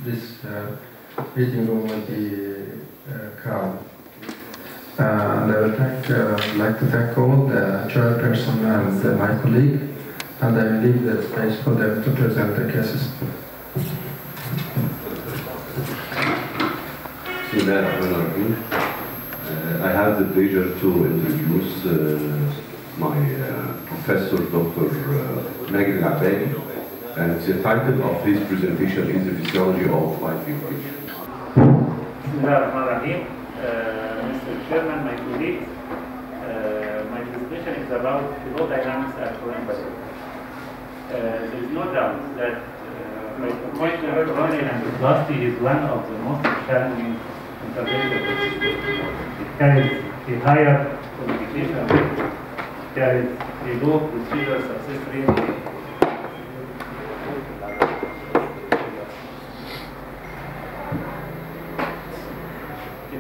this meeting room will be crowded. And I would like to thank all the chairperson and my colleague, and I will leave the space for them to present their cases. I have the pleasure to introduce my professor, Dr. Maged Al-Abbadi, and the title of his presentation is The Physiology of Bifurcation. Mr. Chairman, my colleagues, my presentation is about flow dynamics at current bifurcation. There is no doubt that bifurcation of coronary angioplasty is one of the most challenging interventional procedures. It carries a higher complication rate, it carries a low procedural success rate.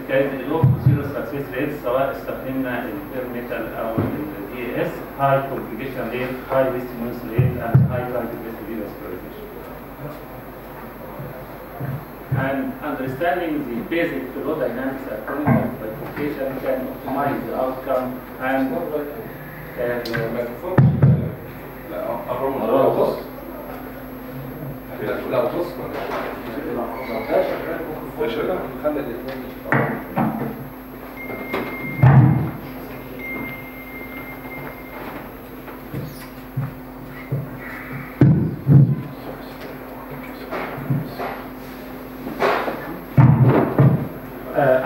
كانت اللو بروسيدور سكسس ريت سواء استخدمنا البيرميتال او الدي اس high complication rate, high resistance rate, and high target restoration. And understanding the basic flow dynamics at current bifurcation can optimize the outcome and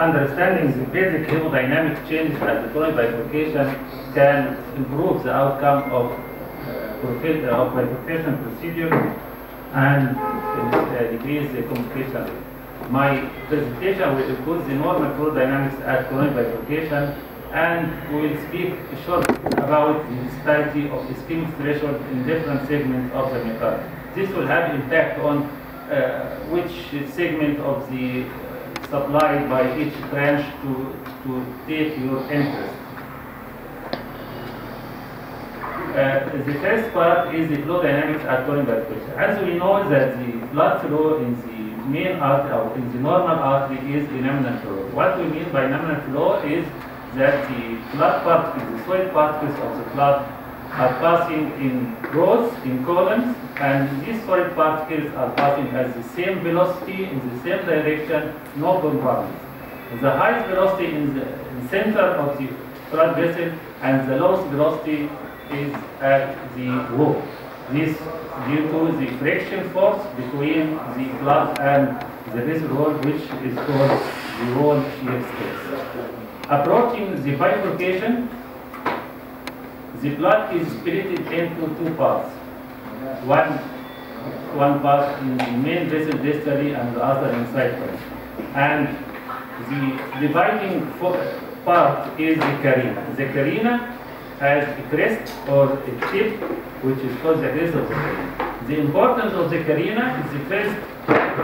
understanding the basic hemodynamic changes at the coronary bifurcation can improve the outcome of bifurcation procedure and decrease the complication rate. My presentation will include the normal flow dynamics at coronary bifurcation, and we will speak short about the disparity of ischemic threshold in different segments of the myocardium. This will have impact on which segment of the supplied by each branch to take your interest. The first part is the flow dynamics at coronary bifurcation. As we know that the blood flow in the main artery or in the normal artery is a nominal flow. What we mean by nominal flow is that the blood particles, the solid particles of the blood are passing in rows, in columns, and these solid particles are passing at the same velocity, in the same direction, no compartments. The highest velocity in the center of the blood vessel, and the lowest velocity is at the wall. This due to the friction force between the blood and the vessel wall, which is called the wall shear stress. Approaching the bifurcation, the blood is split into two parts. One part in the main vessel distally and the other inside part. And the dividing part is the carina. The carina has a crest or a tip, which is called the crest of the carina. The importance of the carina is the first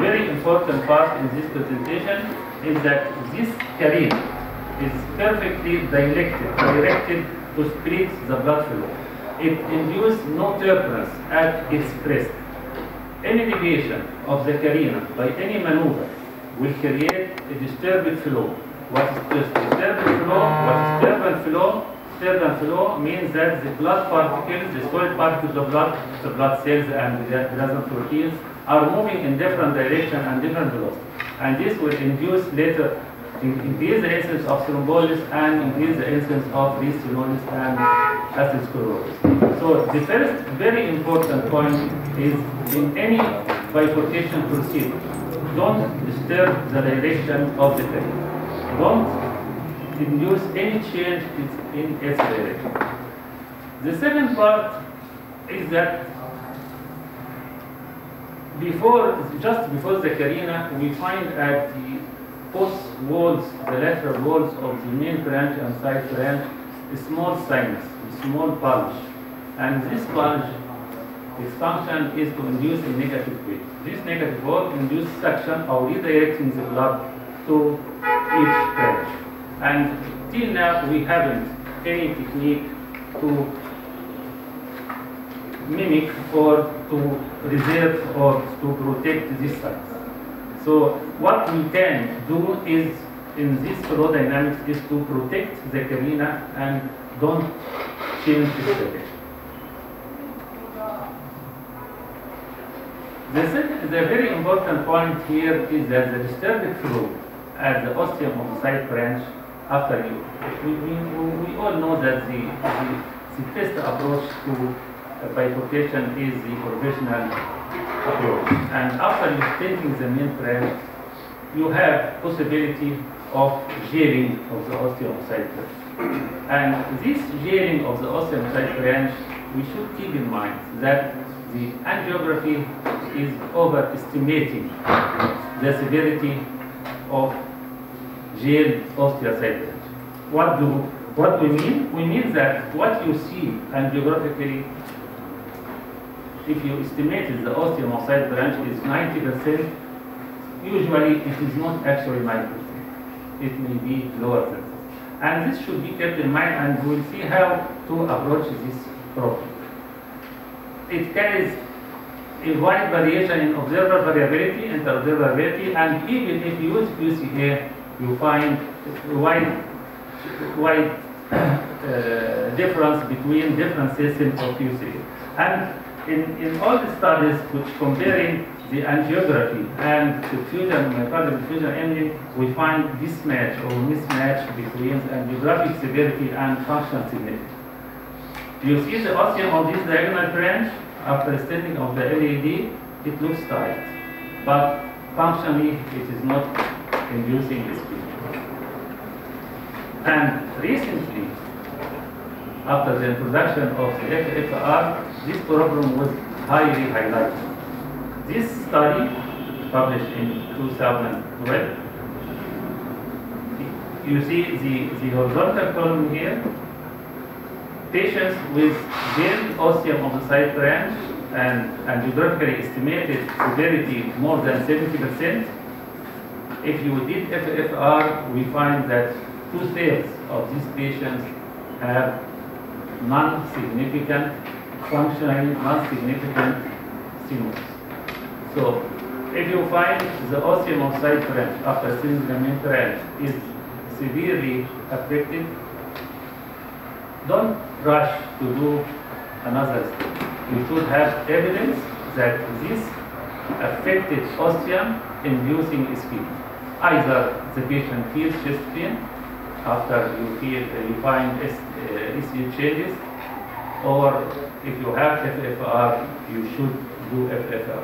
very important part in this presentation, is that this carina is perfectly directed to split the blood flow. It induces no turbulence at its crest. Any deviation of the carina by any maneuver will create a disturbed flow. What is disturbed flow? What is turbulent flow? Turbulent flow means that the blood particles, the solid particles of blood, the blood cells and the plasma proteins are moving in different direction and different velocity. And this will induce later increase the incidence of thrombosis and increase the incidence of restenosis and atherosclerosis. So the first very important point is in any bifurcation procedure, don't disturb the direction of the carina. Don't induce any change in its direction. The second part is that just before the carina, we find at the post walls, the lateral walls of the main branch and side branch, a small sinus, a small bulge. And this bulge, its function is to induce a negative wave. This negative wave induces suction or redirecting the blood to each branch. And till now, we haven't any technique to mimic or to reserve or to protect this sinus. So what we can do is, in this flow dynamics, is to protect the carina and don't change its direction. The very important point here is that the disturbed flow at the ostium of the side branch after you. We all know that the best approach to bifurcation is the provisional approach. And after you stenting the main branch, you have possibility of jailing of the ostium side branch. And this jailing of the ostium side branch, we should keep in mind that the angiography is overestimating the severity of jailed osteocyte branch. What we mean? We mean that what you see angiographically, if you estimated the osteomocyte branch is 90%, usually it is not actually 90%. It may be lower than that. And this should be kept in mind, and we'll see how to approach this problem. It carries a wide variation in observer variability, inter-observer variability, and even if you use QCA, you find wide difference between different systems of QCA. And in all the studies which comparing the angiography and diffusion, myocardial diffusion imaging, we find mismatch or mismatch between angiographic severity and functional significance. You see the ostium of this diagonal branch after stenting of the LAD, it looks tight, but functionally it is not inducing ischemia. And recently, after the introduction of the FFR, this problem was highly highlighted. This study, published in 2012, you see the horizontal column here. Patients with jailed ostium of the side branch and angiographically estimated severity more than 70%. If you did FFR, we find that 2/3 of these patients have non-significant, functionally non-significant stenosis. So, if you find the ostium of side branch after stenting the main branch is severely affected, don't rush to do another step. You should have evidence that this affected ostium inducing ischemia. Either the patient feels chest pain after you find ECG changes, or if you have FFR, you should do FFR.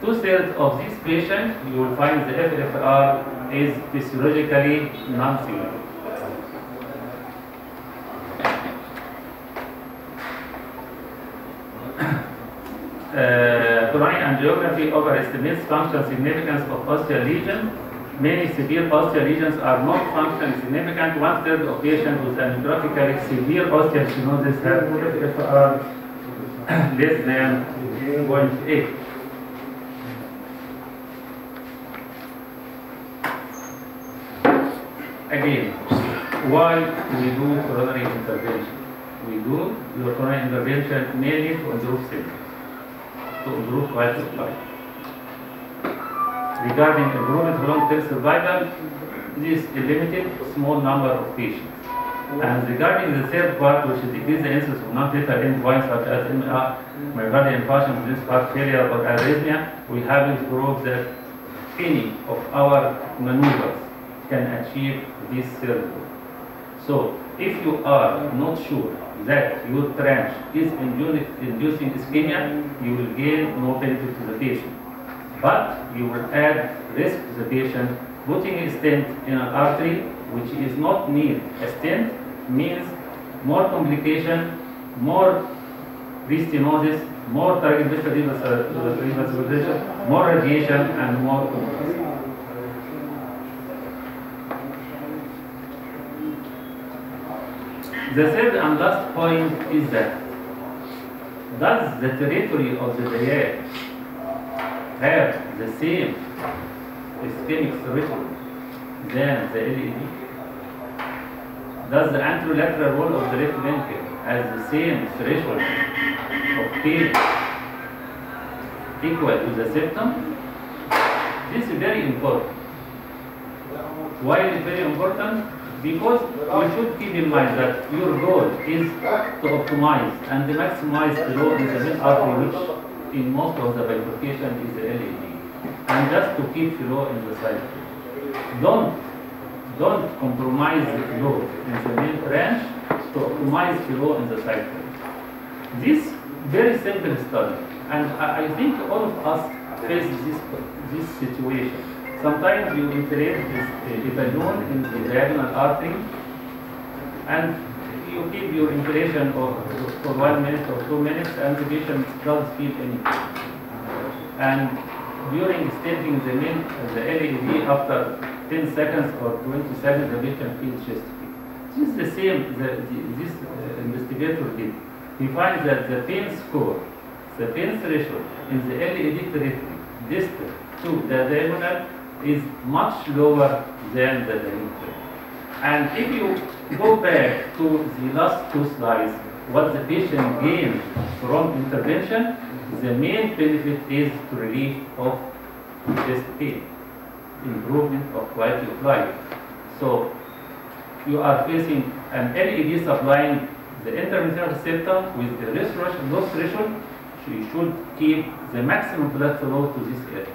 2/3 of these patients, you will find the FFR is physiologically non-significant. Coronary angiography overestimates functional significance of osteal lesions. Many severe osteal lesions are not functionally significant. 1/3 of patients with angiographically severe osteal stenosis have FFR less than 0.8. Again, why we do coronary intervention? We do your coronary intervention mainly to improve symptoms, to improve quality of life. Regarding improvement long-term survival, this is a limited small number of patients. And regarding the third part, which is decrease the incidence of non-fatal endpoints such as MR, myocardial infarction, congestive heart failure, or arrhythmia, we haven't proved that any of our maneuvers can achieve this third goal. So, if you are not sure that your tranche is inducing ischemia, you will gain no benefit to the patient. But you will add risk to the patient. Putting a stent in an artery, which is not need a stent, means more complication, more restenosis, more target revascularization, more radiation, and more complications. The third and last point is that, does the territory of the diaphragm have the same ischemic threshold than the LAD? Does the anterolateral wall of the left ventricle have the same threshold of pain equal to the septum? This is very important. Why is it very important? Because we should keep in mind that your goal is to optimize and maximize flow in the main artery, which in most of the bifurcation is the LED, and just to keep flow in the cycle. Don't compromise the flow in the main branch to optimize flow in the cycle. This very simple study, and I think all of us face this situation. Sometimes you inflate the balloon in the diagonal artery, and you keep your inflation for 1 minute or 2 minutes, and the patient doesn't feel anything. And during stenting the LED, after 10 seconds or 20 seconds, the patient feels chest pain. This is the same this investigator did. He finds that the pain score, the pain threshold in the LED territory distal to the diagonal is much lower than the diameter. And if you go back to the last 2 slides, what the patient gained from intervention, the main benefit is to relief of chest pain, improvement of quality of life. So you are facing an LED supplying the intermittent septum with the low threshold. You should keep the maximum blood flow to this area.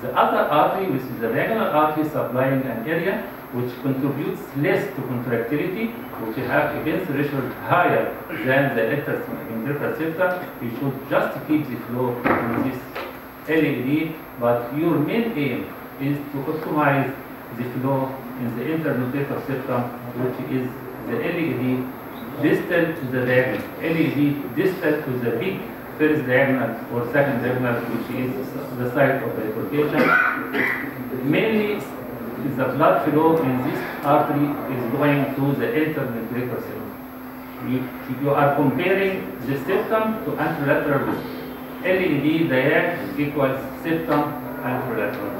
The other artery, which is the diagonal artery, supplying an area which contributes less to contractility, which have event threshold higher than the intermittent septum. You should just keep the flow in this LED, but your main aim is to optimize the flow in the intermittent septum, which is the LED distal to the diagonal, LED distal to the big first diagonal or second diagonal, which is the site of bifurcation. Mainly, the blood flow in this artery is going to the intermittent septum. You are comparing the septum to anterolateral view. LED diag equals septum anterolateral.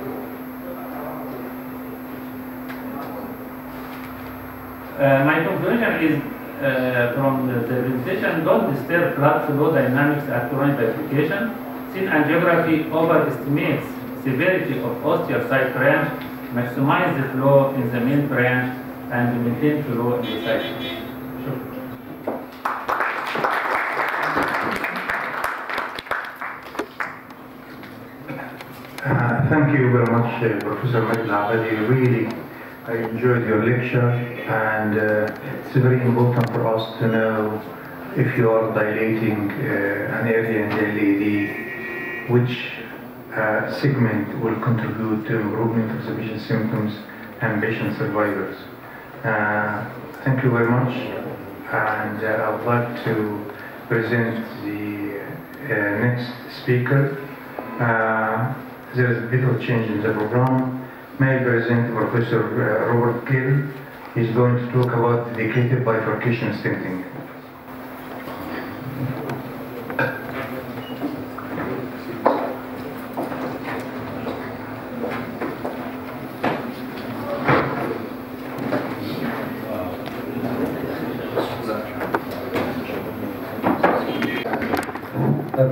My conclusion is from the presentation: don't disturb blood flow dynamics at chronic bifurcation. Thin angiography overestimates severity of osteocyte branch, maximize the flow in the main branch, and maintain flow in the cycle. Sure. Thank you very much, Professor Maged Al-Abadi. Really, I enjoyed your lecture, and it's very important for us to know if you are dilating an area in the LED, which segment will contribute to improvement of the patient symptoms and patient survivors. Thank you very much, and I would like to present the next speaker. There is a bit of change in the program. May I present Professor Robert Gill. He's going to talk about dedicated bifurcation stenting.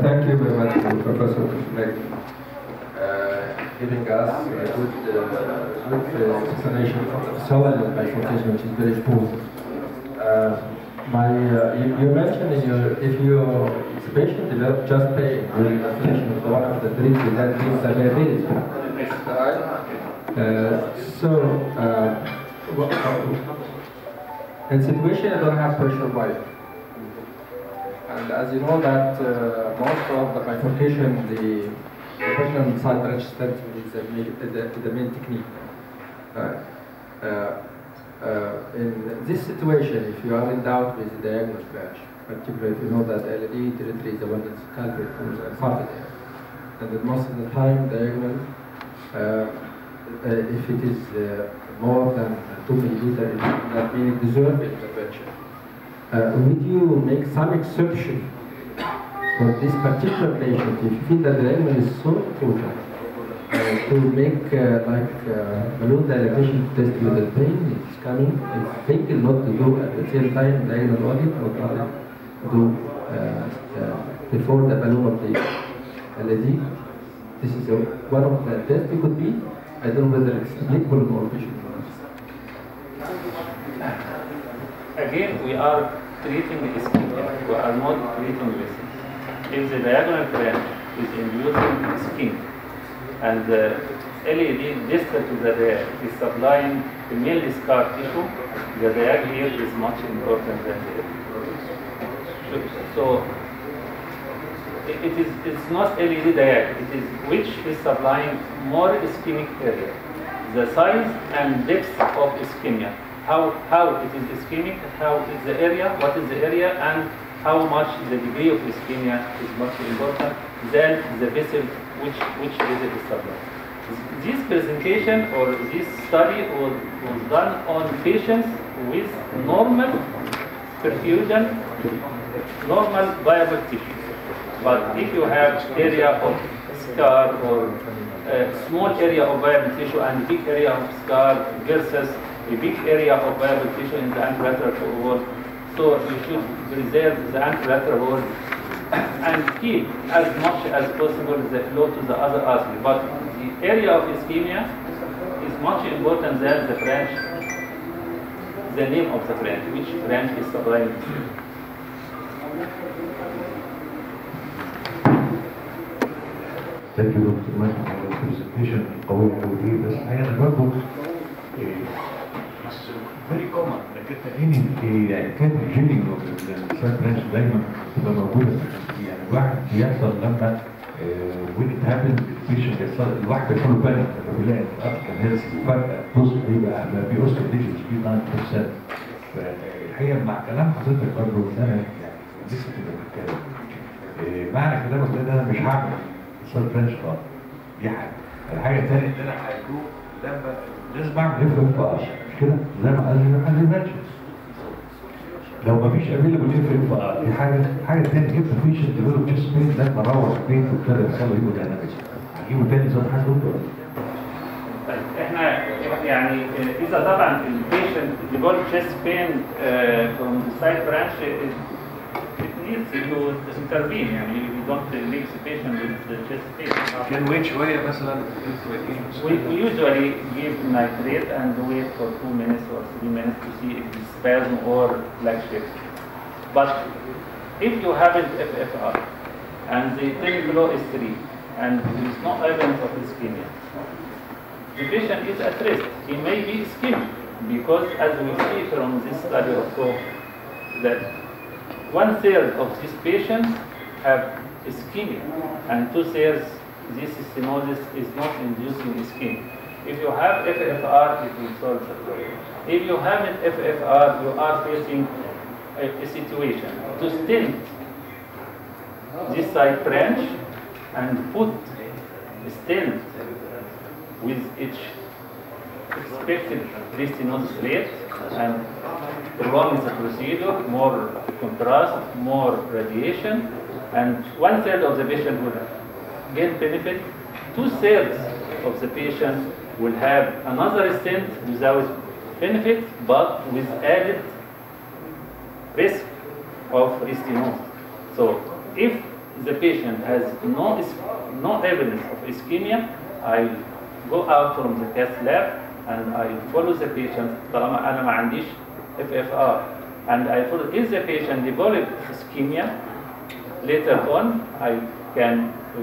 Thank you very much, Professor Maged, giving us a good explanation of the physiology of bifurcation, which is very important. You mentioned if the patient develops chest pain during inflation of one of the three, that means the diabetes. In situation you don't have pressure wire. And as you know that most of the bifurcation, the professional side branch stenting is the main technique. In this situation, if you are in doubt with the diagonal branch, particularly if you know that LED territory is the one that's culprit for the infarct there, and that most of the time diagonal, if it is more than 2 milliliters, that means it deserves intervention. Would you make some exception for this particular patient if you feel that the diagonal is so important to make balloon dilatation test with the pain is coming, it's thinking not to do at the same time diagonal audit, but do before the balloon of the LED? This is one of the tests it could be. I don't know whether it's applicable in all patients. Again, we are treating ischemia. We are not treating vessels. If the diagonal branch is inducing ischemia and the LED distal to the rear is supplying the mainly scar tissue, the diag here is much important than the LED. So it's not LED diag, it is which is supplying more ischemic area. The size and depth of ischemia. How it is ischemic, how is the area, what is the area, and how much the degree of ischemia is much important than the vessel which vessel is supplied. This presentation or this study was done on patients with normal perfusion, normal viable tissue. But if you have area of scar or a small area of viable tissue and big area of scar versus a big area of viable tissue in the anterolateral wall, so you should preserve the anterolateral wall and keep as much as possible the flow to the other artery. But the area of ischemia is much important than the branch, the name of the branch, which branch is supplying. Thank you, Dr. Mike, for the presentation. قوي قوي بس أنا برضه it's very common انك انت يعني كان الجينينج السايد برانش دايما بتبقى موجوده يعني الواحد بيحصل لما when it happens البيشنت بيحصل الواحد بيحصل له بانيك لما بيلاقي الارتكل هيلث فجاه بص بيبقى بيوصل ليجنز فيه 9%. فالحقيقه مع كلام حضرتك برضه ان انا يعني لسه كده بتكلم معنى كلامك ده انا مش هعمل السايد برانش خالص. دي حاجه. الحاجه الثانيه ان انا هيكون لما لازم اعمل اف ار مش كده زي ما قال الماتش. لو ما فيش افيلبل اف ار دي حاجه ثانيه جدا. مفيش ديفلوب تشيست بين ده مروح البيت وابتدى يحصل له هيموداينامكس هجيبه تاني زي ما حضرتك. احنا يعني اذا طبعا البيشنت ديفلوب تشيست بين from the side branch needs to intervene. يعني we don't leave the patient with the chest pain. كان وين شويه مثلا We usually give nitrate and wait for 2 minutes or 3 minutes to see if it's spasm or leg shift. But if you have an FFR and the clinical flow is 3 and there is no evidence of ischemia, the patient is at rest. He may be ischemic because, as we see from this study also, that 1/3 of these patients have ischemia and 2/3 this stenosis is not inducing ischemia. If you have FFR, it will solve the problem. If you have an FFR, you are facing a situation to stent this side branch and put a stent with its expected restenosis rate and prolong the procedure, more contrast, more radiation, and 1/3 of the patient will gain benefit. 2/3 of the patient will have another stent without benefit, but with added risk of restenosis. So, if the patient has no evidence of ischemia, I go out from the cath lab and I follow the patient. طالما أنا ما عنديش FFR, and I follow if the patient developed ischemia. Later on, I can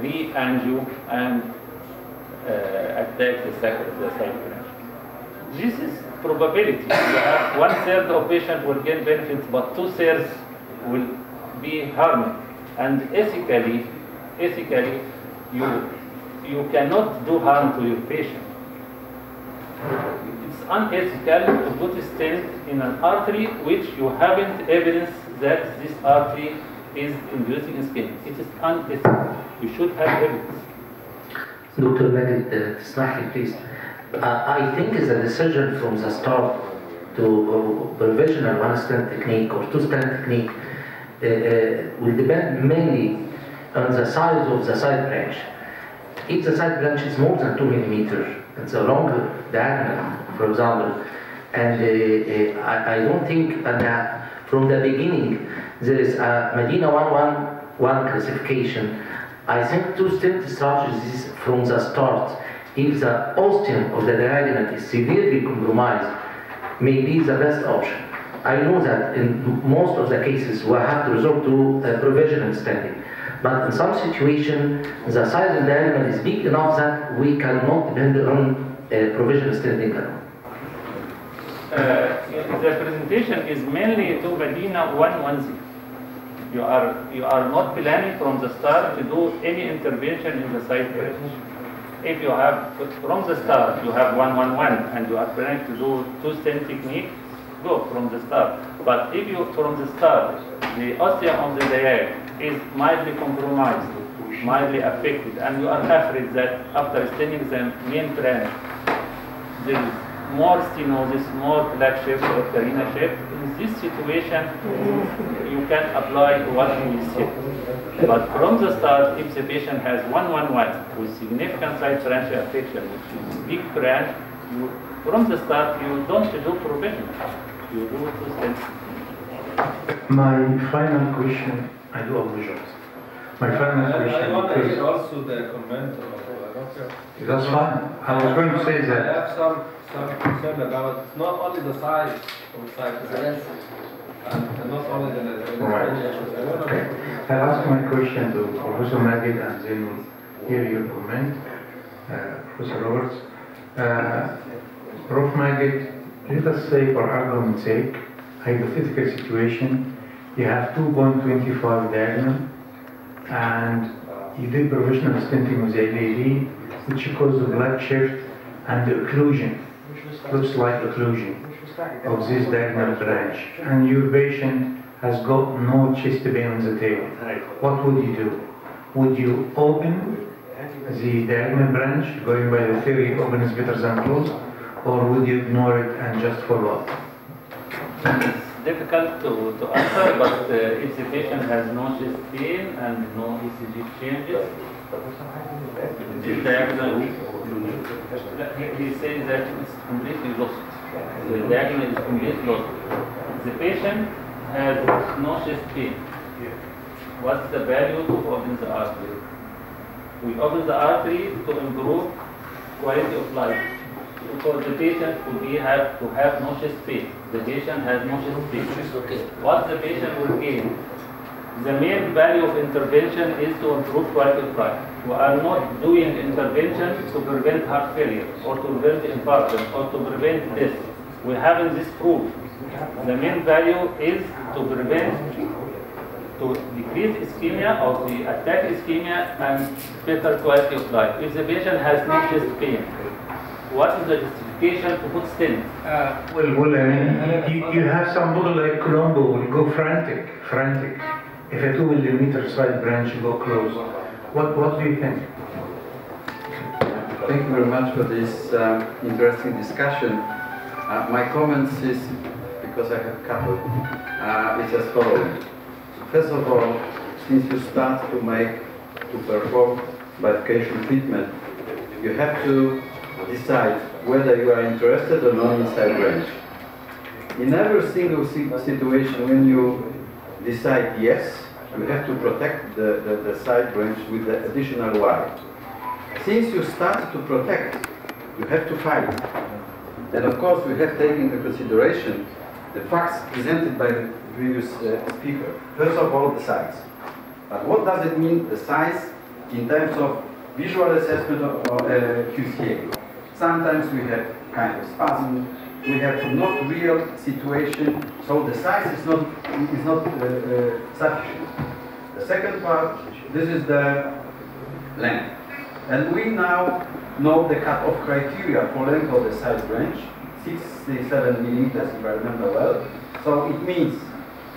re-angio and attack the side branch. This is probability. You have 1/3 of patient will gain benefits, but 2/3 will be harmed. And ethically, you cannot do harm to your patient. It's unethical to put a stent in an artery which you haven't evidence that this artery is inducing ischemia. It is unethical. You should have evidence. Dr. Magid, تسمح لي please. I think is that the surgeon from the start to provisional one stent technique or two stent technique will depend mainly on the size of the side branch. If the side branch is more than 2 millimeters, it's a longer diagonal, for example, and I don't think that from the beginning there is a Medina 111 classification I think two-stent strategies from the start, if the ostium of the diagonal is severely compromised, may be the best option. I know that in most of the cases we have to resort to provisional stenting, but in some situations the size of the diagonal is big enough that we cannot depend on provisional stenting alone. The presentation is mainly to Medina 110. You are not planning from the start to do any intervention in the side branch. If you have, from the start, you have 111 and you are planning to do two-stent technique, go from the start. But if you, from the start, the ostium of the diag is mildly compromised, mildly affected, and you are afraid that after stenting the main branch, there is more stenosis, more plaque shift or carina shift. In this situation, you can apply what we said. But from the start, if the patient has 111 with significant side branch affection, which is big branch, from the start you don't do provision. You do two-stent. My final question, I do apologize. My final question, I want to because hear also the comment of Doctor. that's fine. I was going to say I that. have some concern about it's not only the size of the side branch, and not only the Right. Okay. I'll ask my question to Professor Magid and then we'll hear your comment, Professor Roberts. Prof. Magid, let us say for argument's sake, hypothetical situation, you have 2.25 diagonal and you did provisional stenting with LAD, which caused the blood shift and the occlusion, looks like occlusion of this diagonal branch, and your patient has got no chest pain on the table. What would you do? Would you open the diagonal branch, going by the theory open is better than closed, or would you ignore it and just follow up? It's difficult to answer, but if the patient has no chest pain and no ECG changes, this diagonal, he says that it's completely lost. The diagonal is completely lost. The patient has no chest pain. What's the value to open the artery? We open the artery to improve quality of life. Because the patient could have to have no chest pain. The patient has no chest pain. What the patient will gain? The main value of intervention is to improve quality of life. We are not doing intervention to prevent heart failure or to prevent infarction or to prevent death. We haven't this proof. The main value is to prevent, to decrease ischemia or the attack ischemia and better quality of life. If the patient has no chest pain, what is the justification to put stent? Well, I mean, you have some people like Colombo will go frantic. If a 2 millimeter side branch go close, what do you think? Thank you very much for this interesting discussion. My comments is, because I have a couple, it's as following. First of all, since you start to perform bifurcation treatment, you have to decide whether you are interested or not in side branch. In every single situation, when you decide yes, you have to protect the side branch with the additional Y. Since you start to protect, you have to fight. And of course, we have taken into consideration the facts presented by the previous speaker. First of all, the size. But what does it mean, the size, in terms of visual assessment of QCA? Sometimes we have kind of spasm, we have not real situation, so the size is not sufficient. The second part, this is the length. And we now know the cut-off criteria for length of the side branch, 67 millimeters if I remember well. So it means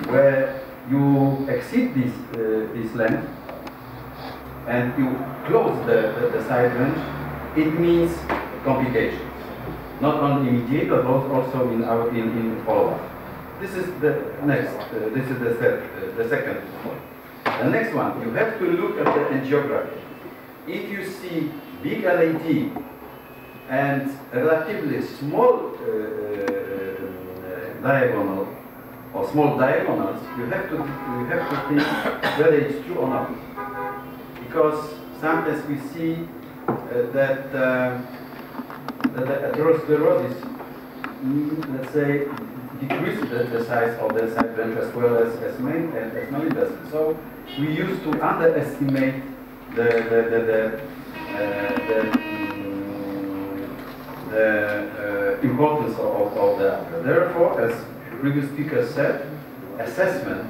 where you exceed this length and you close the side branch, it means complications. Not only immediate, but also in follow-up. This is the next. This is the second point. The next one, you have to look at the angiography. If you see big LAD and relatively small diagonal or small diagonals, you have to think whether it's true or not. because sometimes we see that the atherosclerosis, let's say, decreases the size of the side branch as well as main vessels. So we used to underestimate the importance of the ather. Therefore, as previous speaker said, assessment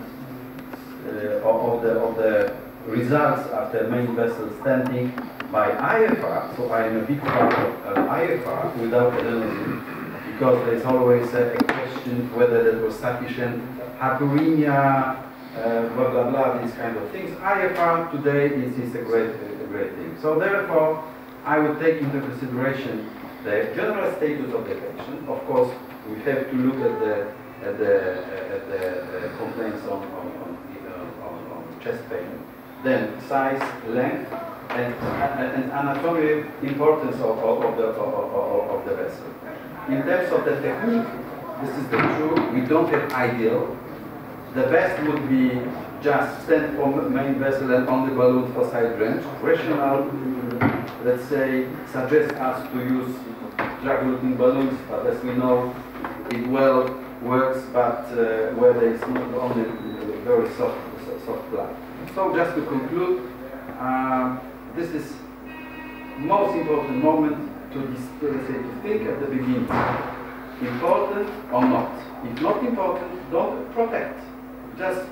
of the results after main vessel stenting by IFR, so I am a big fan of IFR without adenosine, because there is always a question whether there was sufficient hyperemia, blah blah blah, these kind of things. IFR today is a great thing. So therefore, I would take into consideration the general status of the patient. Of course, we have to look at the complaints on chest pain, then size, length, and anatomical importance of the vessel. In terms of the technique, this is the truth. We don't have ideal. The best would be just stent for main vessel and on the balloon for side branch. Rational, let's say, suggests us to use drug-eluting balloons, but as we know, it well works, but where there is not only very soft blood. So just to conclude, this is most important moment to think at the beginning. Important or not? If not important, don't protect. Just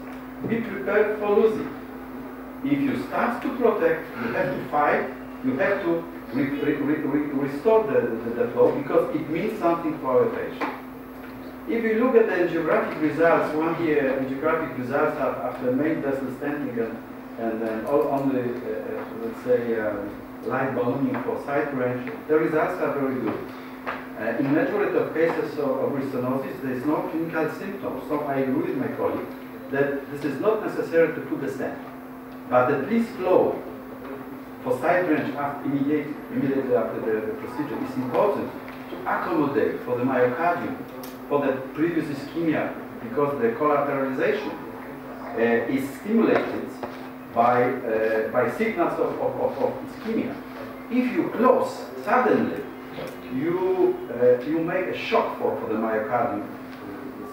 be prepared for losing. If you start to protect, you have to fight, you have to restore the flow, because it means something for our patient. If you look at the angiographic results, 1 year angiographic results after main vessel stenting and then on the, let's say, light ballooning for side branch, the results are very good. In majority of cases of restenosis, there is no clinical symptoms. So I agree with my colleague that this is not necessary to put the stent, but at least flow for side branch immediately after the procedure is important to accommodate for the myocardium, for the previous ischemia, because the collateralization is stimulated by signals of ischemia. If you close suddenly, you make a shock for the myocardium,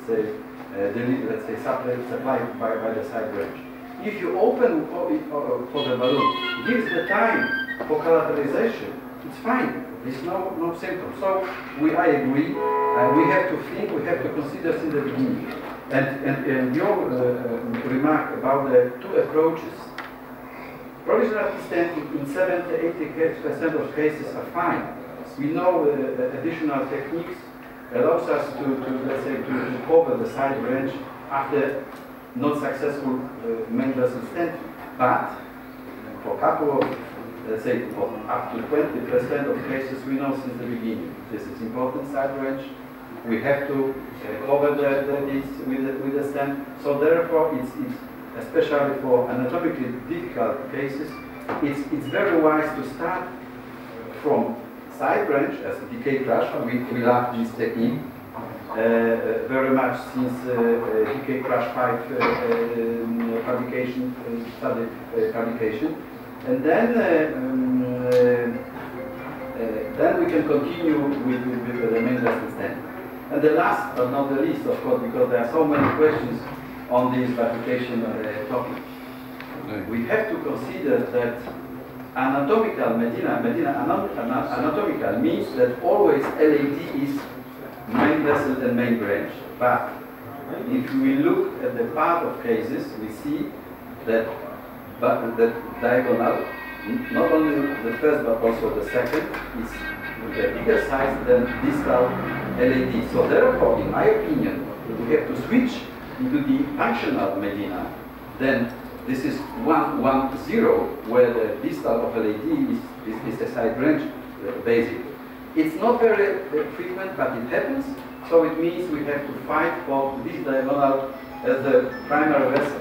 let's say supplied by the side branch. If you open for the balloon, it gives the time for collateralization. It's fine. There's no symptoms. So I agree. We have to think. We have to consider since the beginning. And your remark about the two approaches. Provisional stenting in 70–80% of cases are fine. We know additional techniques allows us to let's say to cover the side branch after not successful main vessel stenting. But for a couple of, let's say, for up to 20% of cases, we know since the beginning this is important side branch. We have to cover this with the stent. So therefore, it's especially for anatomically difficult cases, it's very wise to start from side branch as a decay crash. We love this technique very much since decay crash 5 publication, and then we can continue with the main vessel stent. And the last but not the least, of course, because there are so many questions on this publication topic, we have to consider that anatomical anatomical means that always LAD is main vessel and main branch. But if we look at the part of cases, we see that the diagonal, not only the first but also the second, is with a bigger size than distal LAD. So therefore, in my opinion, we have to switch into the functional Medina. Then this is 1-1-0, where the distal of LAD is a side branch, basically. It's not very frequent, but it happens. So it means we have to fight for this diagonal as the primary vessel.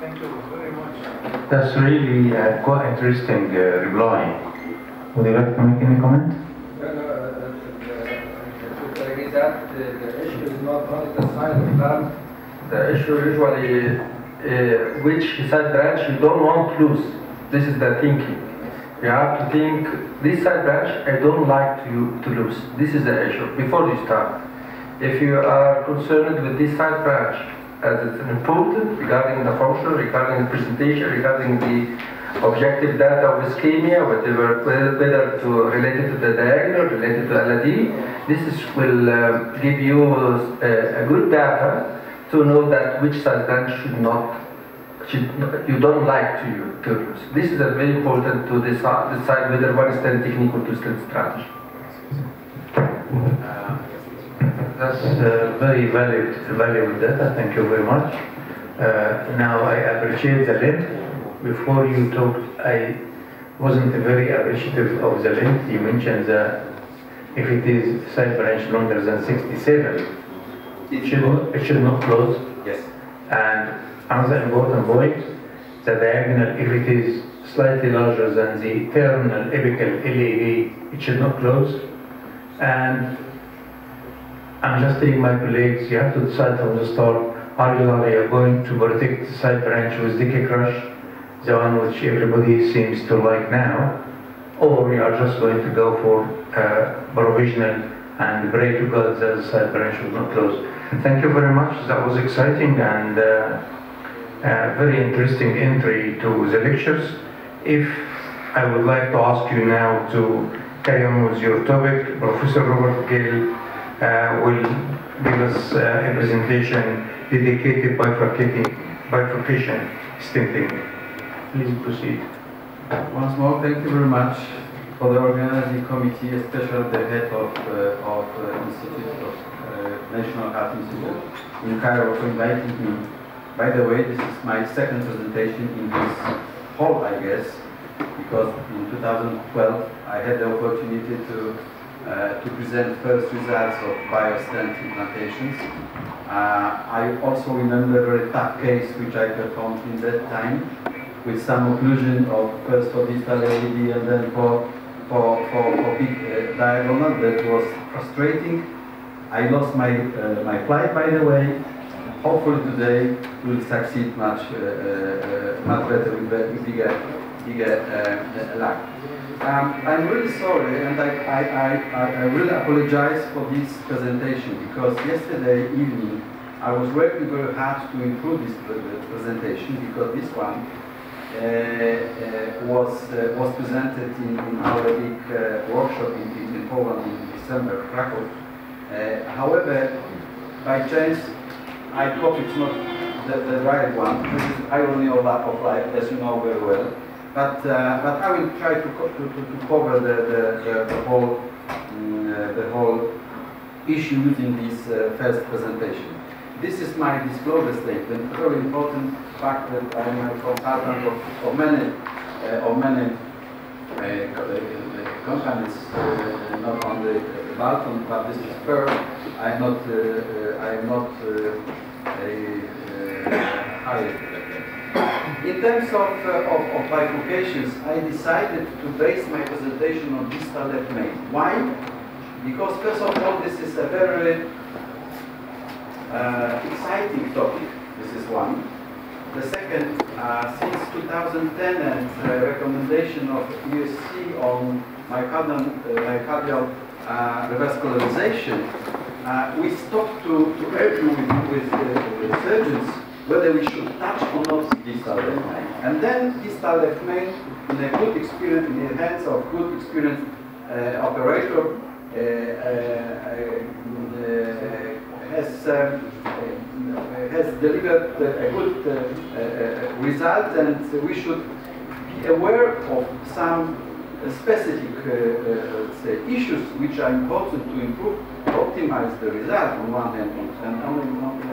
Thank you very much. That's really quite interesting reply. Would you like to make any comment? I agree that the issue is not only the size of the valve. The issue usually which side branch you don't want to lose. This is the thinking. You have to think, this side branch I don't like to lose. This is the issue before you start. If you are concerned with this side branch as it's important regarding the function, regarding the presentation, regarding the objective data of ischemia, whatever, whether related to the diagonal, related to LAD, will give you a good data to know that which side branch you don't like to use. This is very important to decide whether one-stent technique or two-stent strategy. That's very valuable data. Thank you very much. Now I appreciate the length. Before you talked, I wasn't very appreciative of the length. You mentioned that if it is side branch longer than 67, it should not close. Yes. And another important point, the diagonal, if it is slightly larger than the terminal apical LAD, it should not close. And I'm just telling my colleagues, you have to decide from the start, are you going to protect the side branch with decay crush, the one which everybody seems to like now, or you are just going to go for provisional and pray to God that the side branch will not close. Thank you very much. That was exciting and very interesting entry to the lectures. If I would like to ask you now to carry on with your topic, Professor Robert Gale will give us a presentation dedicated bifurcation stenting. Please proceed. Once more, thank you very much for the organizing committee, especially the head of Institute of National Heart Institute in Cairo for inviting me. By the way, this is my second presentation in this hall, I guess, because in 2012 I had the opportunity to present first results of biostent implantations. I also remember a very tough case which I performed in that time, with some occlusion of first for distal LAD and then for big diagonal. That was frustrating. I lost my flight, by the way. Hopefully today we'll succeed much better with bigger luck. I'm really sorry, and I really apologize for this presentation, because yesterday evening I was working very hard to improve this presentation, because this one was presented in our big workshop in Poland in December, Krakow. However, by chance, I hope it's not the right one. This is irony of life, as you know very well. But I will try to cover the whole issue using this first presentation. This is my disclosure statement. A very important fact that I am a consultant of many companies, not only Balton, but this is first. I am not hired. In terms of bifurcations, I decided to base my presentation on distal left main. Why? Because first of all, this is a very exciting topic. This is one. The second, since 2010 and recommendation of USC on myocardial revascularization, we stopped to argue with surgeons whether we should touch or not distal left main. And then distal left main, in a good experience, in the hands of good experienced operator, has delivered a good result, and we should be aware of some specific let's say, issues which are important to improve, to optimize the result on one hand, and on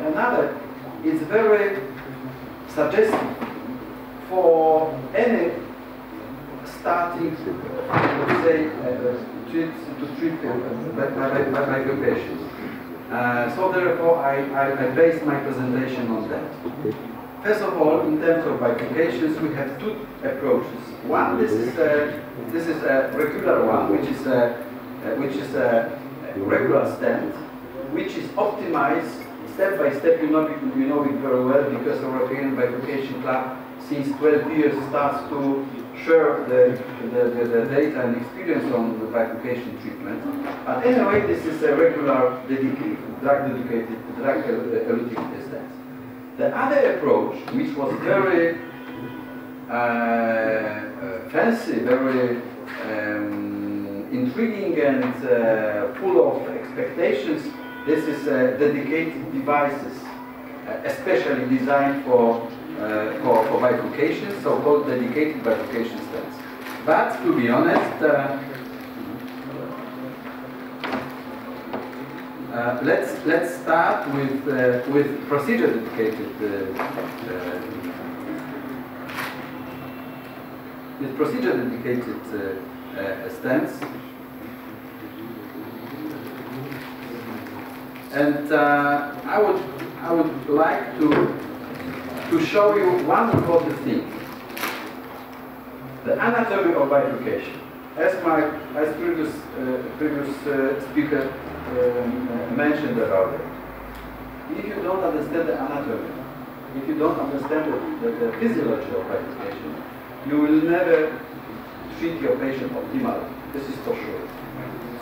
another. It's very suggestive for any starting, let's say, to treat bifurcations. So therefore, I base my presentation on that. First of all, in terms of bifurcations, we have two approaches. One, this is a regular one, which is a regular stent, which is optimized step by step, you know it very well, because European Bifurcation Club since 12 years starts to share the data and experience on the bifurcation treatment. But anyway, this is a regular drug-dedicated eluting test. The other approach, which was very fancy, very intriguing and full of expectations, this is dedicated devices, especially designed for bifurcation, so-called dedicated bifurcation stents. But to be honest, let's start with procedure dedicated stents. And I would like to show you one important thing: the anatomy of bifurcation. As previous speaker mentioned about it. If you don't understand the anatomy, if you don't understand the physiology of bifurcation, you will never treat your patient optimally. This is for sure.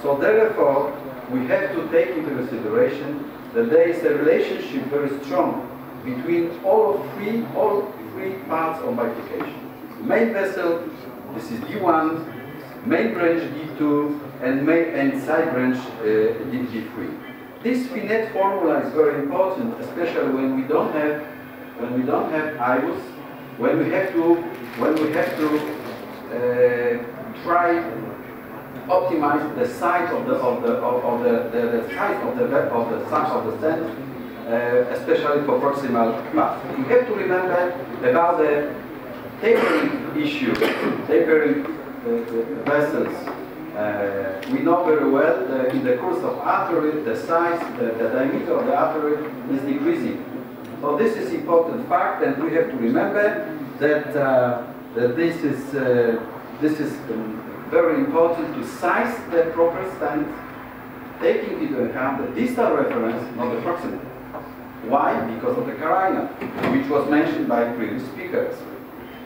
So therefore, we have to take into consideration that there is a relationship very strong between all three parts of bifurcation. Main vessel, this is D1, main branch D2, and side branch D3. This Finet formula is very important, especially when we don't have IVUS, when we have to try optimize the size of the stent, especially for proximal path. We have to remember about the tapering issue, tapering vessels. We know very well that in the course of artery, the size, the diameter of the artery is decreasing. So this is important fact, and we have to remember that this is very important to size the proper stent, taking into account the distal reference, not the proximal. Why? Because of the carina, which was mentioned by previous speakers.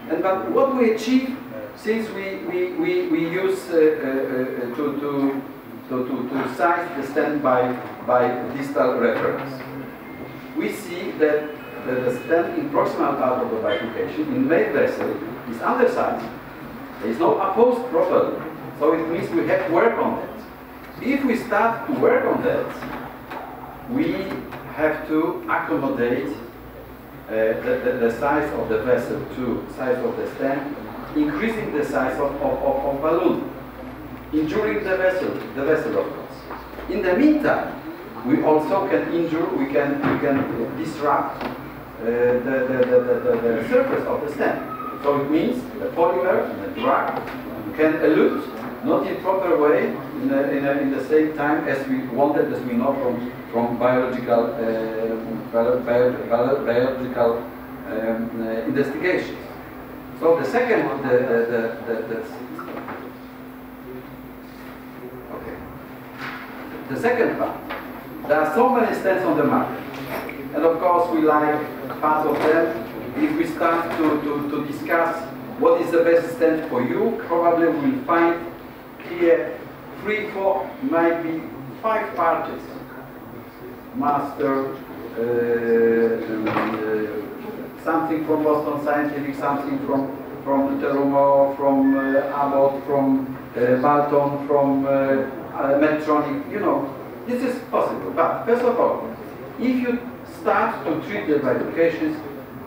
But what we achieve, since we use to size the stent by distal reference, we see that the stent in proximal part of the bifurcation, in main vessel, is undersized. There is no opposed properly, so it means we have to work on that. If we start to work on that, we have to accommodate the size of the vessel to size of the stent, increasing the size of balloon, injuring the vessel of course. In the meantime, we also can injure, we can disrupt the surface of the stent. So it means the polymer and the drug can elute, not in proper way, in the same time as we wanted, as we know from biological investigations. So the second, the second part, there are so many stents on the market, and of course we like part of them. If we start to discuss what is the best stent for you, probably we will find here 3, 4, might be 5 parties. Master, something from Boston Scientific, something from Terumo, from Abbott, from Balton, from Medtronic, you know, this is possible. But first of all, if you start to treat the bifurcations,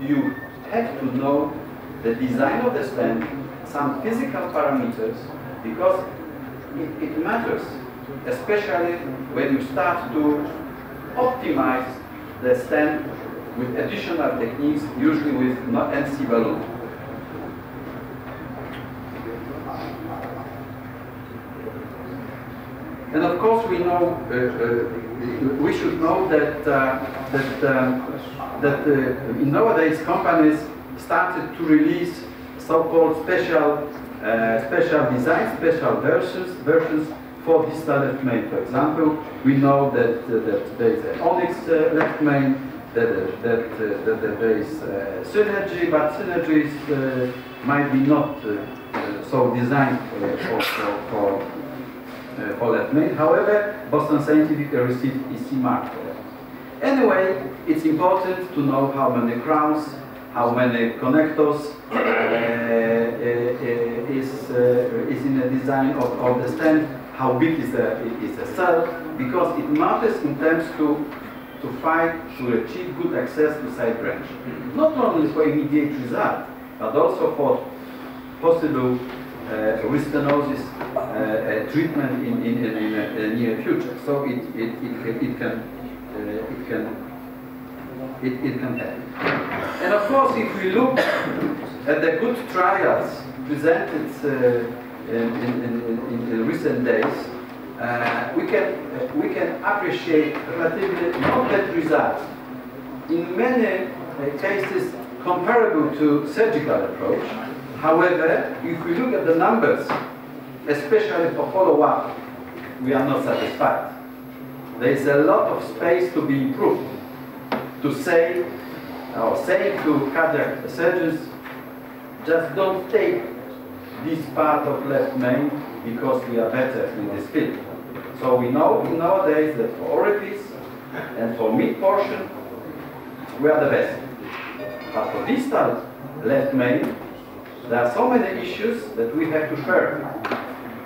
you have to know the design of the stent, some physical parameters, because it matters, especially when you start to optimize the stent with additional techniques, usually with NC balloon. And of course, we know we should know that nowadays companies started to release so-called special designs, special versions for distal left main. For example, we know that, that there is an onyx left main, that there is synergy, but synergies might be not so designed for left main. However, Boston Scientific received EC mark for that. Anyway, it's important to know how many crowns, how many connectors is in the design of the stent, how big is the cell, because it matters in terms to achieve good access to side branch. Not only for immediate result, but also for possible restenosis treatment in the near future. So it can happen. And of course, if we look at the good trials presented in recent days, we can appreciate relatively not bad results. In many cases comparable to surgical approach. However, if we look at the numbers, especially for follow-up, we are not satisfied. There is a lot of space to be improved. To say, or saying to cardiac surgeons, just don't take this part of left main because we are better in this field. So we know nowadays that for orifice and for mid portion, we are the best. But for distal left main, there are so many issues that we have to share.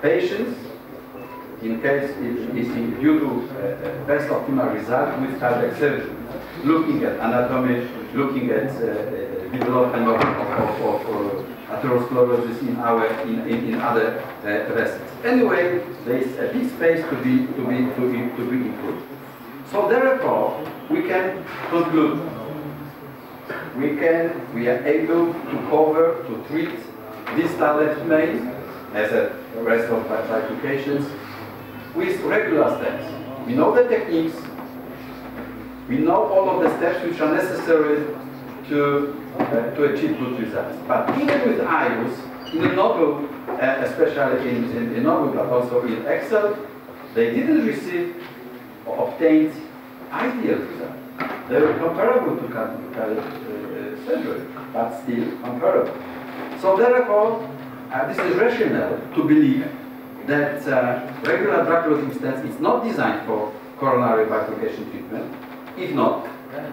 Patients, in case it is due to best optimal result with cardiac surgery, looking at anatomy, looking at development of atherosclerosis in other vessels. Anyway, there is a big space to be improved. So therefore, we can conclude. We are able to cover, to treat distal left main as a rest of bifurcations with regular steps. We know the techniques. We know all of the steps which are necessary to achieve good results. But even with IUS, in the novel, especially in novel, but also in Excel, they didn't receive or obtained ideal results. They were comparable to cardiac surgery, but still comparable. So therefore, this is rational to believe that regular drug-eluting stents is not designed for coronary bifurcation treatment. If not,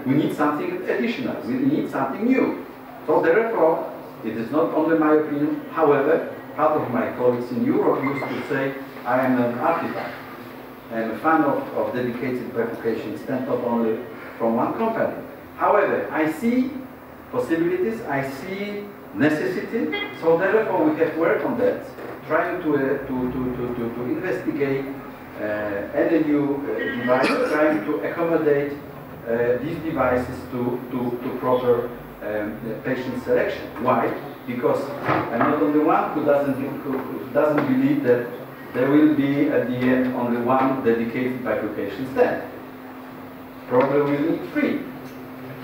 we need something additional. We need something new. So therefore, it is not only my opinion. However, part of my colleagues in Europe used to say, I am an artifact. I am a fan of dedicated bifurcation stent, not only from one company. However, I see possibilities, I see necessity, so therefore we have worked on that, trying to investigate any new device, trying to accommodate these devices to proper patient selection. Why? Because I'm not only one who doesn't believe that there will be at the end only one dedicated bifurcation stent. Probably we need 3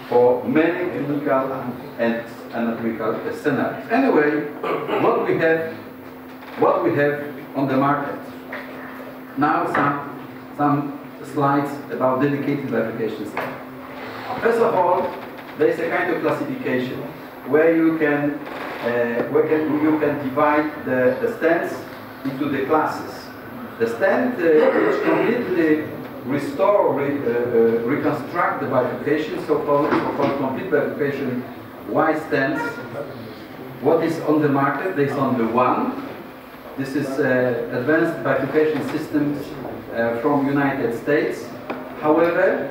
for many clinical and anatomical scenarios. Anyway, what we have on the market. Now some slides about dedicated bifurcation stent. First of all, there is a kind of classification where you can divide the stents into the classes. The stent which completely restore, reconstruct the bifurcation, so-called complete bifurcation Y stents. What is on the market? There is only one. This is advanced bifurcation systems from United States. However,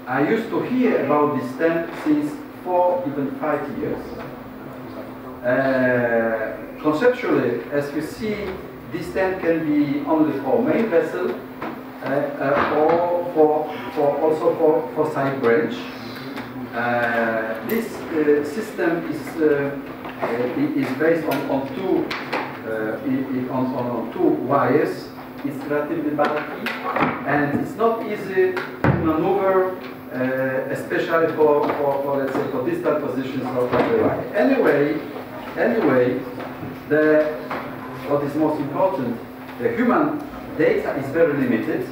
I used to hear about this stent since 4, even 5 years. Conceptually, as you see, this stent can be only for main vessel or for side branch. This system is based on two wires. It's relatively bulky and it's not easy to maneuver, especially for let's say for distal positions of the wire. Anyway, what is most important The human data is very limited.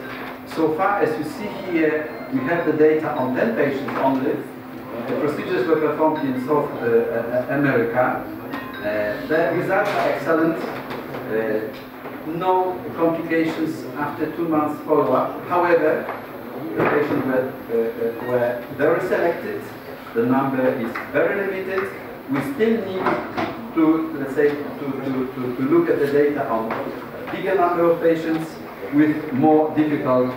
So far as you see here, we have the data on 10 patients only. The procedures were performed in South America. The results are excellent. No complications after 2 months follow-up. However, the patients were very selected. The number is very limited. We still need to, let's say, to look at the data on a bigger number of patients with more difficult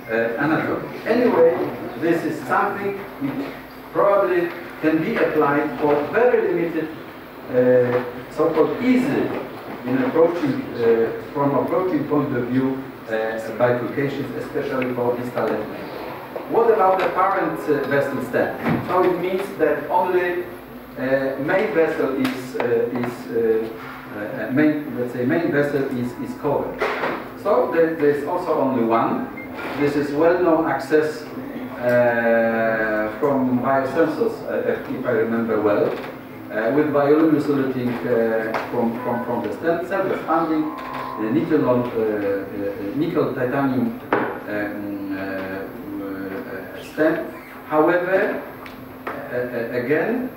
anatomy. Anyway, this is something which probably can be applied for very limited, so-called easy in approaching, from approaching point of view, bifurcations, especially for distal left main. What about the parent vessel stent? So it means that only main vessel main vessel is covered. So there's also only one. This is well-known access from biosensors, if I remember well, with bioluminescent from the stent, self-expanding nickel titanium stent. However, again,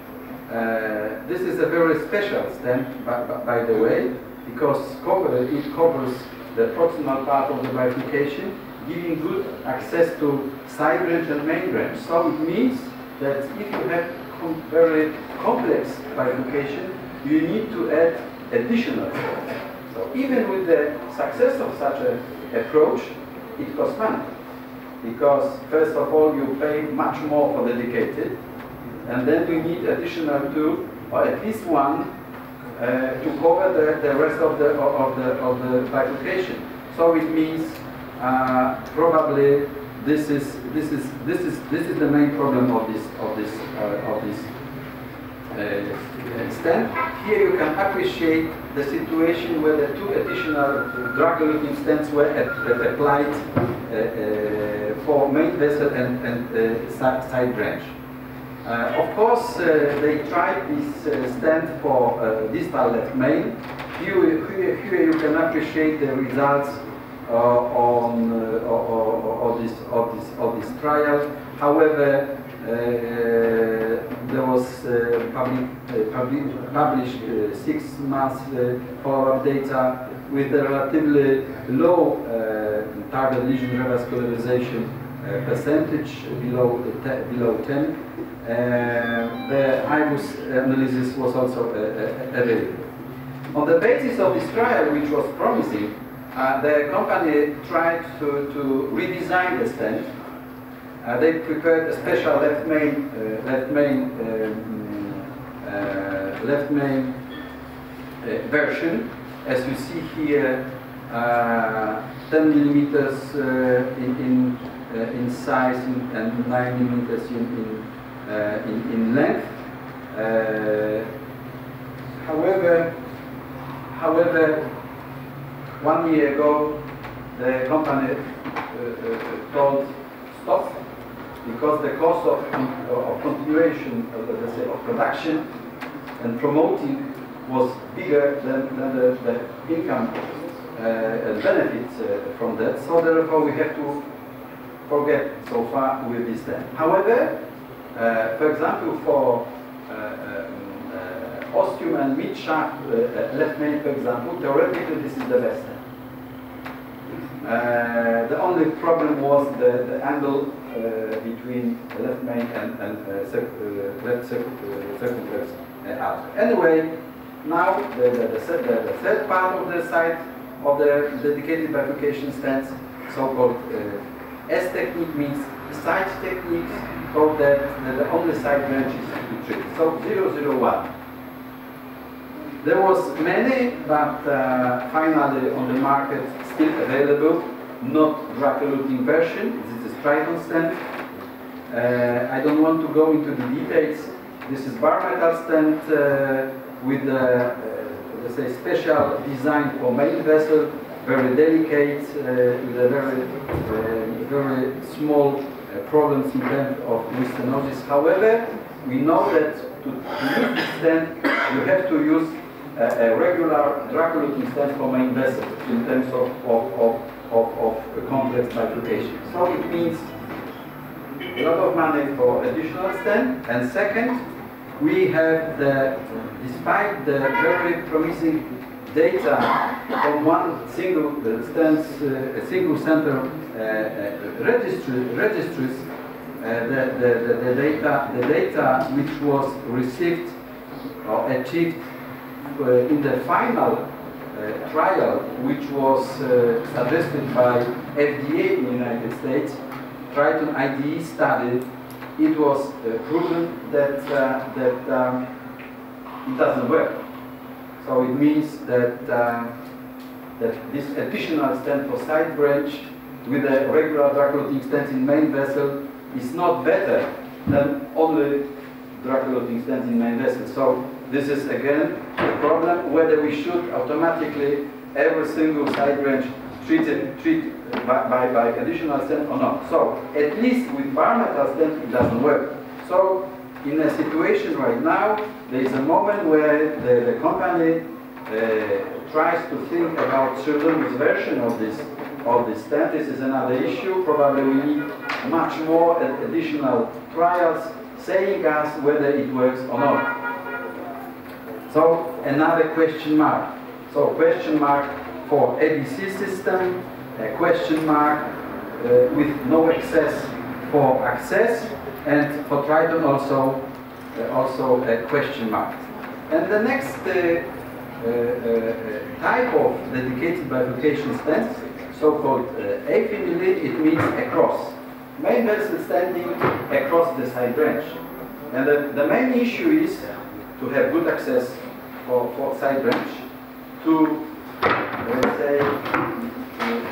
this is a very special stent, by the way, because it covers the proximal part of the bifurcation, giving good access to side branch and main branch. So it means that if you have very complex bifurcation, you need to add additional steps. So even with the success of such an approach, it costs money. Because first of all, you pay much more for dedicated, and then we need additional two, or at least one, to cover the rest of the bifurcation. So it means probably this is the main problem of this stent. Here you can appreciate the situation where the two additional drug-eluting stents were applied for main vessel and side branch. Of course, they tried this stent for distal left main. Here you can appreciate the results of this trial. However, there was published 6 months follow-up data with a relatively low target lesion revascularization percentage, below 10. The IBUS analysis was also available. On the basis of this trial, which was promising, the company tried to redesign the stent. They prepared a special left main version, as you see here, 10 millimeters in size and 9 millimeters in length. However, 1 year ago, the company told stop, because the cost of continuation of production and promoting was bigger than the income and benefits from that. So therefore, we have to forget so far with this stent. However, for example, for ostium and mid-shaft left main, for example, theoretically this is the best stent. The only problem was the angle between the left main and left circumflex out. Anyway, now the third part of the side of the dedicated bifurcation stents, so-called S technique, means side technique, so that the only side branch is treated. So 001. There was many, but finally on the market still available, not drug-eluting version. This is Triton stent. I don't want to go into the details. This is bar metal stent with let's say special design for main vessel, very delicate, with a very small problems in terms of stenosis. However, we know that to use this stent, you have to use a regular drug-eluting stent for main vessel in terms of complex bifurcation. So it means a lot of money for additional stent. And second, we have despite the very promising data from one single single center registries, the data which was received or achieved in the final trial, which was suggested by FDA in the United States, Triton IDE study, it was proven that it doesn't work. So it means that this additional stent for side branch with a regular drug-eluting stent in main vessel is not better than only drug-eluting stent in main vessel. So this is again the problem whether we should automatically every single side branch treat by additional stent or not. So at least with bare metal stent it doesn't work. So in a situation right now, there is a moment where the company tries to think about children's version of this stent. This is another issue. Probably we need much more additional trials saying us whether it works or not. So another question mark. So question mark for ABC system, a question mark with no access for access, and for Triton also a question mark. And the next type of dedicated bifurcation stents, so-called A-family, it means across. Main vessel standing across the side branch. And the main issue is to have good access for side branch, to let's say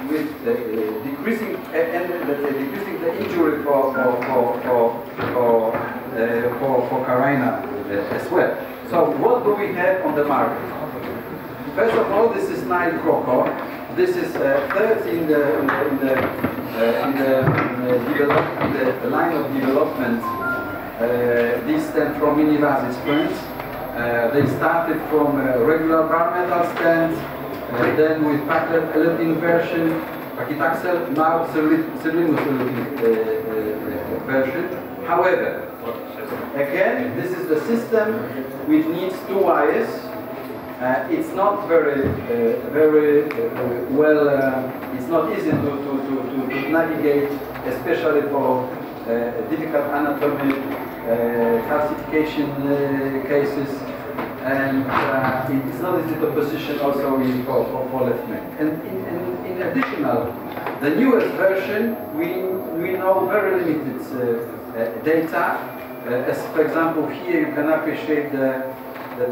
with decreasing decreasing the injury for carina as well. So what do we have on the market? First of all, this is Nile Croco. This is third in the line of development. This stent from Minivasis France. They started from regular bare metal stent, then with Packlet eluting version, paclitaxel, now Sirolimus eluting version. However, again, this is the system which needs two wires. It's not very well. It's not easy to navigate, especially for difficult anatomy, calcification cases, and it's not easy to position also for left main. And in additional, the newest version, we know very limited data. As for example, here you can appreciate the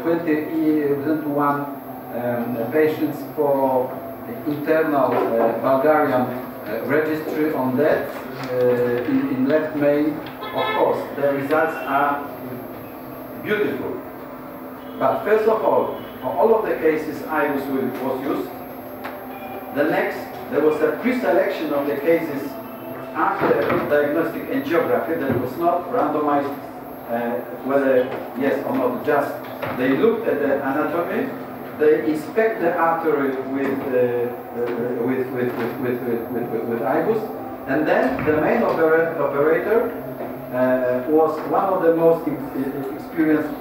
21 patients for internal Bulgarian registry on that in left main. Of course, the results are beautiful. But first of all, for all of the cases IVUS was used. The next, there was a pre-selection of the cases after diagnostic angiography that was not randomized whether yes or not, just they looked at the anatomy, they inspect the artery with IVUS, and then the main operator was one of the most experienced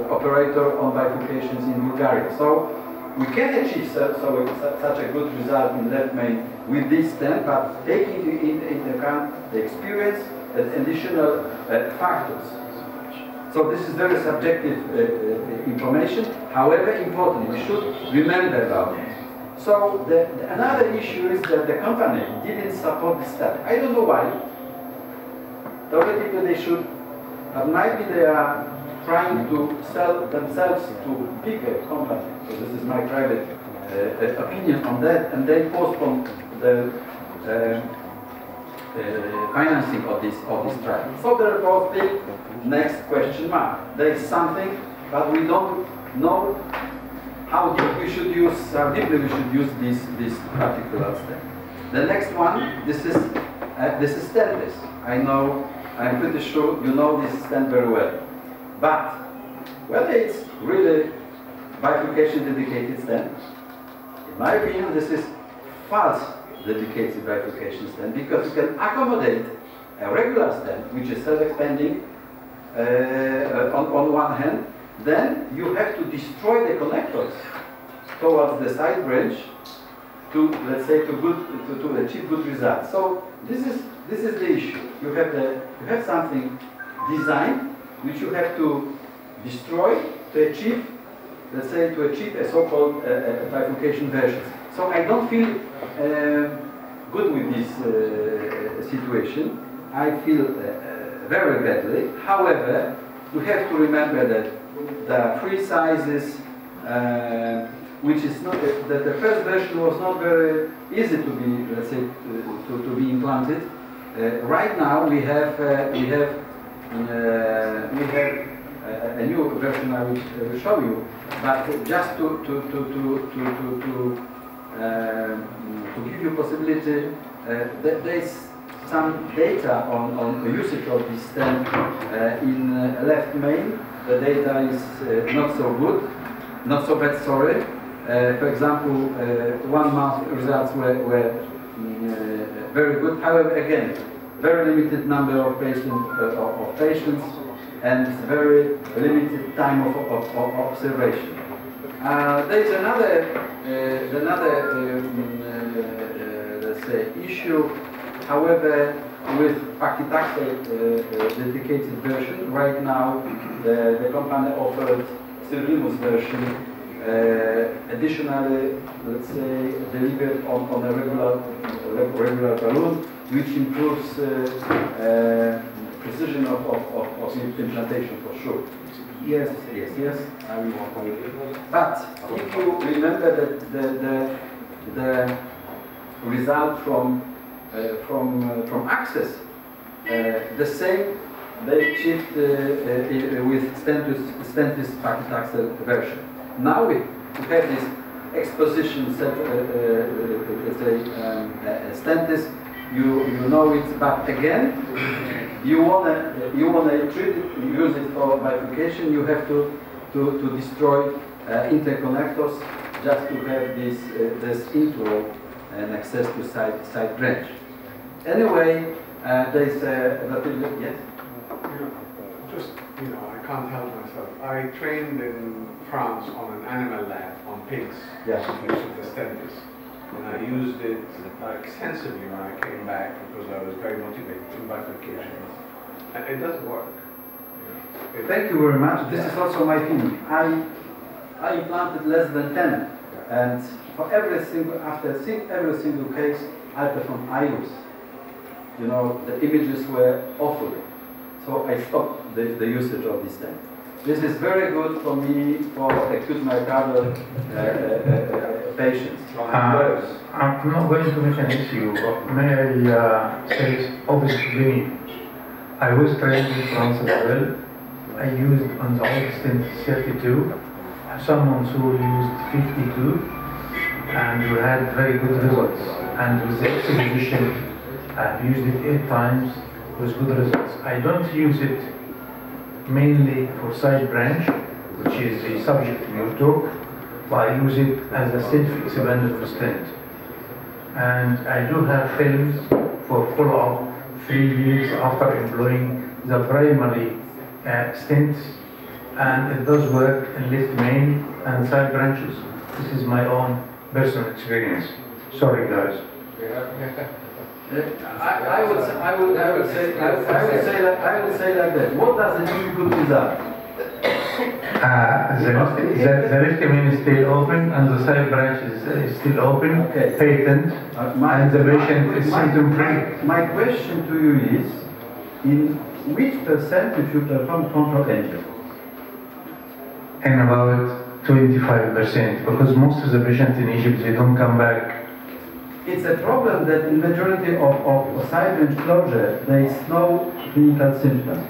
operator on bifurcations in Bulgaria. So we can achieve such a good result in left main with this stent, but taking into account the experience and additional factors. So this is very subjective information, however important. We should remember about it. So another issue is that the company didn't support this study. I don't know why. Theoretically they should, but maybe they are trying to sell themselves to bigger companies. So this is my private opinion on that, and they postpone the financing of this trial. So there was the next question mark. There is something, but we don't know how deep we should use, how deeply we should use this particular stent. The next one, this is stentless. I know, I'm pretty sure you know this stent very well. But whether it's really bifurcation dedicated stent. In my opinion, this is false dedicated bifurcation stent, because it can accommodate a regular stent, which is self-expanding on one hand. Then you have to destroy the connectors towards the side branch to, let's say, to achieve good results. So this is the issue. You have something designed which you have to destroy to achieve, let's say, to achieve a so-called bifurcation version. So I don't feel good with this situation. I feel very badly. However, we have to remember that there are three sizes, which is not that the first version was not very easy to be, let's say, to be implanted. Right now we have a new version I will show you, but just to give you possibility, there is some data on the usage of this stent in left main. The data is not so good, not so bad, sorry. For example, 1 month results were very good. However, again, very limited number of patients and very limited time of observation. There is another let's say, issue. However, with paclitaxel dedicated version, right now the company offered Sirolimus version, additionally, let's say, delivered on a regular balloon, which improves precision of implantation for sure. Yes, I will. But if you remember that the result from Access, the same they achieved with Stentis paclitaxel version. Now we have this exposition set, let's say, Stentis. You know it, but again, you wanna treat it, use it for bifurcation. You have to destroy interconnectors just to have this inflow and access to side branch. Anyway, there is yes. Just, I can't help myself. I trained in France on an animal lab on pigs, Yeah. which is the Stentis. And I used it extensively when I came back because I was very motivated in bifurcations. And it doesn't work. Thank you very much. This is also my feeling. I implanted less than 10, and for every single case, I performed IUS. The images were awful. So I stopped the usage of this stent. This is very good for me for acute myocardial patients. I'm not going to make an issue, but may I say obviously I was trained in France as well. I used on the old stent 32. Someone who used 52, and we had very good results. And with the exposition, I've used it 8 times with good results. I don't use it mainly for side branch, which is the subject of your talk, but I use it as a self-expandable stent. And I do have films for follow-up 3 years after employing the primary stents, and it does work in left main and side branches. This is my own personal experience. Sorry, guys. I would say like that. What does it mean good result? The left main is still open and the side branch is still open, Okay. patent, and the patient is symptom-free. My question to you is, in which percentage you perform control angio? In about 25%, because most of the patients in Egypt, they don't come back. It's a problem that in majority of side branch closure, there is no clinical symptoms.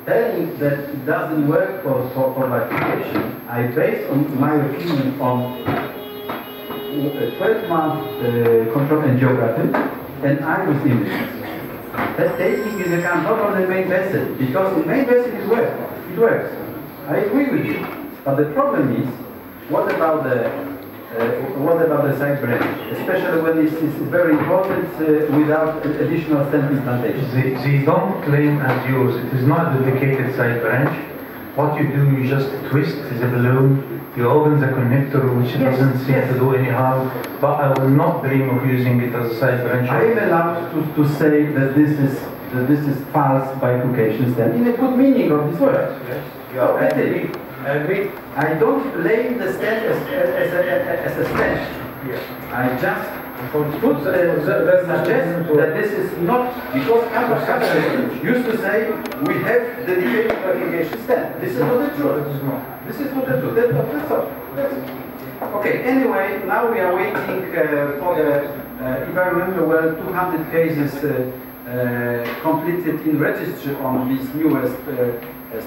Telling that it doesn't work for bifurcation, I base on my opinion on a 12-month control angiography and IUS images. That taking into account not only main vessel, because in main vessel it works. I agree with you. But the problem is, what about the side branch, especially when this is very important without additional stent implantation? They don't claim as yours. It is not a dedicated side branch. What you do, you just twist the balloon, you open the connector, which doesn't seem to do any harm. But I will not dream of using it as a side branch. I am allowed to say that this is false bifurcation stent in a good meaning of this word. So, I agree. I don't blame the stent as a stent. I just suggest that this is not, because other used to say we have dedicated bifurcation stent. This is not the truth. This is not the truth. That's all. Okay, anyway, now we are waiting for the, if I remember well, 200 cases completed in registry on this newest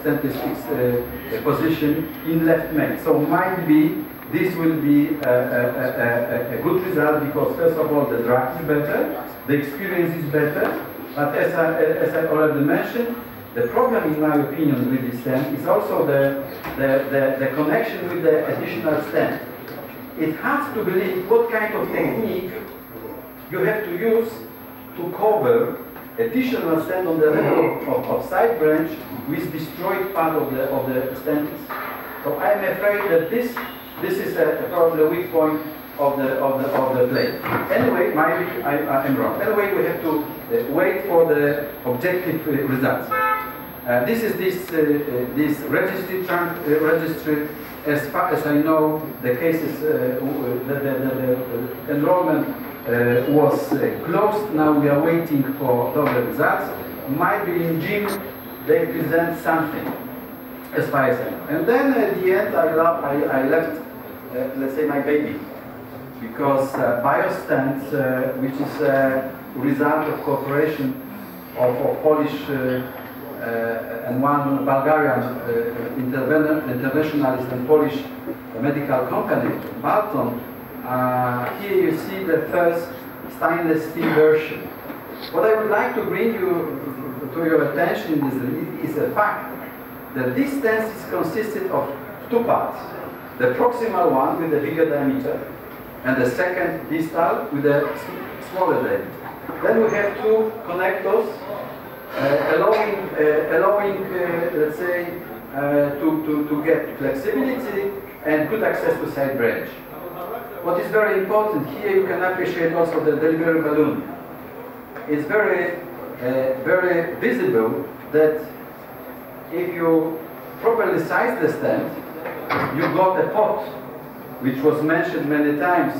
stentless position in left main. So might be this will be a good result because first of all the drug is better, the experience is better, but as I already mentioned, the problem in my opinion with this stent is also the connection with the additional stent. It has to believe what kind of technique you have to use to cover additional stent on the level of side branch with destroyed part of the stent. So I am afraid that this is probably the weak point of the plate. Anyway, maybe I am wrong. Anyway, we have to wait for the objective results. This is this registry. As far as I know, the cases, the enrollment was closed. Now we are waiting for further results. Might be in June they present something, as far as I know. And then at the end, I left, let's say, my baby, because BioStent, which is a result of cooperation of Polish and one Bulgarian internationalist and Polish medical company, Balton. Here you see the first stainless steel version. What I would like to bring you to your attention is the fact that this stent is consisted of two parts. The proximal one with the bigger diameter, and the second distal with a smaller diameter. Then we have two connectors allowing let's say, to get flexibility and good access to side branch. What is very important here, you can appreciate also the delivery balloon. It's very visible that if you properly size the stent, you got a pot, which was mentioned many times.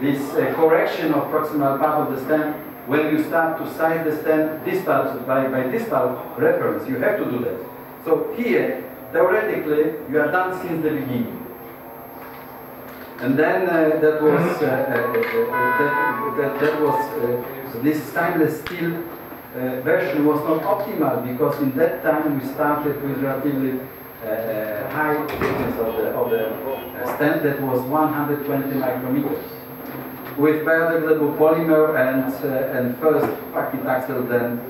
This correction of proximal part of the stent. When you start to size the stent distal by distal reference, you have to do that. So here, theoretically, you are done since the beginning. And then that was this stainless steel version was not optimal because in that time we started with relatively high thickness of the stent that was 120 micrometers. With biodegradable polymer and first paclitaxel, then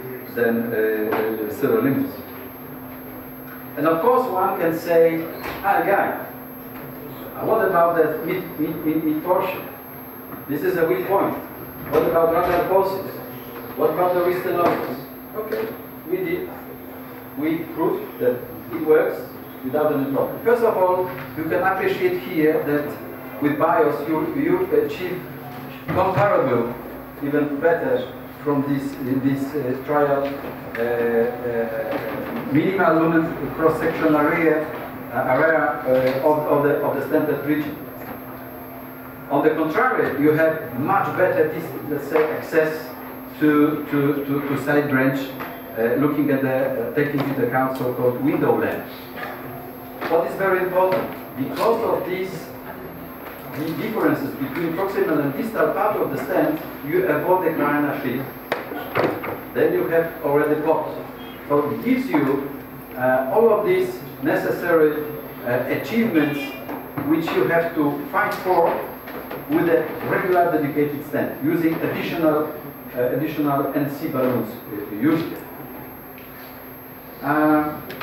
sirolimus. And of course, one can say, guy, what about the mid portion? This is a weak point. What about radial pulses? What about the restenosis? Okay, we did. We proved that it works without any problem. First of all, you can appreciate here that with BIOS you achieve comparable, even better from this trial minimal lumen cross-sectional area of the stented region. On the contrary, you have much better, let's say, access to side branch, looking at taking into account so-called window length. What is very important, because of these the differences between proximal and distal part of the stent, you avoid the Carina sheath. Then you have already pot. So it gives you all of these necessary achievements which you have to fight for with a regular dedicated stent, using additional NC balloons usually.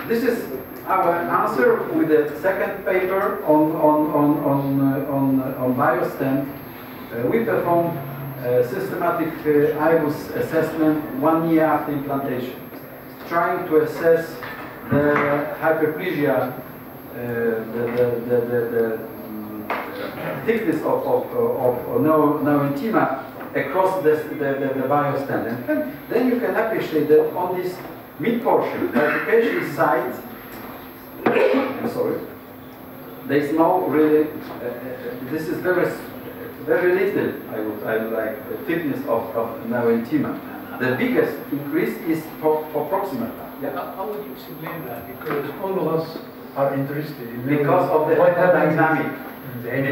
This is I will answer with the second paper on BioStent. We performed systematic IBUS assessment 1 year after implantation, trying to assess the hyperplasia, the thickness of neurointima across the BioStent. And then you can appreciate that on this mid portion, bifurcation site, I'm sorry, there is no really, this is very little, I would like, the thickness of neurointima. The biggest increase is for proximal. Yeah. How would you explain that? Because all of us are interested in because of the hemodynamic.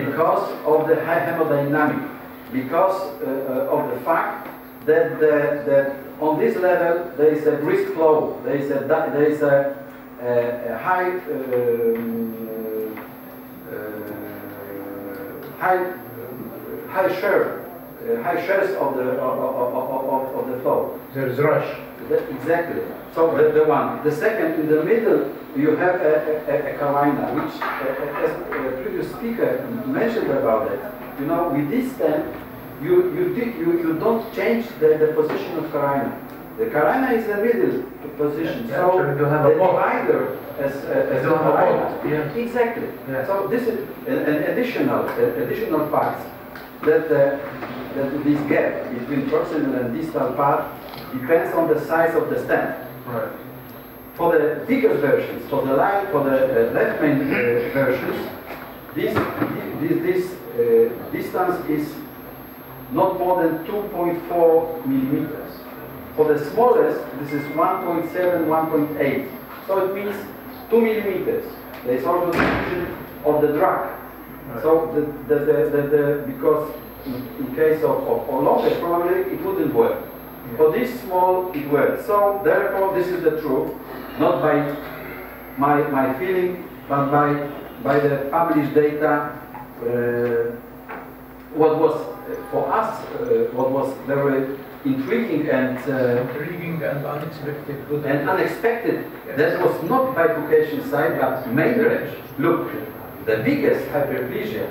Because of the high hemodynamic. Because of the fact that on this level there is a brisk flow. There is a high shares of the flow. There is rush. Exactly. So the one. The second, in the middle, you have a carina, which, as a previous speaker mentioned about it. You know, with this stent, you don't change the position of carina. The carina is the middle position. Yeah, so you have the a port. divider as a carina. Yeah. Exactly. Yeah. So this is an additional fact that this gap between proximal and distal part depends on the size of the stent. Right. For the biggest versions, for the left main versions, this distance is not more than 2.4 millimeters. For the smallest, this is 1.7, 1.8. So it means 2 millimeters. There is also diffusion of the drug. Right. So because in case of longer, probably it wouldn't work. Yeah. For this small, it works. So therefore, this is the truth, not by my feeling, but by the published data. What was for us, what was very intriguing and unexpected. Yes. That was not bifurcation side, but main branch. Look, the biggest hyperplasia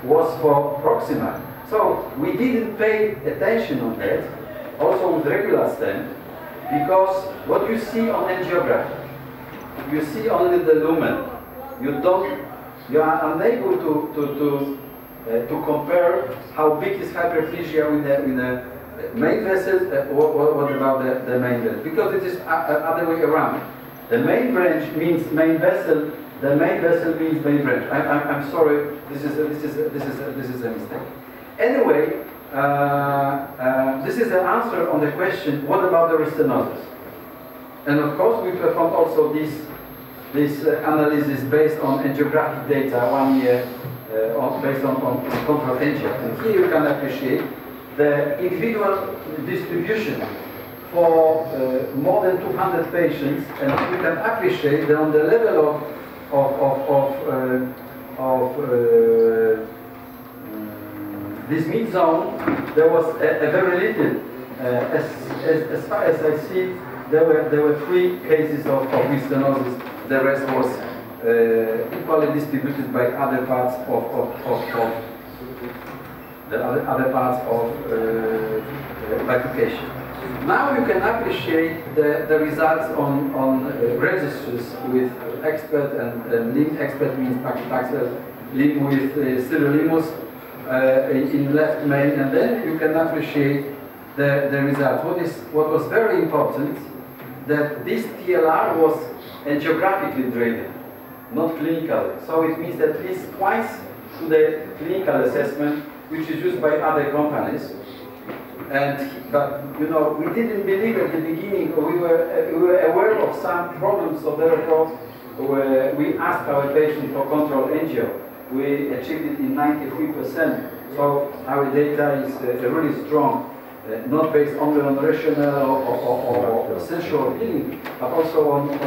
was for proximal. So we didn't pay attention on that, also with regular stent, because what you see on angiography, you see only the lumen. You are unable to compare how big is hyperplasia with the main vessel. What about the main vessel? Because it is other way around. The main branch means main vessel. The main vessel means main branch. I'm sorry. This is a mistake. Anyway, this is the answer on the question. What about the restenosis? And of course, we performed also this analysis based on angiographic data 1 year, based on control angio. And here you can appreciate the individual distribution for more than 200 patients, and you can appreciate that on the level of this mid zone, there was a very little. As far as I see, there were 3 cases of restenosis. The rest was equally distributed by other parts of bifurcation. Now you can appreciate the results on registers with expert and limb. Expert means paclitaxel, limb with sirolimus in left main, and then you can appreciate the results. What was very important, that this TLR was angiographically driven, not clinically. So it means at least twice to the clinical assessment, which is used by other companies. But you know, we didn't believe at the beginning. We were aware of some problems, so therefore we asked our patient for control angio. We achieved it in 93%. So our data is really strong. Not based only on rational or sensual healing, but also only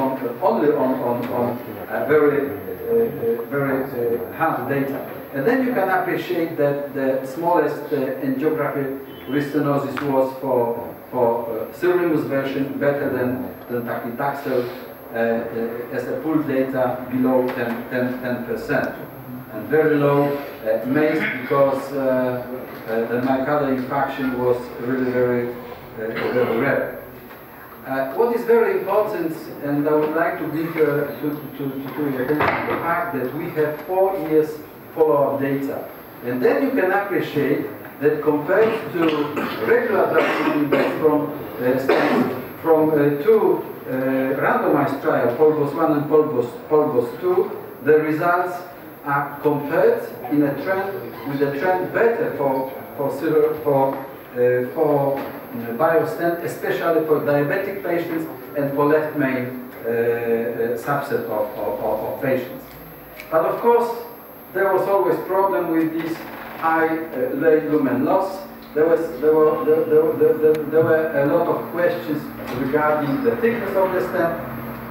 on very hard data. And then you can appreciate that the smallest angiographic restenosis was for sirolimus version, better than paclitaxel as a pool data below 10%. And very low MACE because the myocardial infarction was really very rare. What is very important, and I would like to bring to your attention the fact that we have 4 years follow-up data. And then you can appreciate that compared to regular drug index from two randomized trials, POLBOS 1 and POLBOS 2, the results are compared in a trend with a trend better for BioStent, especially for diabetic patients and for left main subset of patients. But of course, there was always problem with this high late lumen loss. There were a lot of questions regarding the thickness of the stent.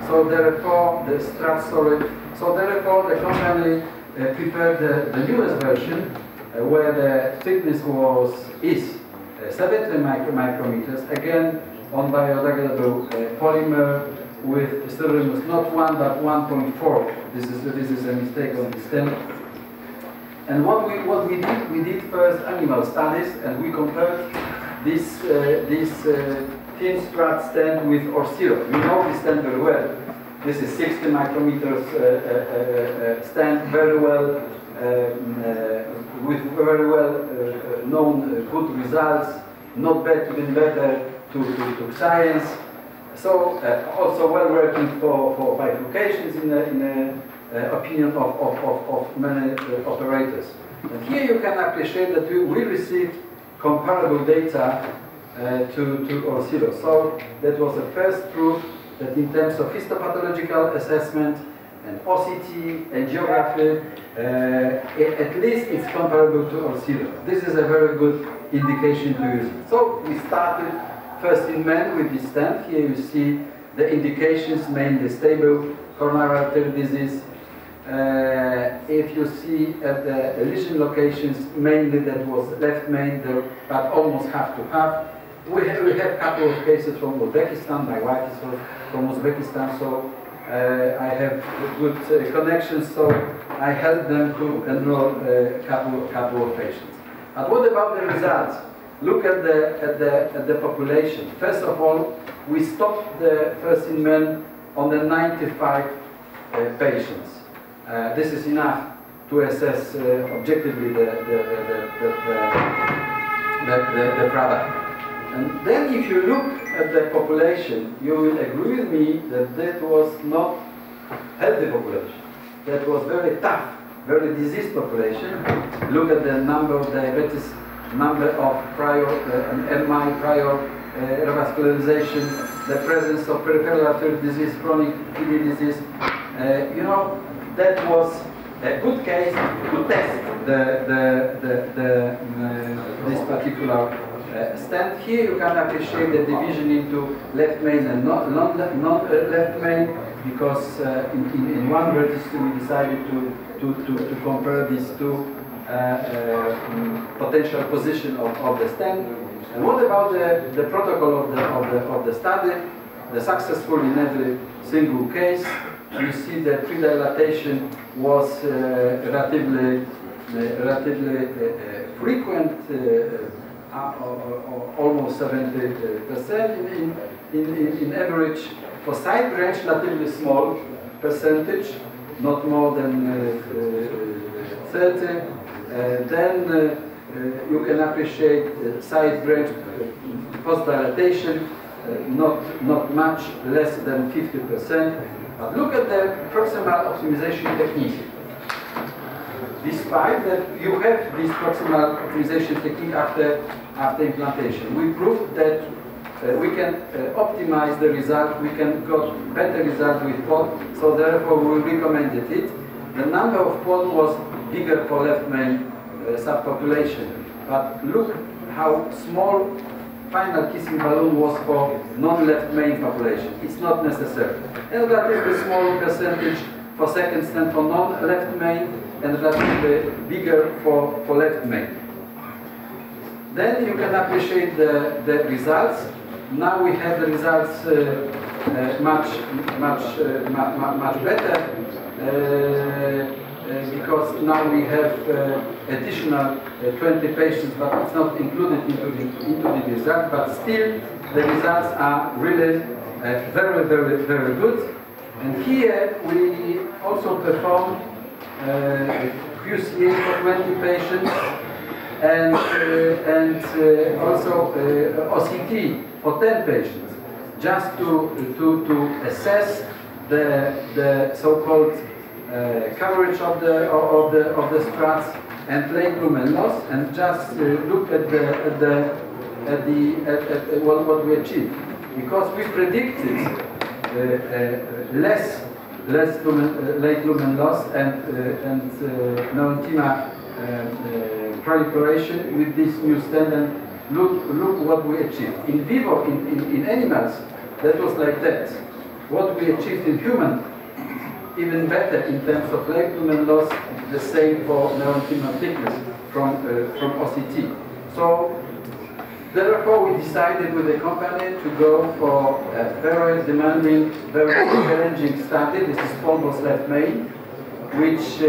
So therefore, the strat storage. So therefore, the company prepared the newest version where the thickness is 70 micrometers, again on biodegradable polymer with sterilimers, not 1 but 1.4. This is a mistake on the stent. And what we did first animal studies, and we compared this thin strat stent with Orsiro. We know this stent very well. This is 60 micrometers stent, very well with very well known good results, not bad, even better to science. So also well working for bifurcations in the opinion of many operators. And here you can appreciate that we received comparable data to Orsiro. So that was the first proof that in terms of histopathological assessment and OCT and geography, at least it's comparable to Orsiro. This is a very good indication to use. So we started first in men with this stent. Here you see the indications, mainly stable coronary artery disease. If you see at the lesion locations, mainly that was left main, but almost half to half. We have a couple of cases from Uzbekistan. My wife is from Uzbekistan, so I have good connections, so I helped them to enroll a couple of patients. But what about the results? Look at the population. First of all, we stopped the first in men on the 95 patients. This is enough to assess objectively the product. And then if you look at the population, you will agree with me that that was not healthy population. That was very tough, very diseased population. Look at the number of diabetes, number of prior MI, prior revascularization, the presence of peripheral artery disease, chronic kidney disease. You know, that was a good case to test this particular stent. Here you can appreciate the division into left main and not left main, because in one registry we decided to compare these two potential position of the stent. And what about the protocol of the study? The successful in every single case. You see the pre-dilatation was relatively frequent, almost 70% in average. For side branch, relatively small percentage, not more than 30. Then you can appreciate side branch post-dilatation, not much, less than 50%. But look at the proximal optimization technique. Despite that you have this proximal optimization technique after implantation, we proved that we can optimize the result, we can get better result with pod, so therefore we recommended it. The number of pod was bigger for left main subpopulation, but look how small final kissing balloon was for non-left main population. It's not necessary. And relatively small percentage for second stent for non-left main, and relatively bigger for left main. Then you can appreciate the results. Now we have the results much better because now we have additional 20 patients, but it's not included into the result. But still, the results are really very good. And here we also perform QCA for 20 patients and also OCT for 10 patients, just to assess the so-called coverage of the struts and late lumen loss, and just look at what we achieved, because we predicted less late lumen loss and mesenchyma proliferation with this new stent, and look what we achieved. In vivo, in animals, that was like that. What we achieved in human, even better in terms of late lumen loss, the same for mesenchyma thickness from OCT. So therefore, we decided with the company to go for a very demanding, very challenging study. This is almost left main, which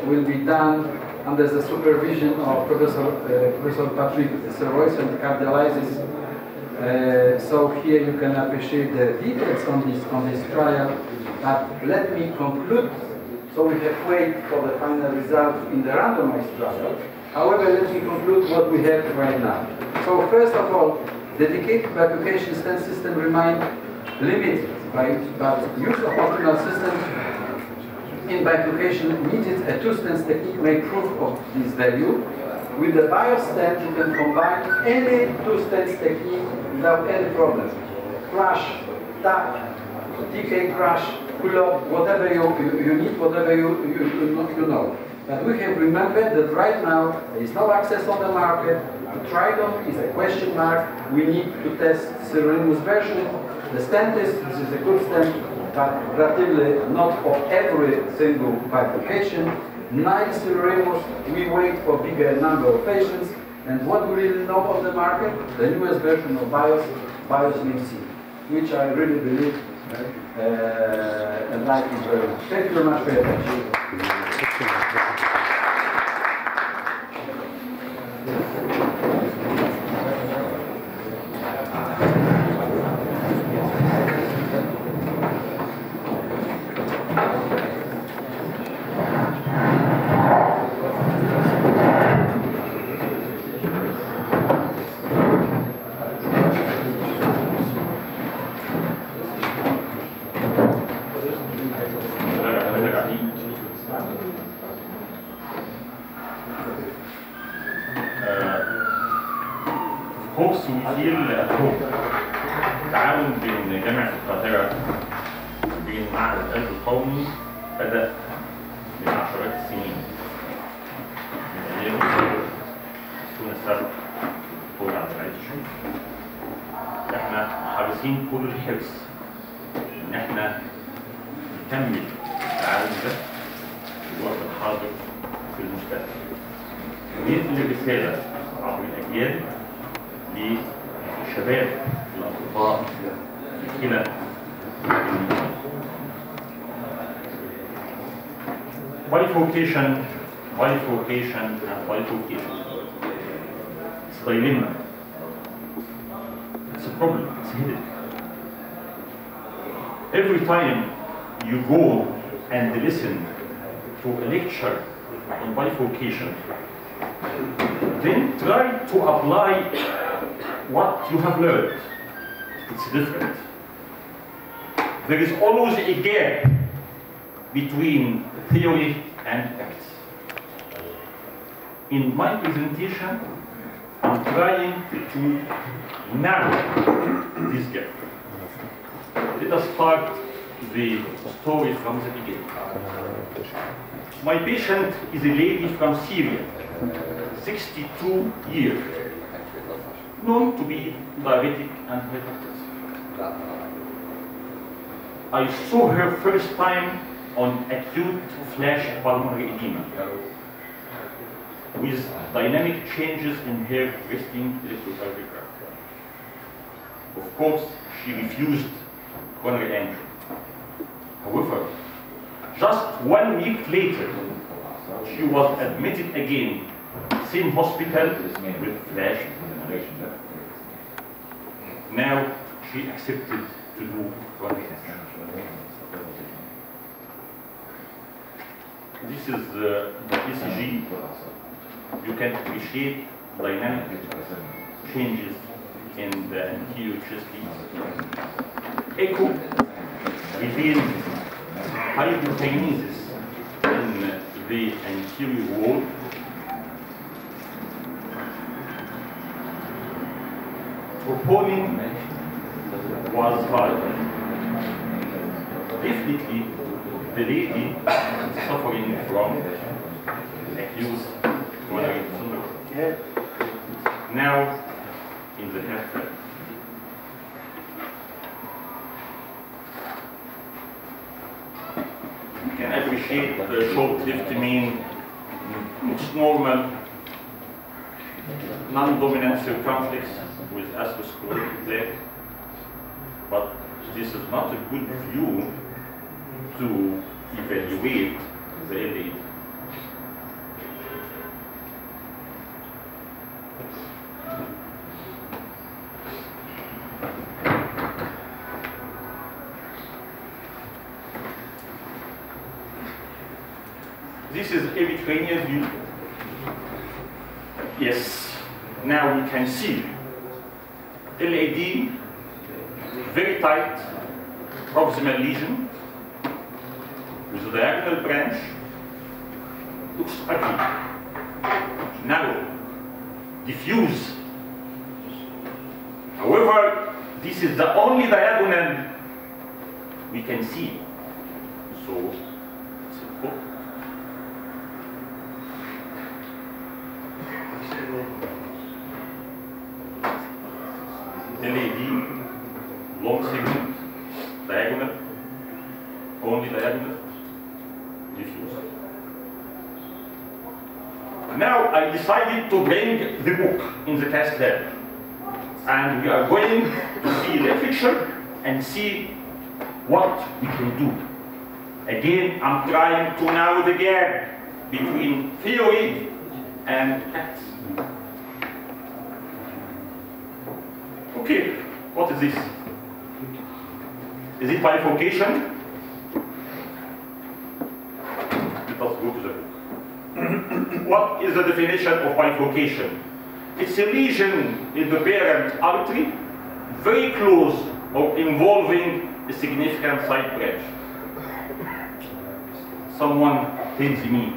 will be done under the supervision of Professor Patrick Servois and cardiologist. So here you can appreciate the details on this trial. But let me conclude. So we have waited for the final result in the randomized trial. However, let me conclude what we have right now. So first of all, dedicated bifurcation stent system remain limited, but use of optimal systems in bifurcation needed a two-stents technique make proof of this value. With the BIOS stent, you can combine any two-stents technique without any problem. Crush, tap, TK crush, pull-up, whatever you need, whatever you know. But we have remembered that right now there is no access on the market. To try them is a question mark. We need to test sirolimus version. The stent this is a good stent, but relatively not for every single bifurcation. 9 sirolimus, we wait for bigger number of patients. And what we really know of the market, the newest version of BIOS MIMC, which I really believe and like it very much. Thank you very much for your attention. التعاون بين جامعة القاهرة وبين معهد القلب القومي بدأ من عشرات السنين، من أيام سنة السبع دكتور عبد العزيز. احنا حريصين كل الحرص إن احنا نكمل التعاون ده في الوقت الحاضر في المستقبل، وننقل رسالة عبر الأجيال للشباب الأطباء في كلا bifurcation. It's a dilemma. It's a problem. It's hidden. Every time you go and listen to a lecture on bifurcation, then try to apply what you have learned. It's different. There is always a gap between theory and facts. In my presentation, I'm trying to narrow this gap. Let us start the story from the beginning. My patient is a lady from Syria, 62 years, known to be diabetic and hypertensive. I saw her first time on acute flash pulmonary edema with dynamic changes in her resting electrocardiogram. Of course, she refused coronary angio. However, just 1 week later, she was admitted again, same hospital with flash. Now she accepted to do coronary angio. This is the ECG. You can appreciate dynamic changes in the anterior chest leads. Echo reveals hydrokinesis in the anterior wall. Troponin was high. Definitely, the lady is suffering from acute coronary syndrome. Now, in the heart valve. You can appreciate the short-lived mean. It's normal, non-dominant circumflex with atherosclerotic plaque, but this is not a good view to evaluate the LAD. This is every view. Yes, now we can see LAD, very tight proximal lesion with a diagonal branch, looks ugly, narrow, diffuse. However, this is the only diagonal we can see. So, it's important. LAD, long segment, diagonal, only diagonal, diffuse. Now I decided to bring the book in the test lab, and we are going to see literature and see what we can do. Again, I'm trying to narrow the gap between theory and practice. Okay, what is this? Is it bifurcation? Let us go to the book. What is the definition of bifurcation? It's a lesion in the parent artery, very close or involving a significant side branch. Someone tells me,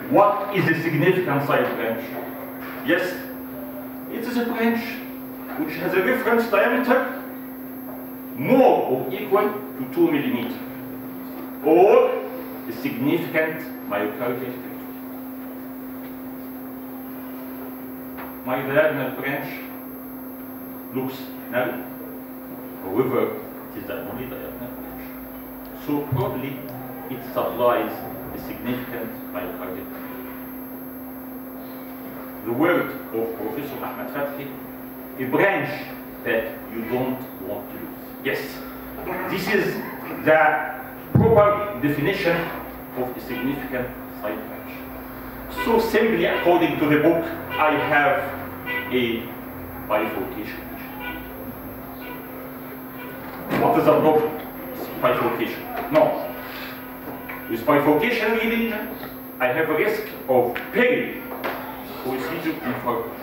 what is a significant side branch? Yes, it is a branch which has a reference diameter more or equal to 2 millimeters, or a significant myocardial defect. My diagonal branch looks narrow, however, it is the only diagonal branch. So probably it supplies a significant myocardial defect. The word of Professor Ahmed Fathi, a branch that you don't want to lose. Yes, this is the proper definition of a significant side branch. So simply, according to the book, I have a bifurcation. What is the problem? Bifurcation. No. With bifurcation reading, I have a risk of peri-coincidural infarction.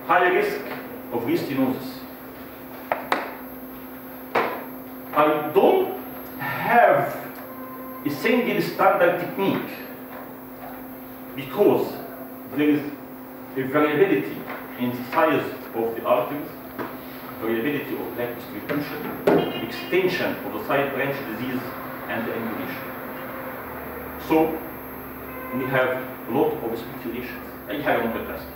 High risk of restenosis. I don't have a single standard technique because there is a variability in the size of the arteries, variability of plaque distribution, extension of the side branch disease, and the ambulation. So we have a lot of speculations. I have on the test.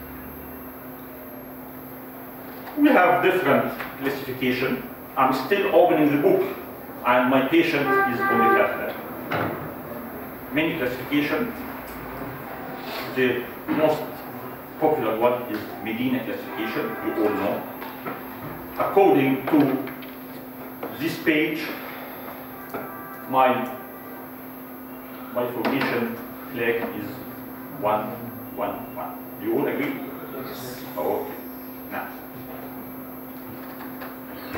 We have different classification. I'm still opening the book, and my patient is on the cath lab. Many classification. The most popular one is Medina classification, you all know. according to this page, my bifurcation flag is 1, 1, 1. Do you all agree? Yes. Oh, okay. Now,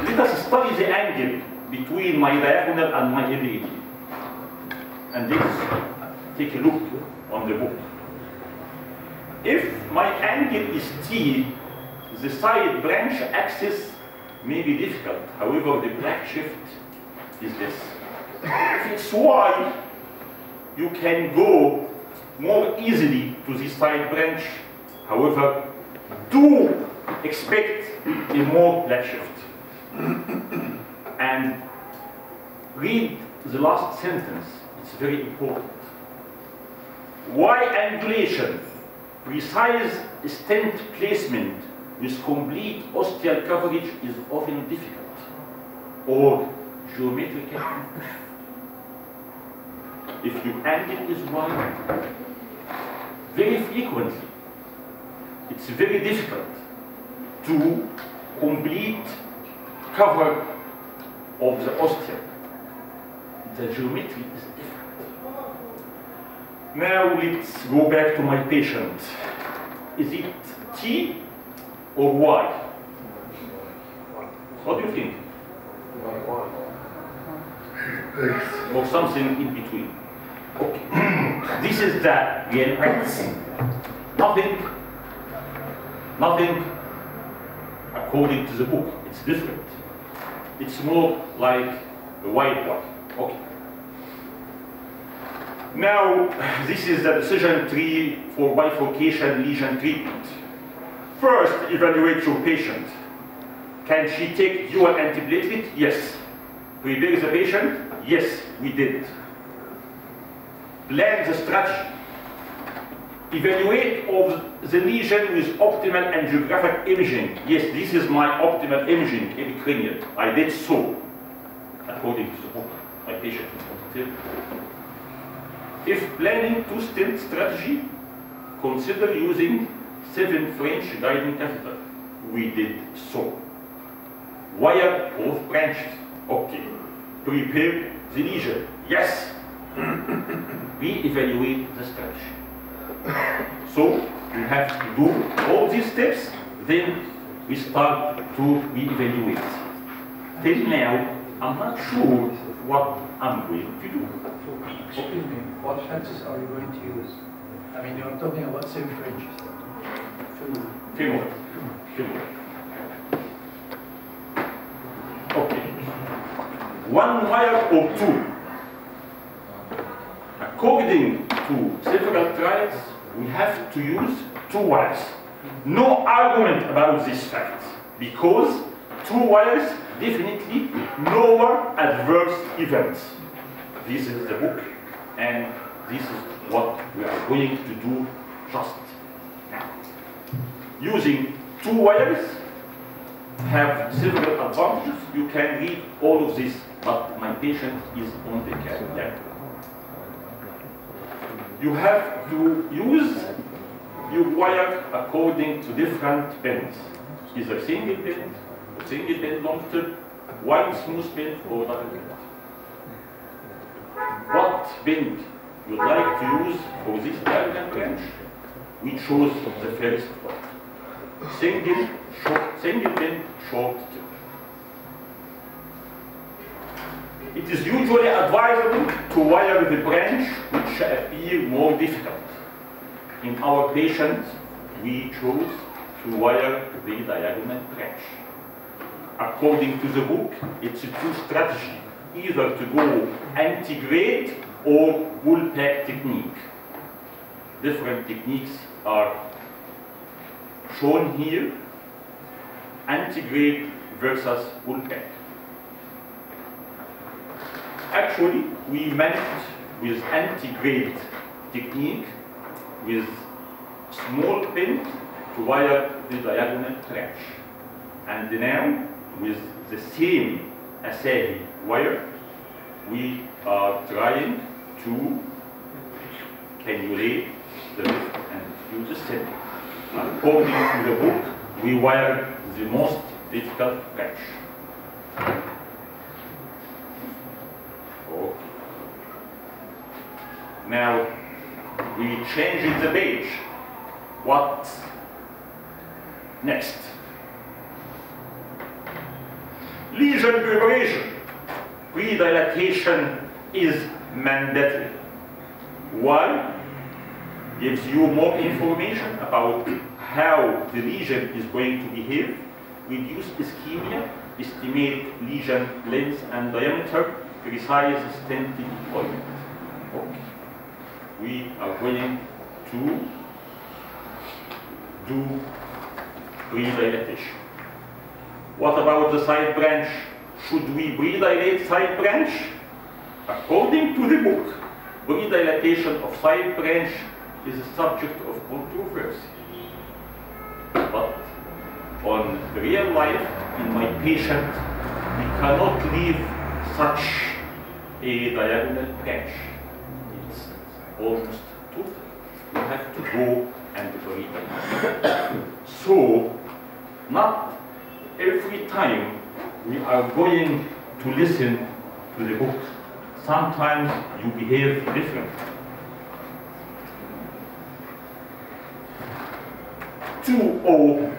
let us study the angle between my diagonal and my LAD. And let's take a look on the book. If my angle is T, the side branch axis may be difficult. However, the black shift is this. If it's Y, you can go more easily to the side branch. However, do expect a more black shift. And read the last sentence. It's very important. Y angulation, precise stent placement with complete ostial coverage is often difficult, or geometrical. If your angle is Y, very frequently, it's very difficult to complete cover of the ostium. The geometry is different. Now let's go back to my patient. Is it T or Y? What do you think? Or something in between. Okay. This is the real practice. Nothing according to the book. It's different. It's more like the white one. Okay. Now, this is the decision tree for bifurcation lesion treatment. First, evaluate your patient. Can she take dual antiplatelet? Yes. Prepare the patient? Yes, we did. Plan the strategy. Evaluate of the lesion with optimal angiographic imaging. Yes, this is my optimal imaging epicranial. I did so, according to the book, my patient. If planning two-stent strategy, consider using 7 French guiding catheter. We did so. Wire both branches. Okay. Prepare the lesion. Yes. We evaluate the strategy. So we have to do all these steps, then we start to re-evaluate. Till now, I'm not sure what I'm going to do. Excuse me, what lenses are you going to use? I mean, you're talking about 7 French. Femoral. Okay. 1 wire or 2? According to several trials, we have to use 2 wires. No argument about this fact, because 2 wires definitely lower adverse events. This is the book, and this is what we are going to do just now. Using 2 wires have several advantages. You can read all of this, but my patient is on the cath. You have to use your wire according to different bends. Either single bend long tip, wide smooth bend, or double bend. What bend you'd like to use for this diagonal branch? We chose the first one. Single bend, short tip. It is usually advisable to wire the branch which appear more difficult. In our patient, we chose to wire the diagonal branch. According to the book, it's a 2 strategy, either to go anti-grade or wool pack technique. Different techniques are shown here, anti-grade versus wool pack. Actually, we managed with anti-grade technique with small pin to wire the diagonal branch. And now, with the same Asahi wire, we are trying to cannulate the left and fuse the center. According to the book, we wire the most difficult branch. Okay. Now we change the page. What next? Lesion preparation. Pre-dilatation is mandatory. Why? Gives you more information about how the lesion is going to behave, reduce ischemia, estimate lesion length and diameter, precise stent deployment. Okay. We are going to do pre-dilatation. What about the side branch? Should we pre-dilate side branch? According to the book, pre-dilatation of side branch is a subject of controversy. But on real life, in my patient, we cannot leave such a diagonal branch. It's almost total. We have to go and pre-dilate. So, not every time we are going to listen to the book. Sometimes you behave differently. 2O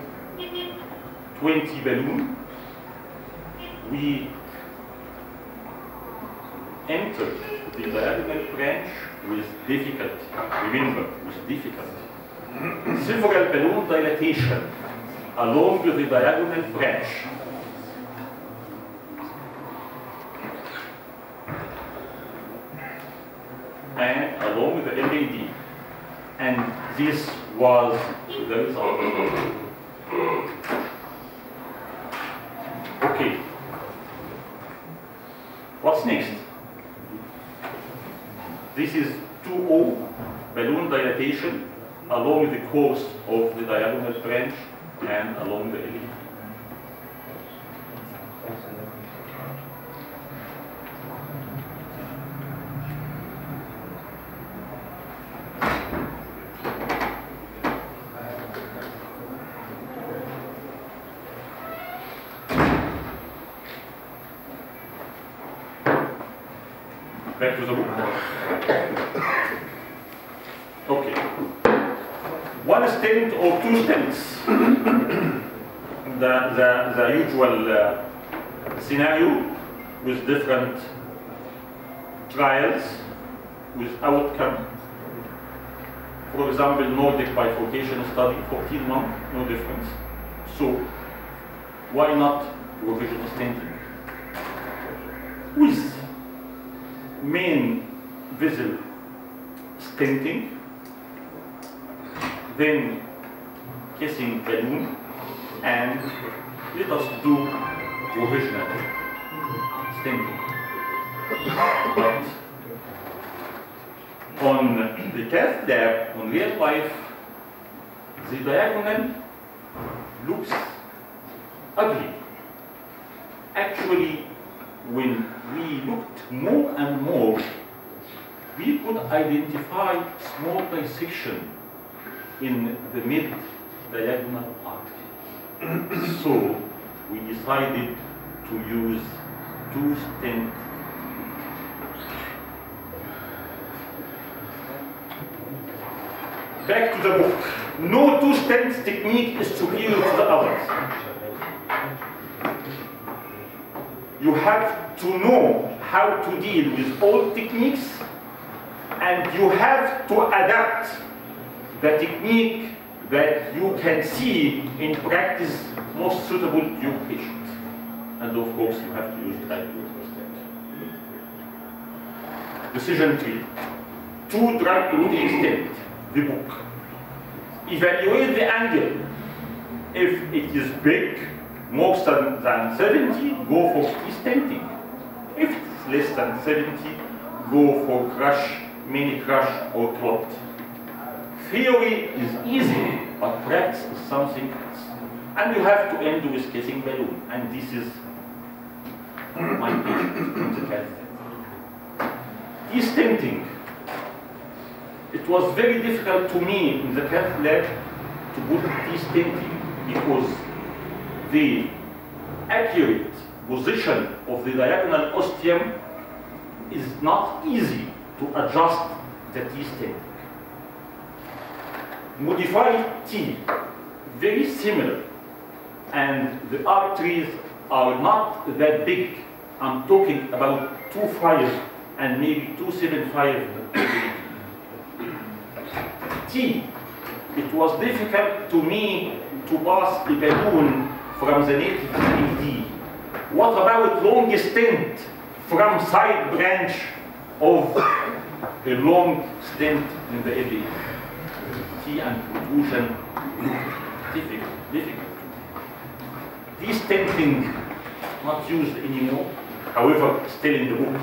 20 balloon, we enter the diagonal branch with difficulty. Remember, with difficulty. Several balloon dilatation along the diagonal branch. And along the LAD. And this was the result. Okay. What's next? This is 2O balloon dilatation along the course of the diagonal branch and along the LAD. Back to the book. Okay. One stent or two stents. the usual scenario with different trials with outcome. For example, Nordic bifurcation study, 14 months, no difference. So why not provisional stenting? With main vessel stenting, then kissing balloon, and let us do provisional stenting. But on the cath lab, on real life, the diagonal looks ugly. Actually, when we looked more and more, we could identify small dissection in the mid-diagonal artery. So we decided to use two stents. Back to the book. No two stents technique is superior to the others. You have to know how to deal with all techniques, and you have to adapt the technique that you can see in practice most suitable to your patient. And of course, you have to use drug-eluting stent. Decision tree. Two drug-eluting stent. The book. Evaluate the angle. If it is big, more than 70, go for stenting. If it's less than 70, go for crush, mini crush, or clot. Theory is easy, but practice is something else. And you have to end with kissing balloon. And this is my patient in the cath. Stenting. It was very difficult to me in the cath lab to put stenting because the accurate position of the diagonal ostium is not easy to adjust the T stent. Modified T, very similar, and the arteries are not that big. I'm talking about 2.5 and maybe 2.75. T, it was difficult to me to pass a balloon from the native LAD. What about long stent from side branch of a long stent in the LAD? T and protrusion, difficult. This stenting not used anymore, however, still in the book.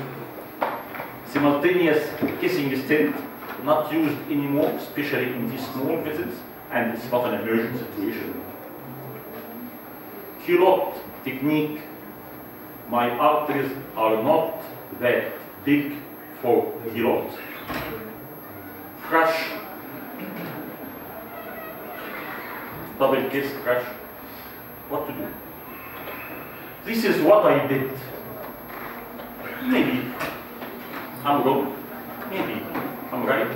Simultaneous kissing stent not used anymore, especially in these small vessels, and it's not an emergent situation. Culotte technique, my arteries are not that big for culotte. Crush, double kiss crush, what to do? This is what I did. Maybe I'm wrong, maybe I'm right,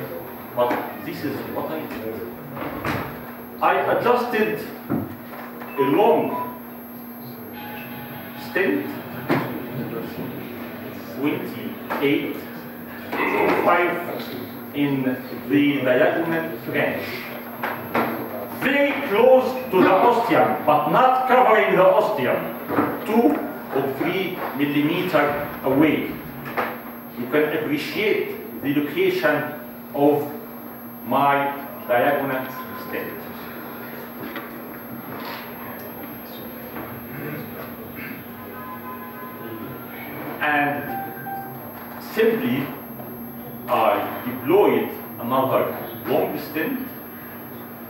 but this is what I did. I adjusted a long stent, 28.5 in the diagonal branch, very close to the ostium, but not covering the ostium, 2 or 3 millimeters away. You can appreciate the location of my diagonal stent. And simply I deployed another long stent,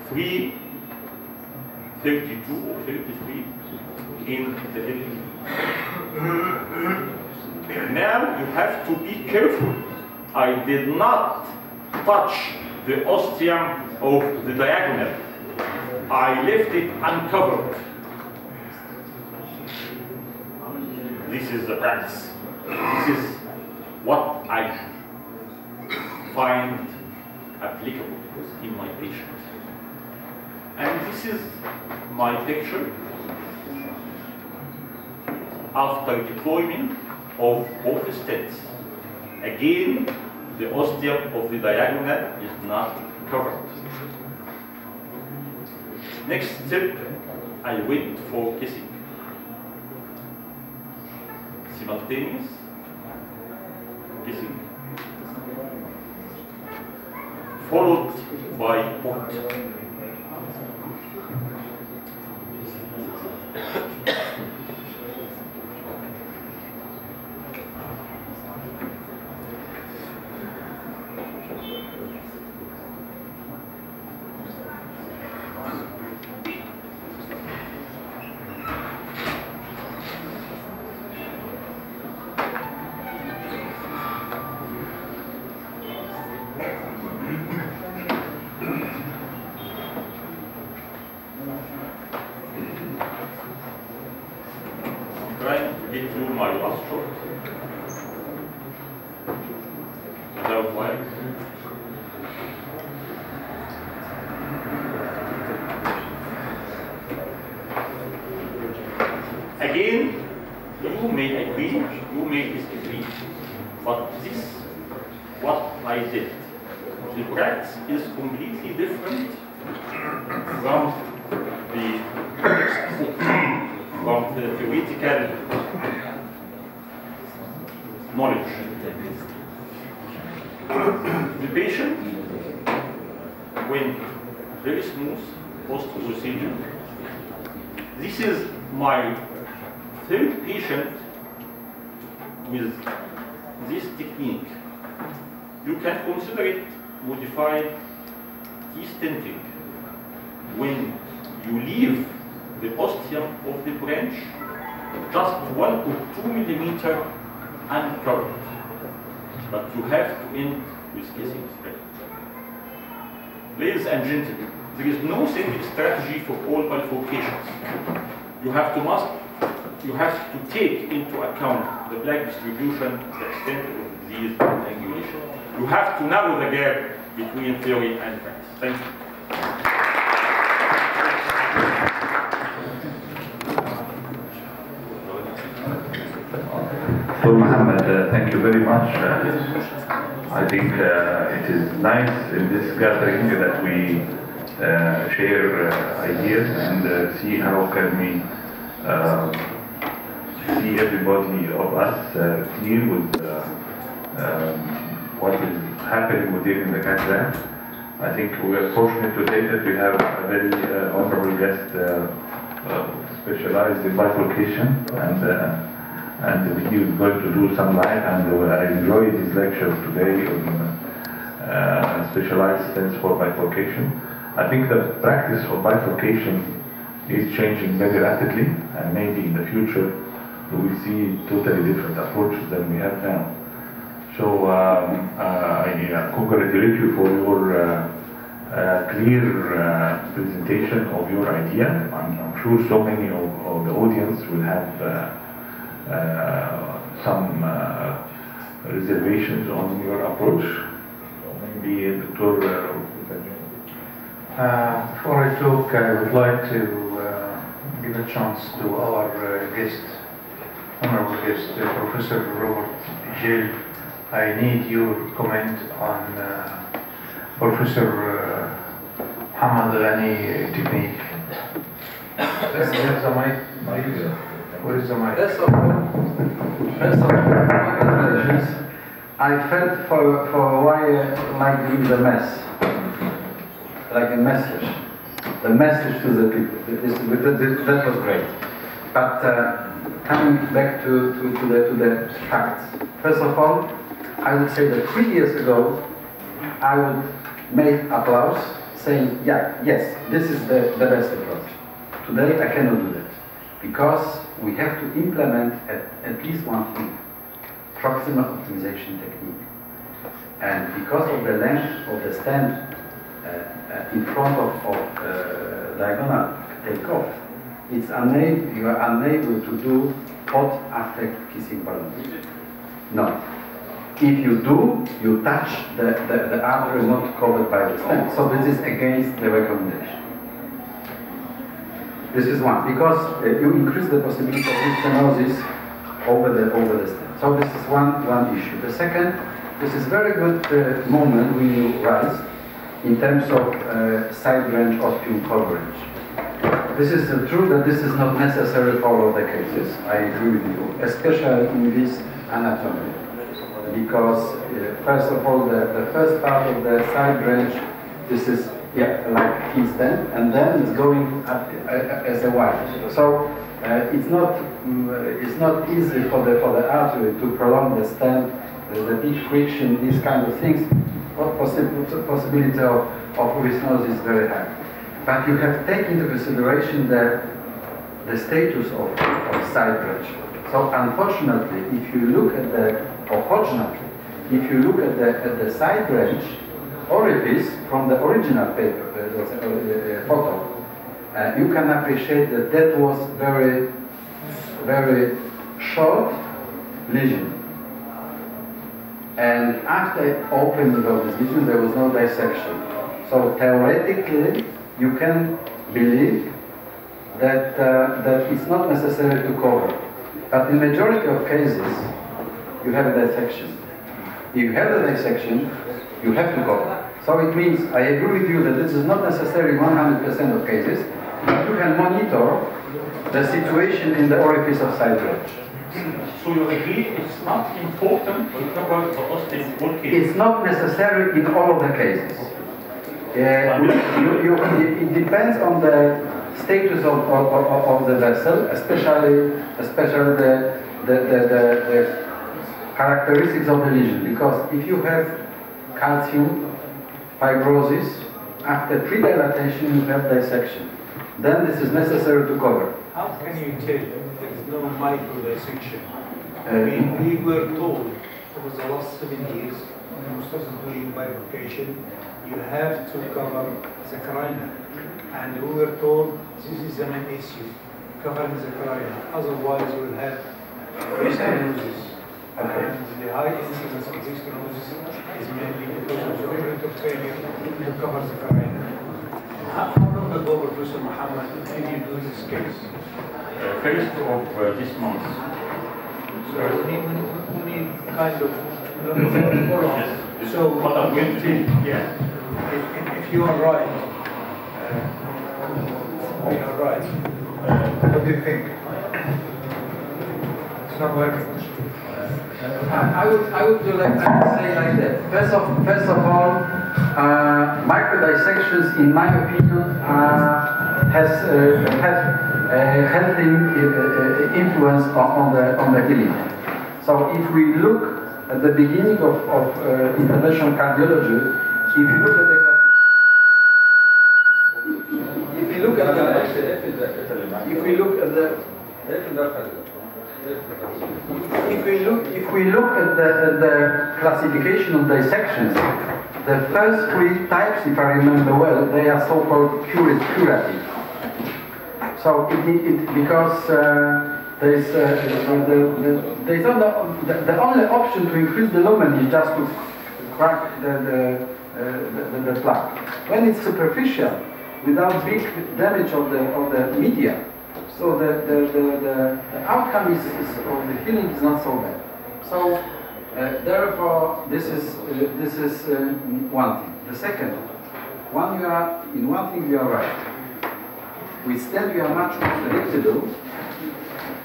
3.32 or 33 in the LAD. Now you have to be careful. I did not touch the ostium of the diagonal. I left it uncovered. This is the practice. This is what I find applicable in my patients. And this is my picture after deployment of both stents. Again, the ostium of the diagonal is not covered. Next step, I wait for kissing. Simultaneous kissing, followed by port. Trying to get through my last shot without wires. Again, you may agree, you may disagree, but this is what I did. The practice is completely different from the from the theoretical knowledge. The patient went very smooth post-procedure. This is my third patient with this technique. You can consider it modified T-stenting. When you leave the ostium of the branch just 1 or 2 millimeters uncovered, but you have to end with kissing spread. Ladies and gentlemen, there is no single strategy for all bifurcations. You have to you have to take into account the plaque distribution, the extent of the disease, and angulation. You have to narrow the gap between theory and practice. Thank you. So Mohammed, thank you very much. I think it is nice in this gathering that we share ideas and see how can we see everybody of us clear with what is happening within the cath lab. I think we are fortunate today that we have a very honorable guest specialized in bifurcation, and he is going to do some live, and I enjoyed his lecture today on specialized stents for bifurcation. I think the practice of bifurcation is changing very rapidly, and maybe in the future we will see totally different approaches than we have now. So I congratulate you for your clear presentation of your idea. I'm sure so many of the audience will have some reservations on your approach. So maybe Dr. Before I talk, I would like to give a chance to our guest, honorable guest, Professor Robert Gil. I need your comment on Professor Hamad Ghani technique. Where's the mic? Where is the mic? First of all, congratulations. I felt for a while like doing the mess, like a message, the message to the people. That was great. But coming back to the facts. First of all, I would say that 3 years ago, I would make applause, saying, yeah, yes, this is the best approach. Today, I cannot do that, because we have to implement at least one thing, proximal optimization technique. And because of the length of the stent in front of diagonal takeoff, you are unable to do pot after kissing balloon. No. If you do, you touch the artery not covered by the stent. So this is against the recommendation. This is one, because you increase the possibility of stenosis over the stent. So this is one issue. The second, this is very good moment when you rise in terms of side branch ostium coverage. This is true that this is not necessary for all of the cases. I agree with you, especially in this anatomy. Because first of all, the first part of the side branch, this is like key stent, and then it's going up as a wide. So it's not easy for the artery to prolong the stent. The big friction, these kind of things, possibility of restenosis is very high. But you have to take into consideration the status of side branch. So unfortunately, if you look at the side branch orifice from the original paper, photo, you can appreciate that was very, very short lesion. And after opening of this lesion, there was no dissection. So theoretically, you can believe that it's not necessary to cover. But in majority of cases, you have a dissection. If you have the dissection, you have to cover. So it means, I agree with you that this is not necessary 100% of cases, but you can monitor the situation in the orifice of side branch. So you agree it's not important to cover the ostium in all cases? It's not necessary in all of the cases. It depends on the status of the vessel, especially the characteristics of the lesion. Because if you have calcium fibrosis, after pre-dilatation you have dissection. Then this is necessary to cover. How can you tell there is no micro dissection? We were told over the last 7 years, when we started doing bifurcation, you have to cover the carina. And we were told this is a main issue. covering the carina. Otherwise, you will have stenosis. And the high incidence of this stenosis is mainly because of the operator failure to cover the carina. How long ago, Professor Muhammad, did you do this case? First of this month. So we need kind of follow-up. So what I'm going to do, yeah. If you are right, we are right. What do you think? It's not working. I would say like that. First of all, microdissections, in my opinion, have healthy influence on the healing. So if we look at the beginning of interventional cardiology, if you look at the classification of dissections, the first three types, if I remember well, they are so-called curative. So because there's the only option to increase the lumen is just to crack the plaque. When it's superficial, without big damage of the media, so the outcome of the healing is not so bad. So therefore, this is one thing. The second, in one thing you are right. With stent you are much more predictable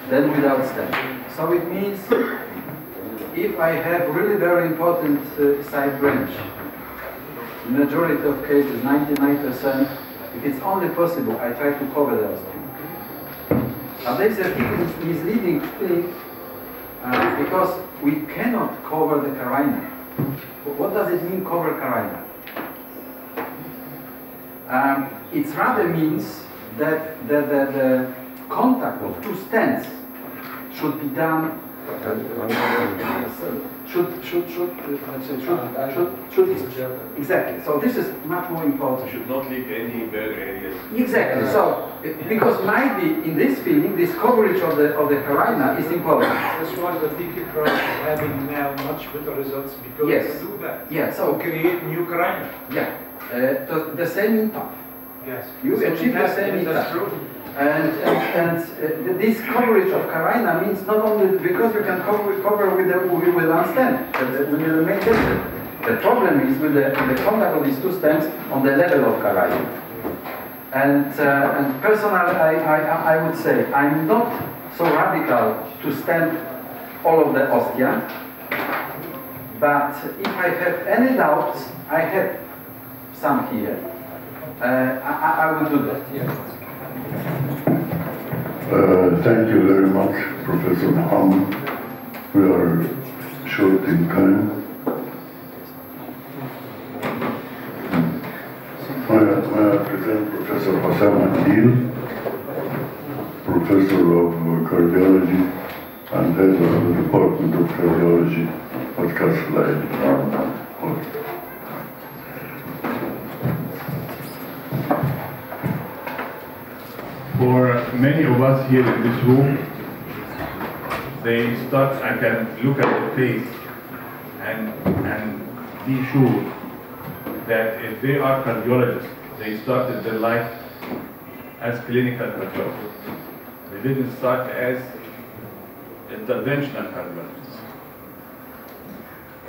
than without stent. So it means if I have really very important side branch, majority of cases, 99%, if it's only possible, I try to cover those things. Now there's a misleading thing because we cannot cover the carina. What does it mean, cover carina? It rather means that the contact of two stents should be done. Exactly. So this is much more important. Should not leave any bare areas. Exactly. So because might be in this feeling, this coverage of the carina is important. That's why the DK Cross is having now much better results because Yes. you do that. Yeah. So Create new carina. yeah, the same impact. Yes. You achieve the same That's impact. true. And this coverage of carina means not only because you can cover with one stent, the main difference. The problem is with the contact of these two stents on the level of carina. And personally, I would say I'm not so radical to stent all of the ostia, but if I have any doubts, I have some here. I will do that. Yeah. Thank you very much, Professor Muhammad. We are short in time. May I present Professor Hussam Adil, Professor of Cardiology and Head of the Department of Cardiology at Castle Island. For many of us here in this room, I can look at the face and be sure that if they are cardiologists, they started their life as clinical cardiologists. They didn't start as interventional cardiologists.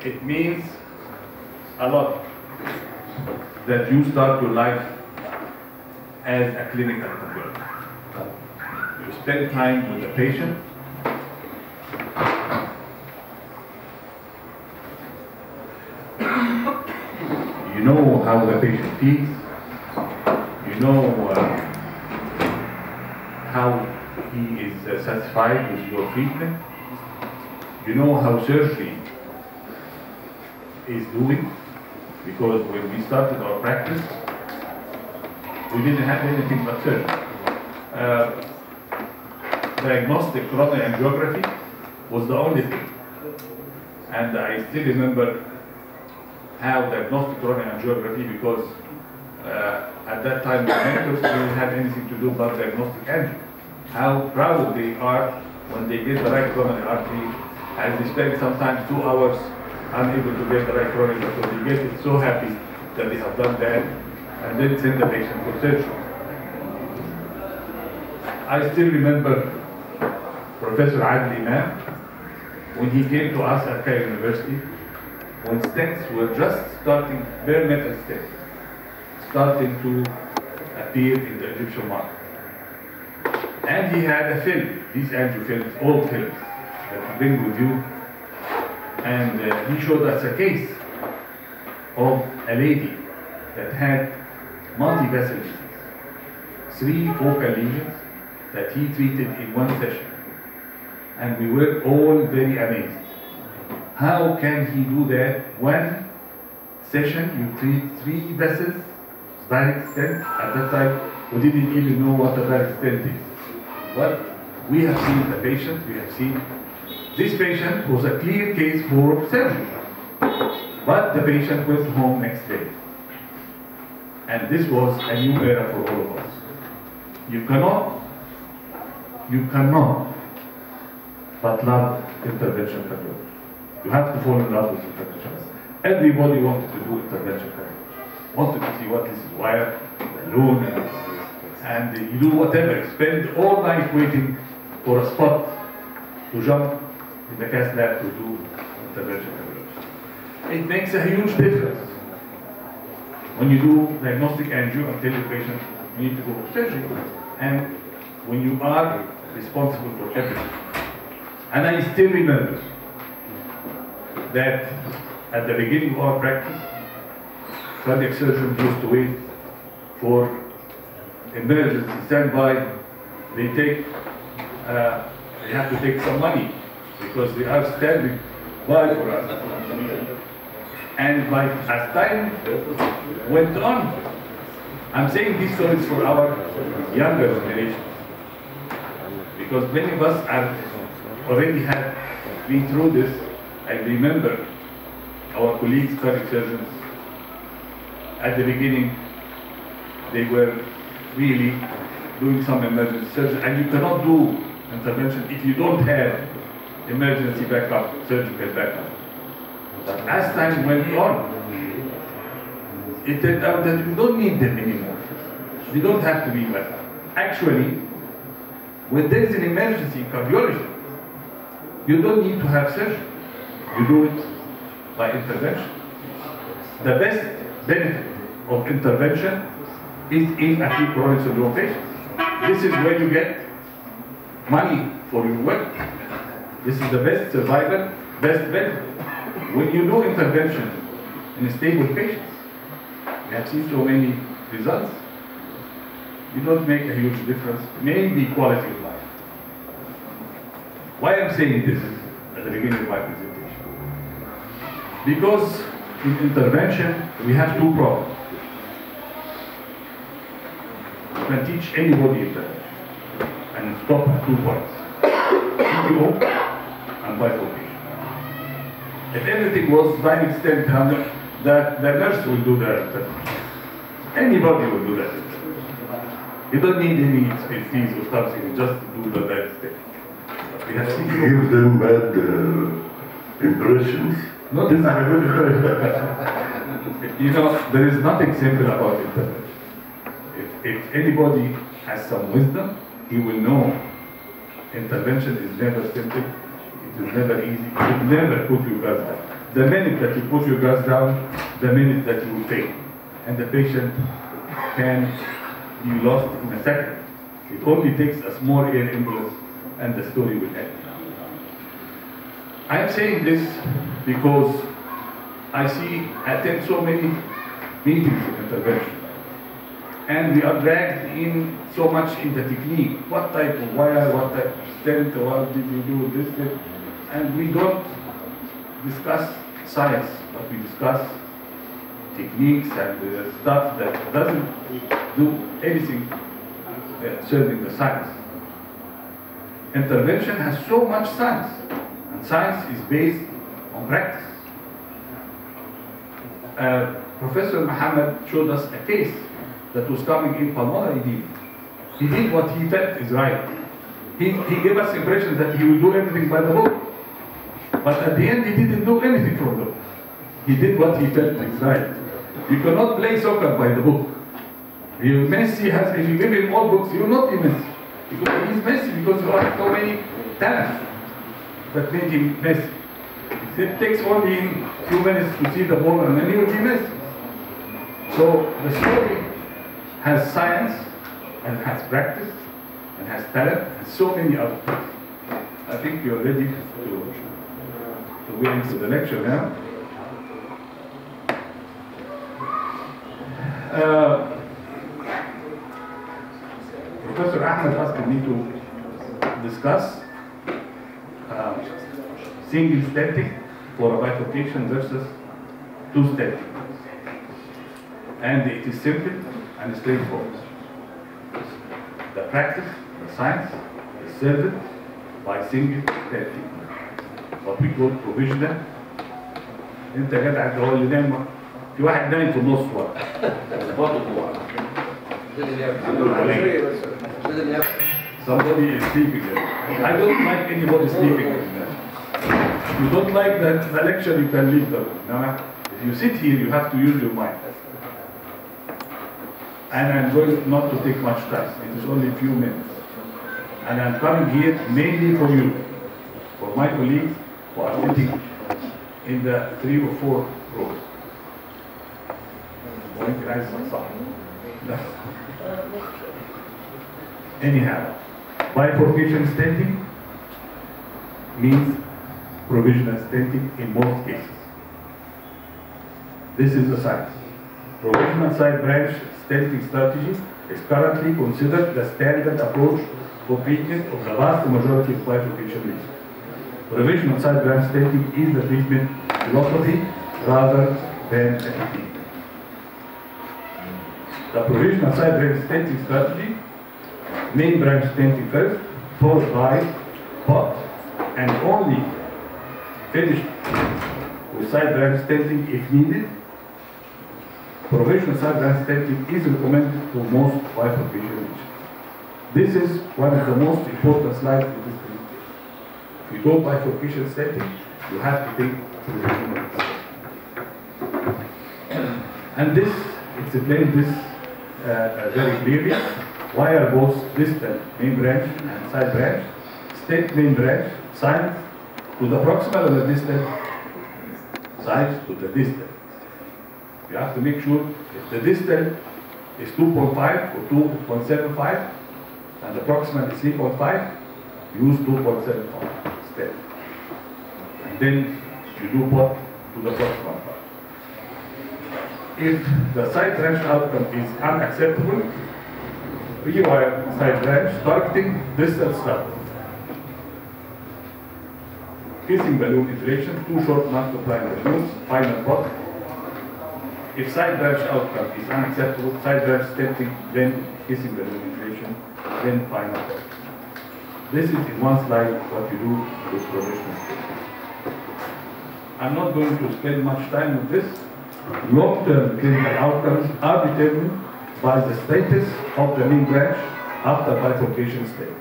It means a lot that you start your life as a clinical cardiologist. You spend time with the patient. You know how the patient feels. You know how he is satisfied with your treatment. You know how surgery is doing, because when we started our practice, we didn't have anything but surgery. Diagnostic coronary angiography was the only thing. And I still remember how diagnostic coronary angiography, because at that time the mentors didn't have anything to do but diagnostic angio. how proud they are when they get the right coronary artery, and they spend sometimes 2 hours unable to get the right coronary because they get it so happy that they have done that, and then send the patient for surgery. I still remember Professor Adli Imam, when he came to us at Cairo University, when stents were just starting, bare metal stents, starting to appear in the Egyptian market. And he had a film, these angiofilms, old films, that you bring with you. And he showed us a case of a lady that had multi-vessel disease, 3 focal lesions that he treated in 1 session. And we were all very amazed. How can he do that? 1 session, you treat 3 vessels, direct stent. At that time, we didn't even know what a direct stent is. But we have seen the patient, we have seen this patient was a clear case for surgery. But the patient went home next day. And this was a new era for all of us. You cannot but love intervention cardiology. You have to fall in love with intervention. Everybody wanted to do intervention cardiology. Wanted to see what this is, wire, balloon, and you do whatever. Spend all night waiting for a spot to jump in the cath lab to do intervention cardiology. It makes a huge difference. When you do diagnostic angio and tell the patient you need to go for surgery, and when you are responsible for everything. And I still remember that at the beginning of our practice, cardiac surgeons used to wait for emergency standby. They have to take some money because they are standing by for us. And as time went on, I'm saying these stories for our younger generation, because many of us have already been through this. I remember our colleagues, cardiac surgeons, at the beginning, they were really doing some emergency surgery, and you cannot do intervention if you don't have emergency backup, surgical backup. But as time went on, it turned out that we don't need them anymore. We don't have to be backup. Actually, when there is an emergency in cardiology, you don't need to have surgery. You do it by intervention. The best benefit of intervention is in acute coronary syndrome patients. This is where you get money for your work. This is the best survival, best benefit. When you do intervention in stable patients, we have seen so many results. You don't make a huge difference, mainly quality of life. Why I'm saying this at the beginning of my presentation? Because in intervention, we have 2 problems. You can teach anybody intervention and stop at 2 points. CTO and bifurcation. If everything was direct stent, the nurse will do the intervention. Anybody will do that. You don't need any expertise or something, just do the direct stent. We have seen give them bad impressions. No, this is a good You know, there is nothing simple about intervention. If anybody has some wisdom, he will know intervention is never simple, it is never easy, it will never put your gas down. The minute that you put your gas down, the minute that you will fail. And the patient can be lost in a second. It only takes a small air embolus and the story will end. I am saying this because I attend so many meetings of intervention. And we are dragged in so much in the technique. What type of wire, what type of stent, what did you do, this. And we don't discuss science, but we discuss techniques and stuff that doesn't do anything serving the science. Intervention has so much science, and science is based on practice. Professor Muhammad showed us a case that was coming in pulmonary edema. He did what he felt is right. He gave us the impression that he will do everything by the book. But at the end, he didn't do anything from the book. He did what he felt is right. You cannot play soccer by the book. Messi has, if you give him all books, he will not be Messi. Because he's Messi because you have so many talents that make him Messi. It takes only a few minutes to see the ball and then he will be Messi. So the story has science and has practice and has talent and so many other things. I think you're ready to go into the lecture now. Professor Ahmed asked me to discuss single stenting for a bifurcation versus two stenting. And it is simple and straightforward. The practice, the science, is served by single stenting. What we call provisional. انت جدع اللي هو اللي نايم في واحد نايم في النص ورا. Somebody is sleeping there. I don't like anybody sleeping there. You don't like that the lecture, you can leave them. Now, if you sit here, you have to use your mind. And I'm going not to take much time. It is only a few minutes. And I'm coming here mainly for you, for my colleagues who are sitting in the 3 or 4 rows. Anyhow, bifurcation stenting means provisional stenting in most cases. This is the science. Provisional side branch stenting strategy is currently considered the standard approach for treatment of the vast majority of bifurcation lesions. Provisional side branch stenting is the treatment philosophy rather than a technique. The provisional side branch stenting strategy, main branch stenting first, followed by pot, and only finished with side branch stenting if needed. Provisional side branch stenting is recommended for most bifurcation lesions. This is one of the most important slides in this presentation. If you go bifurcation stenting, you have to take provisional. And this explains this very clearly. Why are both distal main branch and side branch, stent main branch, signed to the proximal or the distal? Signed to the distal. You have to make sure if the distal is 2.5 or 2.75 and the proximal is 3.5, use 2.75 stent. And then you do pot to the proximal part. If the side branch outcome is unacceptable, rewire side branch targeting distal start. Kissing balloon inflation, 2 short non-supplying balloons, final pot. If side branch outcome is unacceptable, side branch stenting, then kissing balloon inflation, then final pot. This is in one slide what you do with provisional stenting. I'm not going to spend much time with this. Long-term clinical outcomes are determined by the status of the main branch after bifurcation state.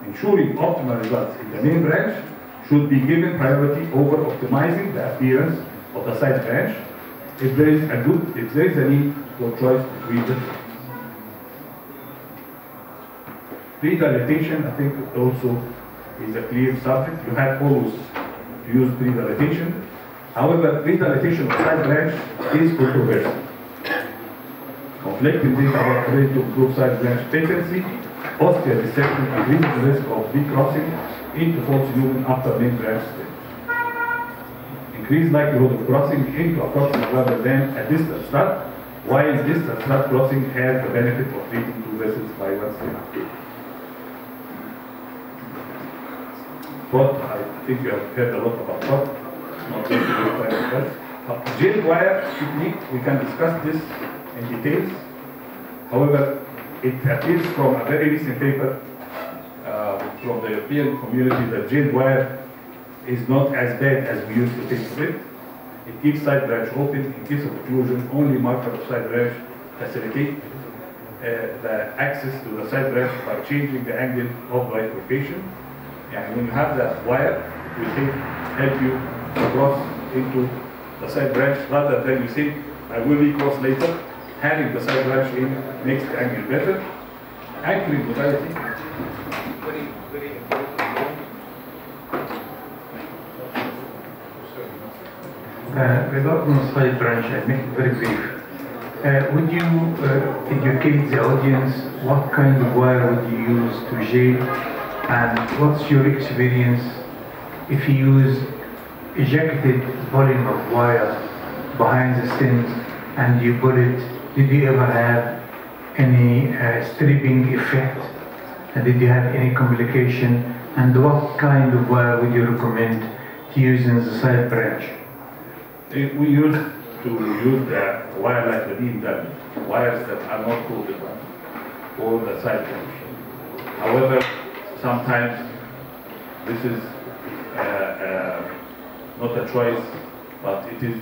Ensuring optimal results in the main branch should be given priority over optimizing the appearance of the side branch if there is a need for choice between the two. Pre-dilatation, I think, also is a clear subject. You have always to use pre-dilatation. However, pre-dilatation of side branch is controversial. Conflicting data about the rate to improve side branch patency, posterior dissection increases the risk of recrossing into false lumen after main branch stage. Increased likelihood of crossing into a proximal rather than a distal strut, while distal strut crossing has the benefit of treating 2 vessels by one stent. Pot, I think you have heard a lot about pot. Not going to go time that. Jail wire technique, we can discuss this in details. However, it appears from a very recent paper from the European community that jail wire is not as bad as we used to think of it. It keeps side branch open in case of occlusion. Only marker of side branch facilitate the access to the side branch by changing the angle of bifurcation. And when you have the wire, it will help you to cross into the side branch rather than you say, I will recross later. Having the side branch in makes the angle better. Anchoring modality. Very important. Regarding the side branch, I make it very brief. Would you educate the audience what kind of wire would you use to jail, and what's your experience if you use ejected volume of wire behind the stent and you pull it? Did you ever have any stripping effect? And did you have any complication? And what kind of wire would you recommend to use in the side branch? We used to use the wire like the beam that wires that are not coated for the side branch. However, sometimes this is not a choice, but it is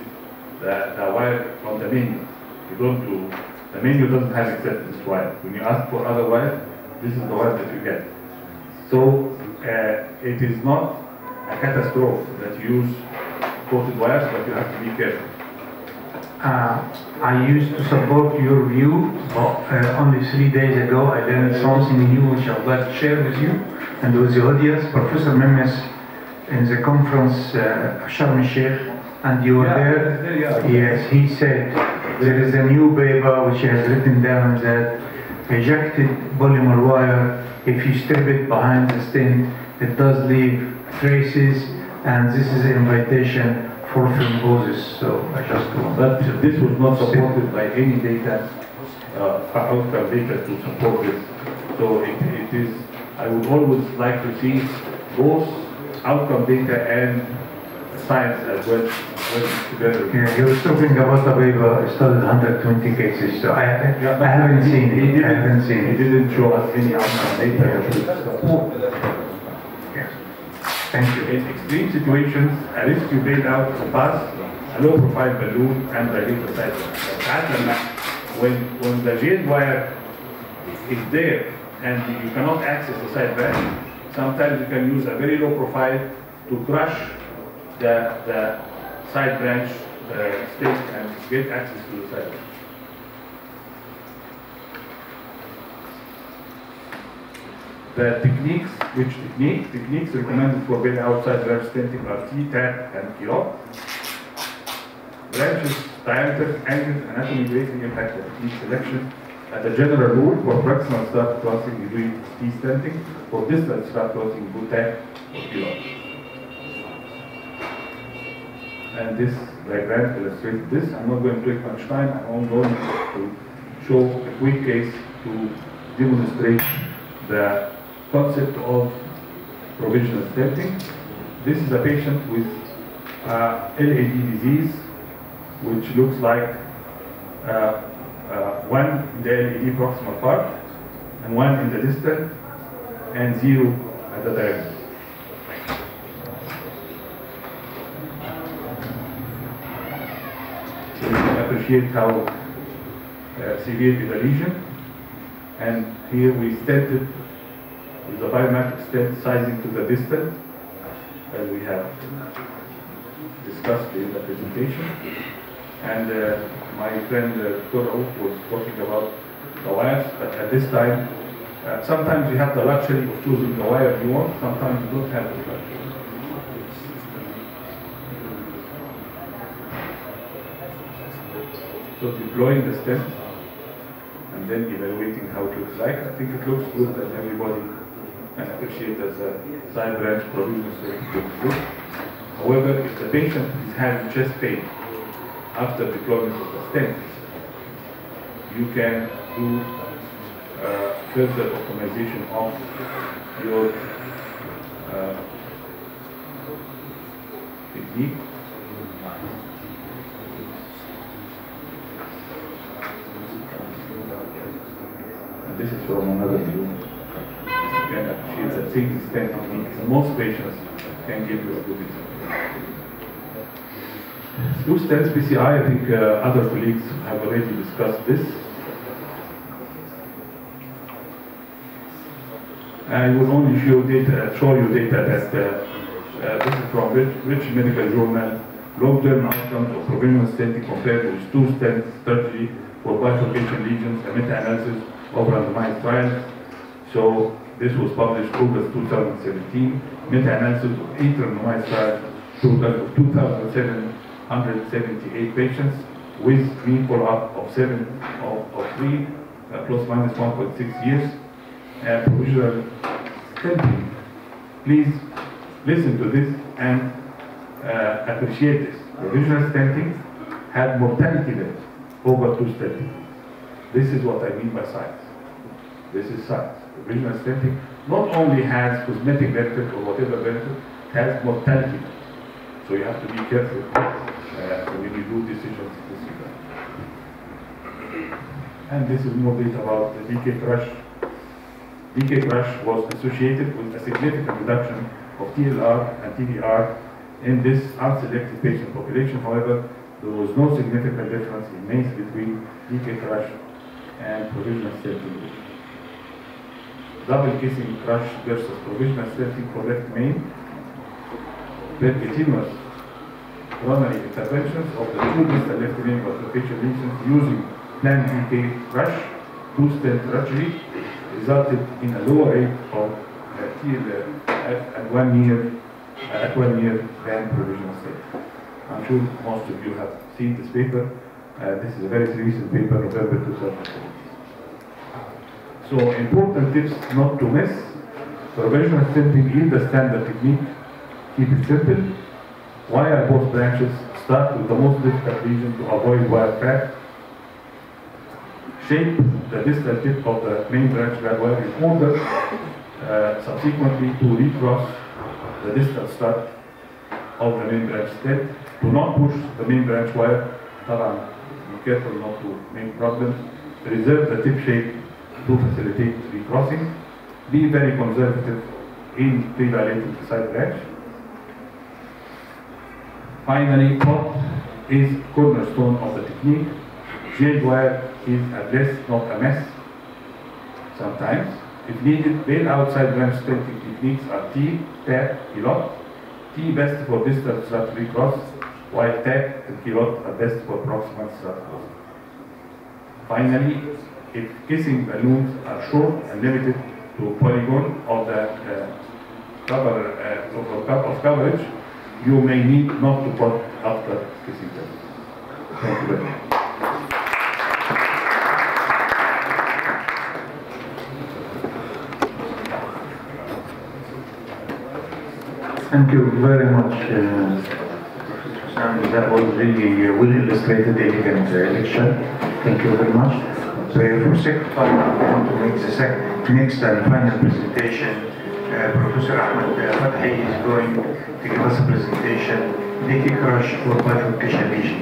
the wire from the menu. You don't do, the menu doesn't have except this wire. When you ask for other wires, this is the wire that you get. So it is not a catastrophe that you use coated wires, but you have to be careful. I used to support your view, but only 3 days ago I learned something new which I'd like to share with you and with the audience. Professor Memes in the conference Sharm el-Sheikh, and you were there. Yes, he said there is a new paper which has written down that ejected polymer wire, if you strip it behind the stent, it does leave traces, and this is an invitation for thrombosis. So I just want. But this was not supported by any data, outcome data to support this. So it is, I would always like to see both outcome data and science as well together. Yeah, he was talking about a paper studied 120 cases, so I haven't seen it. I haven't seen it. He didn't show us any outcome data. Yes. Thank you. In extreme situations, a rescue bailout to pass a low profile balloon and dilate the side. When the jail wire is there and you cannot access the side branch, sometimes you can use a very low profile to crush the side branch stick and get access to the side branch. The techniques, which techniques recommended for bailout side branch stenting are T-TAP and KIROP. Branches, diameter, angle, anatomy greatly impact the technique selection. As a general rule, for proximal start crossing, we do T-stenting. For distal start crossing, we do TAP or KIROP. And this diagram illustrates this. I'm not going to take much time. I'm going to show a quick case to demonstrate the concept of provisional stenting. This is a patient with LAD disease, which looks like one in the LAD proximal part, and one in the distal, and 0 at the diagonal. So you can appreciate how severe is the lesion. And here we stented with the biometric stent sizing to the distal, as we have discussed in the presentation. And my friend Toro was talking about the wires, but at this time, sometimes you have the luxury of choosing the wire you want, sometimes you don't have the luxury. So deploying the stent and then evaluating how it looks like. I think it looks good and everybody can appreciate as a side branch provision stent looks good. However, if the patient is having chest pain after deployment of the stent, you can do further optimization of your technique. And this is from another view. You can appreciate that single stent technique. Most patients can give you a good result. Two stents PCI, I think other colleagues have already discussed this. I will only show you data that this is from British Medical Journal, long-term outcomes of provisional stenting compared with two-stent strategy for bifurcation lesions, a meta-analysis of randomized trials. So this was published August 2017, meta-analysis of 8 randomized trials, total of 2,778 patients with mean follow-up of 3 plus minus 1.6 years. Provisional stenting. Please listen to this and appreciate this. Provisional stenting had mortality rate over two stenting. This is what I mean by science. This is science. Provisional stenting not only has cosmetic benefit or whatever benefit, it has mortality. So you have to be careful when you do decisions in this regard. And this is more data about the DK crush. DK crush was associated with a significant reduction of TLR and TDR in this unselected patient population. However, there was no significant difference in MACE between DK crush and provisional stenting. Double kissing crush versus provisional stenting correct MACE. Percutaneous coronary interventions of the two distal left main bifurcation lesions using planned DK crush, two-stent surgery resulted in a lower rate of TLR at 1 year than provisional stenting. I'm sure most of you have seen this paper. This is a very recent paper, November 2017. So important tips not to miss. Provisional stenting is the standard technique. Keep it simple. Wire both branches. Start with the most difficult region to avoid wire crack. Shape the distal tip of the main branch guide wire in order subsequently to recross the distal stud of the main branch tip. Do not push the main branch wire. Be careful not to make problems. Reserve the tip shape to facilitate recrossing. Be very conservative in pre-dilating the side branch. Finally, pot is cornerstone of the technique. Jade wire is a bless, not a mess. Sometimes, if needed, bail outside branch stenting techniques are T, tap, kilot. T best for distal strut recross, while tap and kilot are best for proximal strut cross. Finally, if kissing balloons are short and limited to polygon of the coverage, you may need not to pot after kissing them. Thank you very much. Thank you very much, Sam. That was really well illustrated, elegant lecture. Thank you very much. So for second time, I want to make the next and final presentation. Professor Ahmed Fathy is going to give us a presentation, DK crush for bifurcation lesion.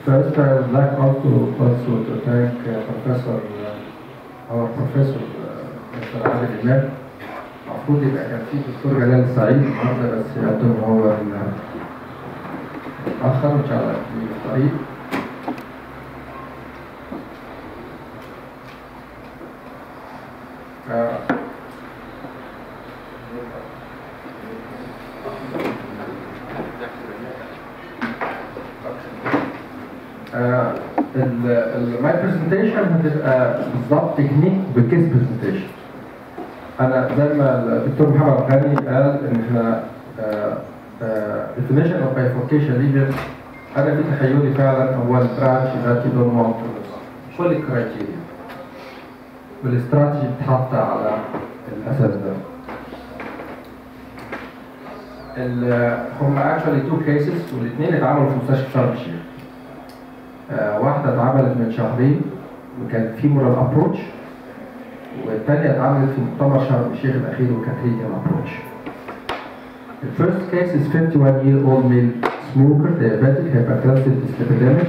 First, I would like also to thank our professor, Mr. عادل إمام. المفروض يبقى كان في دكتور جلال سعيد النهارده بس يبدو إن هو اتأخر إن شاء الله في الطريق. my presentation هتبقى بالظبط تكنيك بالكيس برزنتيشن. انا زي ما الدكتور محمد غني قال ان احنا definition of bifurcation lesion انا في تخيلي فعلا هو البرانش ذات دون مونترز كل الكرايتيريا والاستراتيجي بتتحط على الاساس ده. هم actually two cases والاثنين اتعملوا في مستشفى شرم الشيخ. واحدة اتعملت من شهرين وكان فيمورال ابروتش، والثانية اتعملت في مؤتمر شرم الشيخ الأخير وكانت ريديال ابروتش. The first case is 51-year-old male smoker, diabetic, hypertensive, dyslipidemic.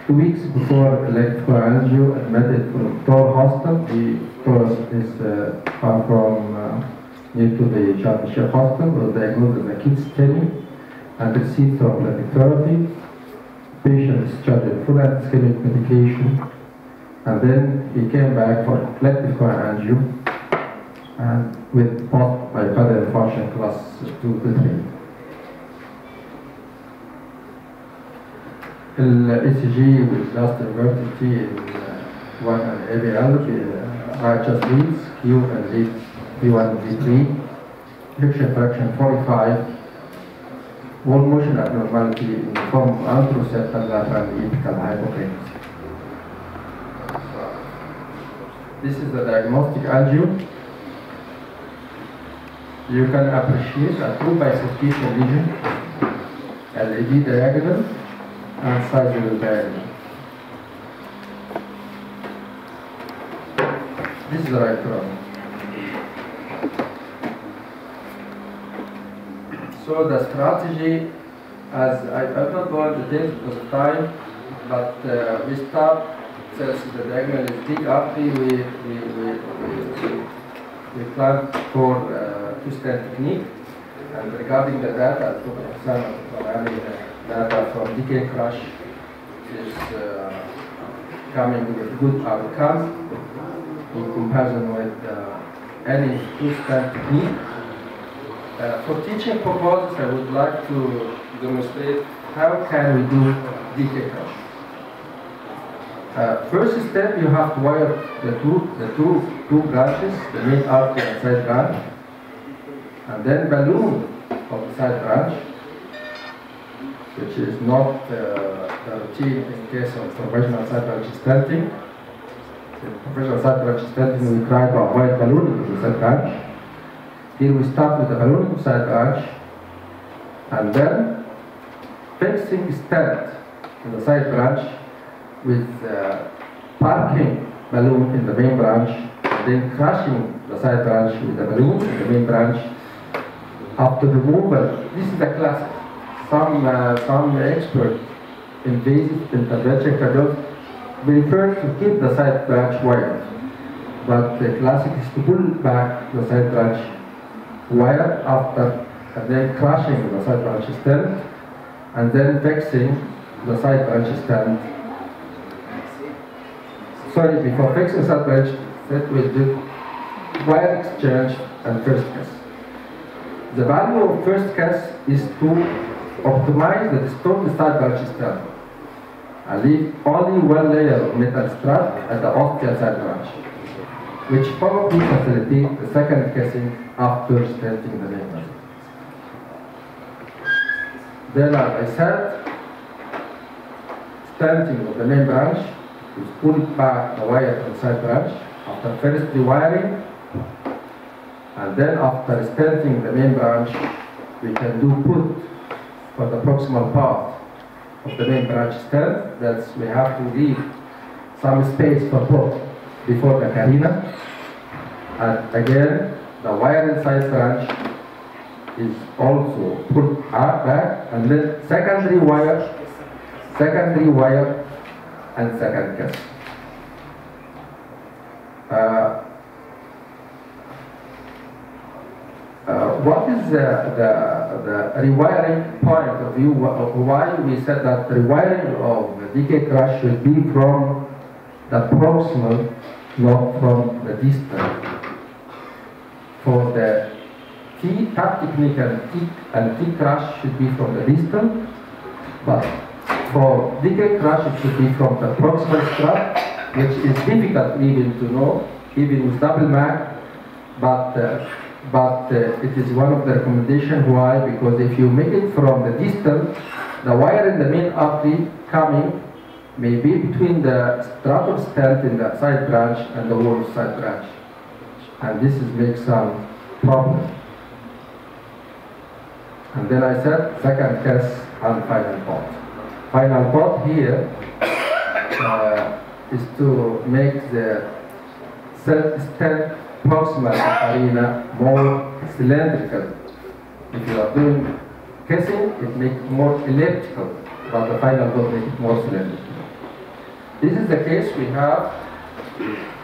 2 weeks before electrical angio, admitted from Tor Hospital. The Tor is far from near to the Sharm el-Sheikh Hospital, was diagnosed as acute STEMI and received therapeutic therapy. Patient is started full antischemic medication, and then he came back for elective angio and with post-myocardial infarction class 2 to 3. ECG with last invertity in 1 and ABL, righteous leads, Q and lead V1 and V3, ejection fraction 45, wall motion abnormality in the form of anteroseptal lateral apical hypokinesia. This is the diagnostic angio. You can appreciate a true bifurcation lesion, LED diagonal, and sizable diagonal. This is the right one. So the strategy, as I'm not going to details because of time, but we start, since the diagonal is big artery, we plan for two-stent technique. And regarding the data, data from DK crush is coming with good outcomes in comparison with any two-stent technique. For teaching purposes, I would like to demonstrate how can we do DK crush. First step, you have to wire the two branches, the main artery and side branch, and then balloon of the side branch, which is not the routine in case of professional side branch stenting. In professional side branch stenting, we try to avoid ballooning of the side branch. Here we start with the balloon of the side branch, and then fixing stent in the side branch with parking balloon in the main branch, and then crushing the side branch with the balloon in the main branch. After removal, this is the classic. Some expert invasive intervention cardiologists prefer to keep the side branch wired, but the classic is to pull back the side branch wire after, and then crushing the side branch stent, and then fixing the side branch stent. Sorry, before fixing the side branch stent, we do wire exchange and first case. The value of first case is to optimize the distorted side branch stem and leave only one layer of metal strap at the ostial side branch, which probably facilitates the second casing after stenting the main branch. Then, as I said, stenting of the main branch is pulling back the wire from the side branch after first rewiring, and then after stenting the main branch, we can do put for the proximal part of the main branch stent. That's we have to leave some space for put before the carina. And again, the wire inside branch is also put back, and then secondary wire, and second case. What is the rewiring point of view of why we said that the rewiring of the DK crush should be from the proximal, not from the distal? For the tap technique and T crush should be from the distal, but for DK crush it should be from the proximal strap, which is difficult even to know, even with double mag, but it is one of the recommendations. Why? Because if you make it from the distal, the wire in the main artery coming may be between the stratum stent in the side branch and the wall of side branch, and this makes some problem. And then I said second case and final pot. Final pot here is to make the stent proximal arena more cylindrical. If you are doing kissing, it makes it more elliptical, but the final pot makes it more cylindrical. This is the case we have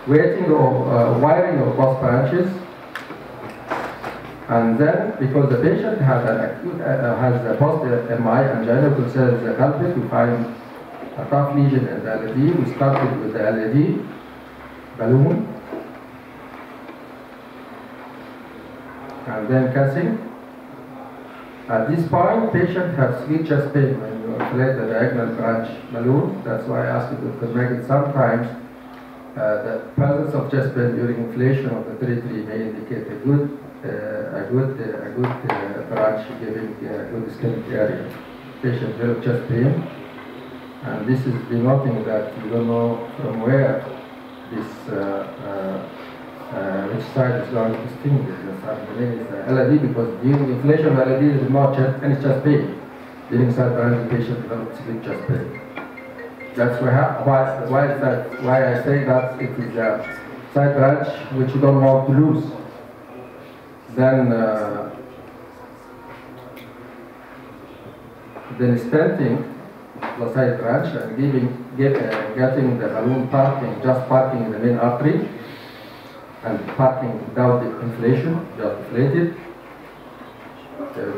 waiting or wiring of both branches. And then, because the patient has an acute, has a post-MI angina, concerns the culprit, we find a tough lesion in the LAD. We started with the LAD balloon, and then casing. At this point, patient has severe chest pain when you inflate the diagonal branch balloon. That's why I asked you to make it sometimes. The presence of chest pain during inflation of the territory may indicate a good branch giving a good ischemic area. Patient will chest pain, and this is denoting that you don't know from where this which side is going to stimulate. The name is LAD because during inflation of LAD there is not any chest pain. During side branch, the patient develops severe chest pain. That's why I say that it is a side branch which you don't want to lose. Then stenting the side branch and getting the balloon just parking in the main artery and parking without the inflation, just inflated.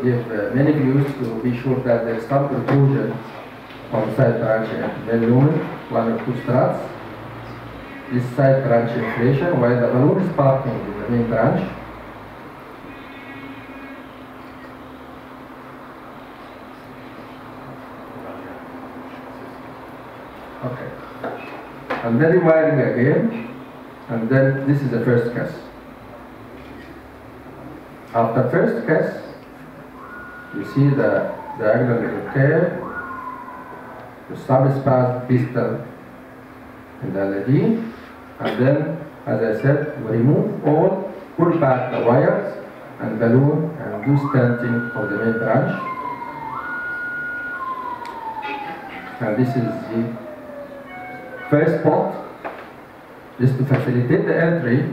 Give many views to be sure that there is some protrusion on the side branch and main lumen, one or two struts. This side branch inflation while the balloon is parking in the main branch. Okay. And then rewiring again, and then this is the first case. After first case, you see the diagonal tear, the subspasm distal in the LAD, and then, as I said, we remove pull back the wires and balloon and do stenting of the main branch. And this is the first pot. This to facilitate the entry.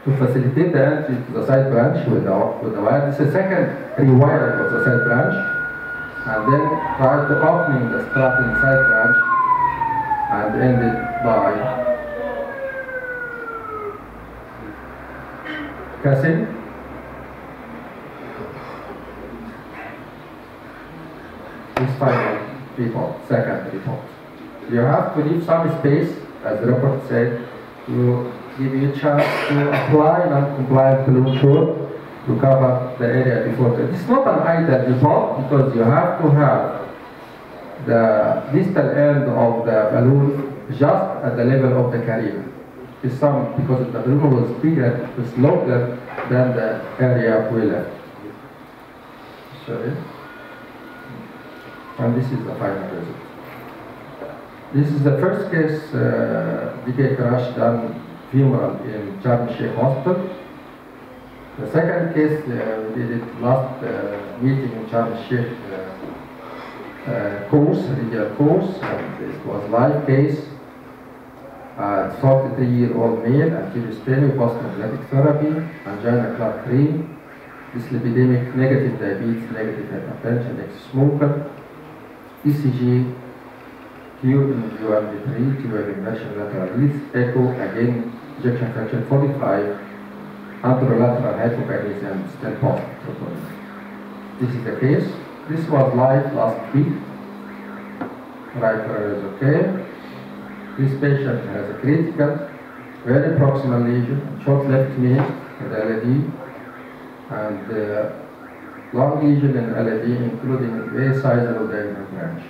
To facilitate the entry to the side branch with the wire. This is the second rewiring of the side branch. And then try to opening the strut in the side branch and end it by casing. This final report, second report. You have to leave some space, as the report said, to give you a chance to apply non-compliant balloon short to cover the area before. It's not an idle report because you have to have the distal end of the balloon just at the level of the carina. It's because the balloon was bigger, it was longer than the area we left. Sorry. And this is the final result. This is the first case DK crash done femoral in Sharm el-Sheikh Hospital. The second case we did it last meeting in Sharm el-Sheikh regional course, and it was live case. 43-year-old male, anterior stenosis, post-diabetic therapy, angina class 3, dyslipidemic, negative diabetes, negative hypertension, ex-smoker. ECG, QMV3, tubal inversion lateral leads, echo, again, ejection fraction 45, anterolateral hypokinesia and stent post-troponin. This is the case. This was live last week. Right is okay. This patient has a critical, very proximal lesion, short left knee with LAD, and long lesion in LAD, including very sizable diagonal branch.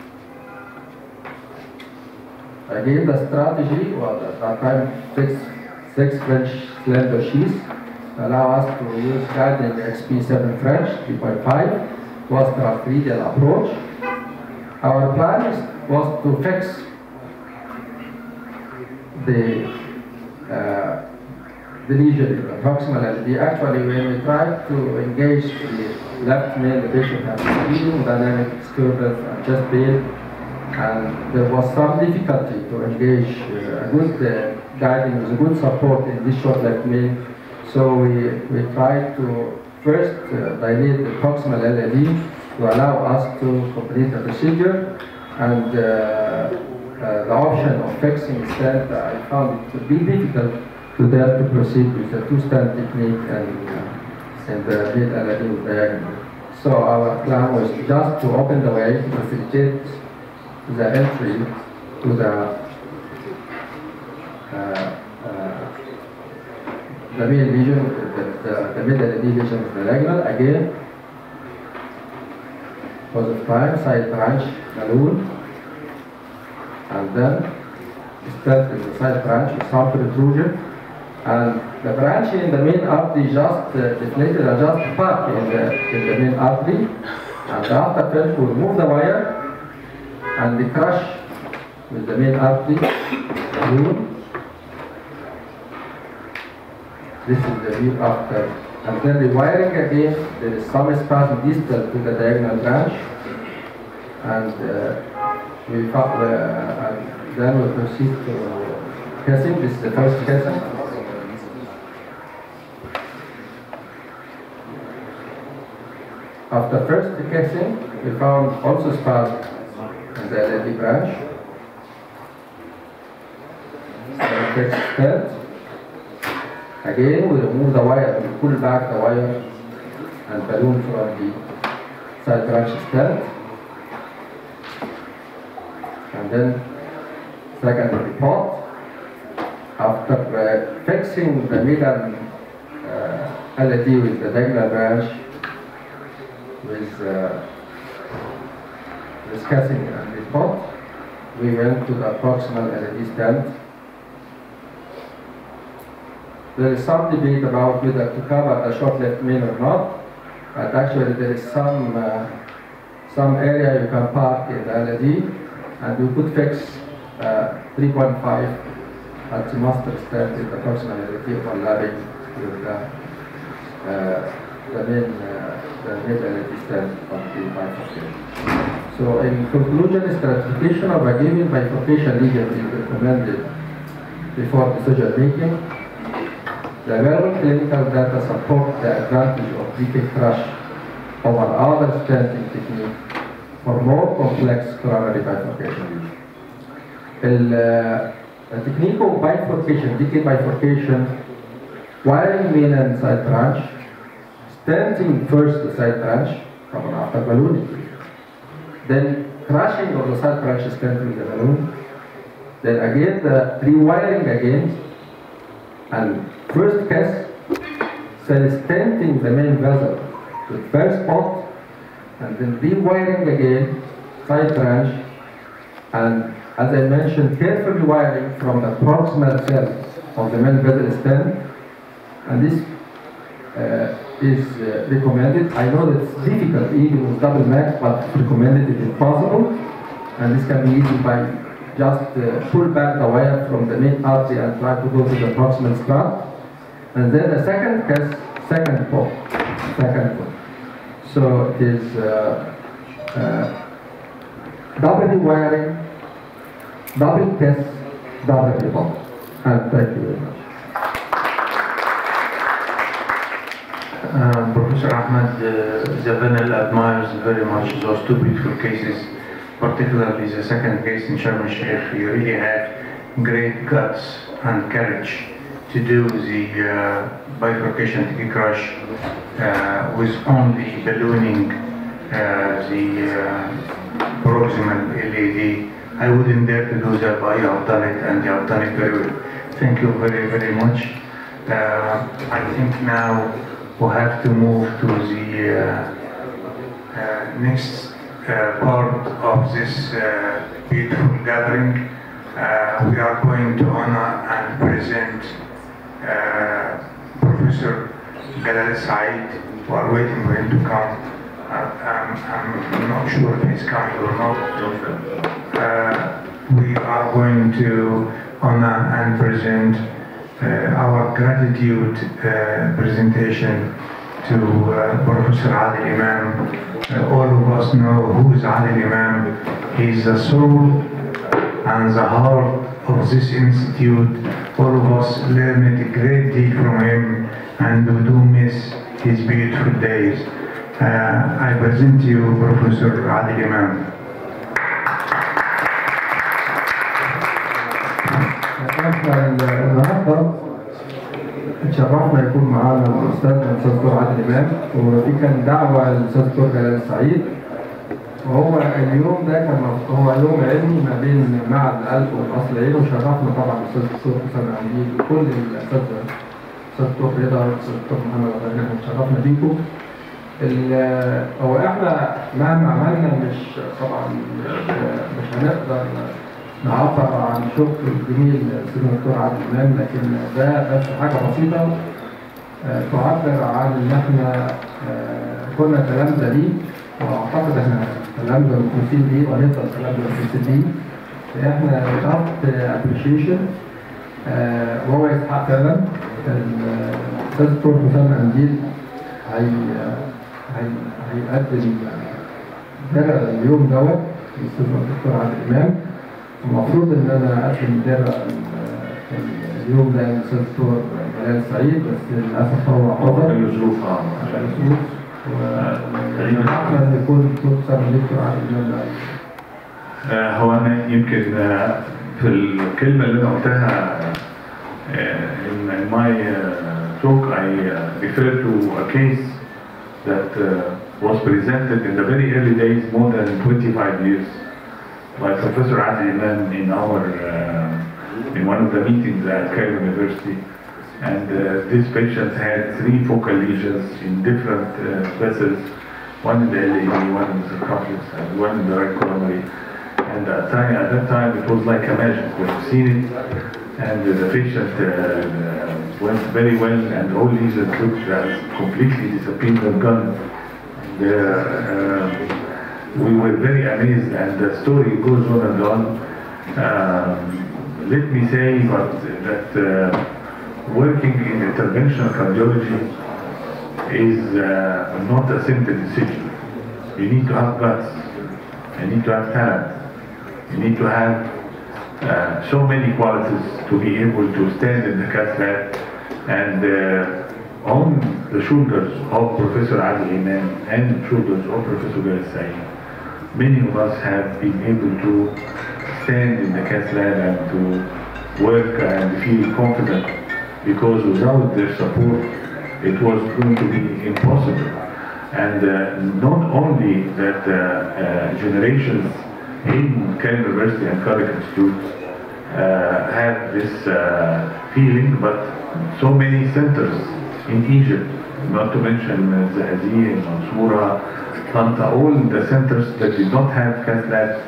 Again, the strategy was at that time six French slender sheaths allow us to use guiding XP7 French 3.5 was the radial approach. Our plan was to fix the the lesion, the proximal LAD. Actually, when we try to engage the left main, the patient has hemodynamic disturbance and chest pain, and there was some difficulty to engage a good guiding with a good support in this short left main. So we tried to first dilate the proximal LAD to allow us to complete the procedure, and the option of fixing stent, I found it to be difficult to dare to proceed with the two-stent technique and the mid LAD with diagonal. So our plan was just to open the way to facilitate the entry to the main lesion, the mid LAD lesion of the diagonal. Again, for the prime side branch balloon, and then stent in the side branch with some protrusion, and the branch in the main artery just deflated and just parked in the main artery, and after that we remove the wire and the crush with the main artery balloon. This is the view after. And then the wiring again, there is some spasm distal to the diagonal branch, and and then we proceed to casing. This is the first casing. After first casing, we found also spasm in the LAD branch. So next step. Again, we remove the wire, we pull back the wire and balloon from the side branch stent. And then secondary pot. After fixing the middle LAD with the diagonal branch with this casing and the pot, we went to the proximal LAD stent. There is some debate about whether to cover the short left main or not, but actually there is some area you can park in the LAD, and we could fix 3.5 at the master stent in the proximal LAD overlapping with the mid LAD stent on the bifurcation. So in conclusion, stratification of a given bifurcation lesion is recommended before decision making. The available clinical data support the advantage of DK crush over other stenting technique for more complex coronary bifurcation. The technique of bifurcation, DK bifurcation, wiring main and side branch, stenting first the side branch, common after ballooning, then crushing of the side branch stenting the balloon, then again the rewiring again, and first case, stenting the main vessel with first pot, and then rewiring again, side branch, and as I mentioned, carefully wiring from the proximal cell of the main vessel stent, and this is recommended. I know that it's difficult even with double MAC, but it's recommended if it's possible, and this can be easy by just pull back the wire from the main artery and try to go to the proximal strap. And then the second case, second pop. So it is double rewiring, double test, double report. And thank you very much. Professor Ahmed, the panel admires very much those two beautiful cases, particularly the second case in Sharm el-Sheikh. You really had great guts and courage to do the bifurcation TK crush with only ballooning the proximal LAD. I wouldn't dare to do that, but you have done it, and you have done it very well. Thank you very, very much. I think now we have to move to the next part of this beautiful gathering. We are going to honor and present Professor Galal Said. We are waiting for him to come. I'm not sure if he's coming or not. We are going to honor and present our gratitude presentation to Professor Adil Imam. All of us know who is Adil Imam. He is the soul and the heart of this institute. All of us learned a great deal from him, and we do miss his beautiful days. I present to you Professor Adil Imam. احنا النهارده اتشرفنا يكون معانا الاستاذ دكتور عادل امام، ودي كان دعوه للاستاذ دكتور جلال السعيد. وهو اليوم ده كان هو يوم علمي ما بين معهد القلب والاصل العين، وشرفنا طبعا الاستاذ دكتور حسام عميد وكل الاساتذه، الاستاذ دكتور رضا والاستاذ دكتور محمد غيرنا، اتشرفنا بيكم. هو احنا مهما عملنا طبعا مش هنقدر نعبر عن شكر الجميل للسيد الدكتور عادل امام، لكن ده بس حاجه بسيطه تعبر عن ان احنا كنا تلامذه ليه، واعتقد احنا تلامذه مخلصين ليه وهنفضل تلامذه مخلصين ليه. احنا ضغط ابريشيشن وهو يستحق فعلا. الاستاذ الدكتور حسام قنديل هيقدم درع اليوم دوت للاستاذ الدكتور عادل امام. المفروض ان انا اقدم درع اليوم ده للاستاذ الدكتور جلال السعيد، بس للاسف هو حضر عشان الظروف وأحمد يكون الدكتور دكتور عادل امام. هو انا يمكن في الكلمه اللي انا قلتها in my talk I refer to a case that was presented in the very early days, more than 25 years, by Professor Adil Imam in one of the meetings at Cairo University. And this patient had 3 focal lesions in different vessels, one in the LAD, one in the circumference, and one in the right coronary. And at that time it was like a magic. We've seen it, and the patient went very well, and all lesions looked as completely disappeared and gone. We were very amazed, and the story goes on and on. Let me say that working in interventional cardiology is not a simple decision. You need to have guts, you need to have talent, you need to have so many qualities to be able to stand in the cath lab. And on the shoulders of Professor Adil Imam and the shoulders of Professor Jalal Saeed, many of us have been able to stand in the cath lab and to work and feel confident, because without their support it was going to be impossible. And not only that generations in Cairo University and Cardiac Institute have this feeling, but so many centers in Egypt, not to mention Zaazih, Mansoura, Tanta, all the centers that did not have cath labs,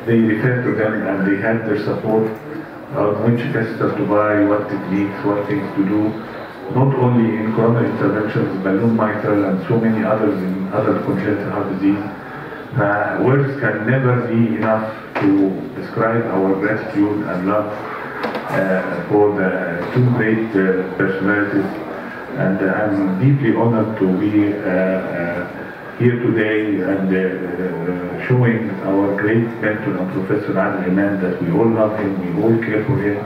they referred to them and they had their support on which catheter to buy, what techniques, what things to do, not only in coronary interventions, balloon mitral, and so many others in other congenital heart disease. Words can never be enough to describe our gratitude and love for the 2 great personalities. And I'm deeply honored to be here today and showing our great mentor and Professor Adil Imam that we all love him, we all care for him,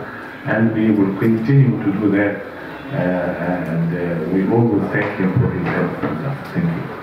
and we will continue to do that. And we all will thank him for his help. Thank you.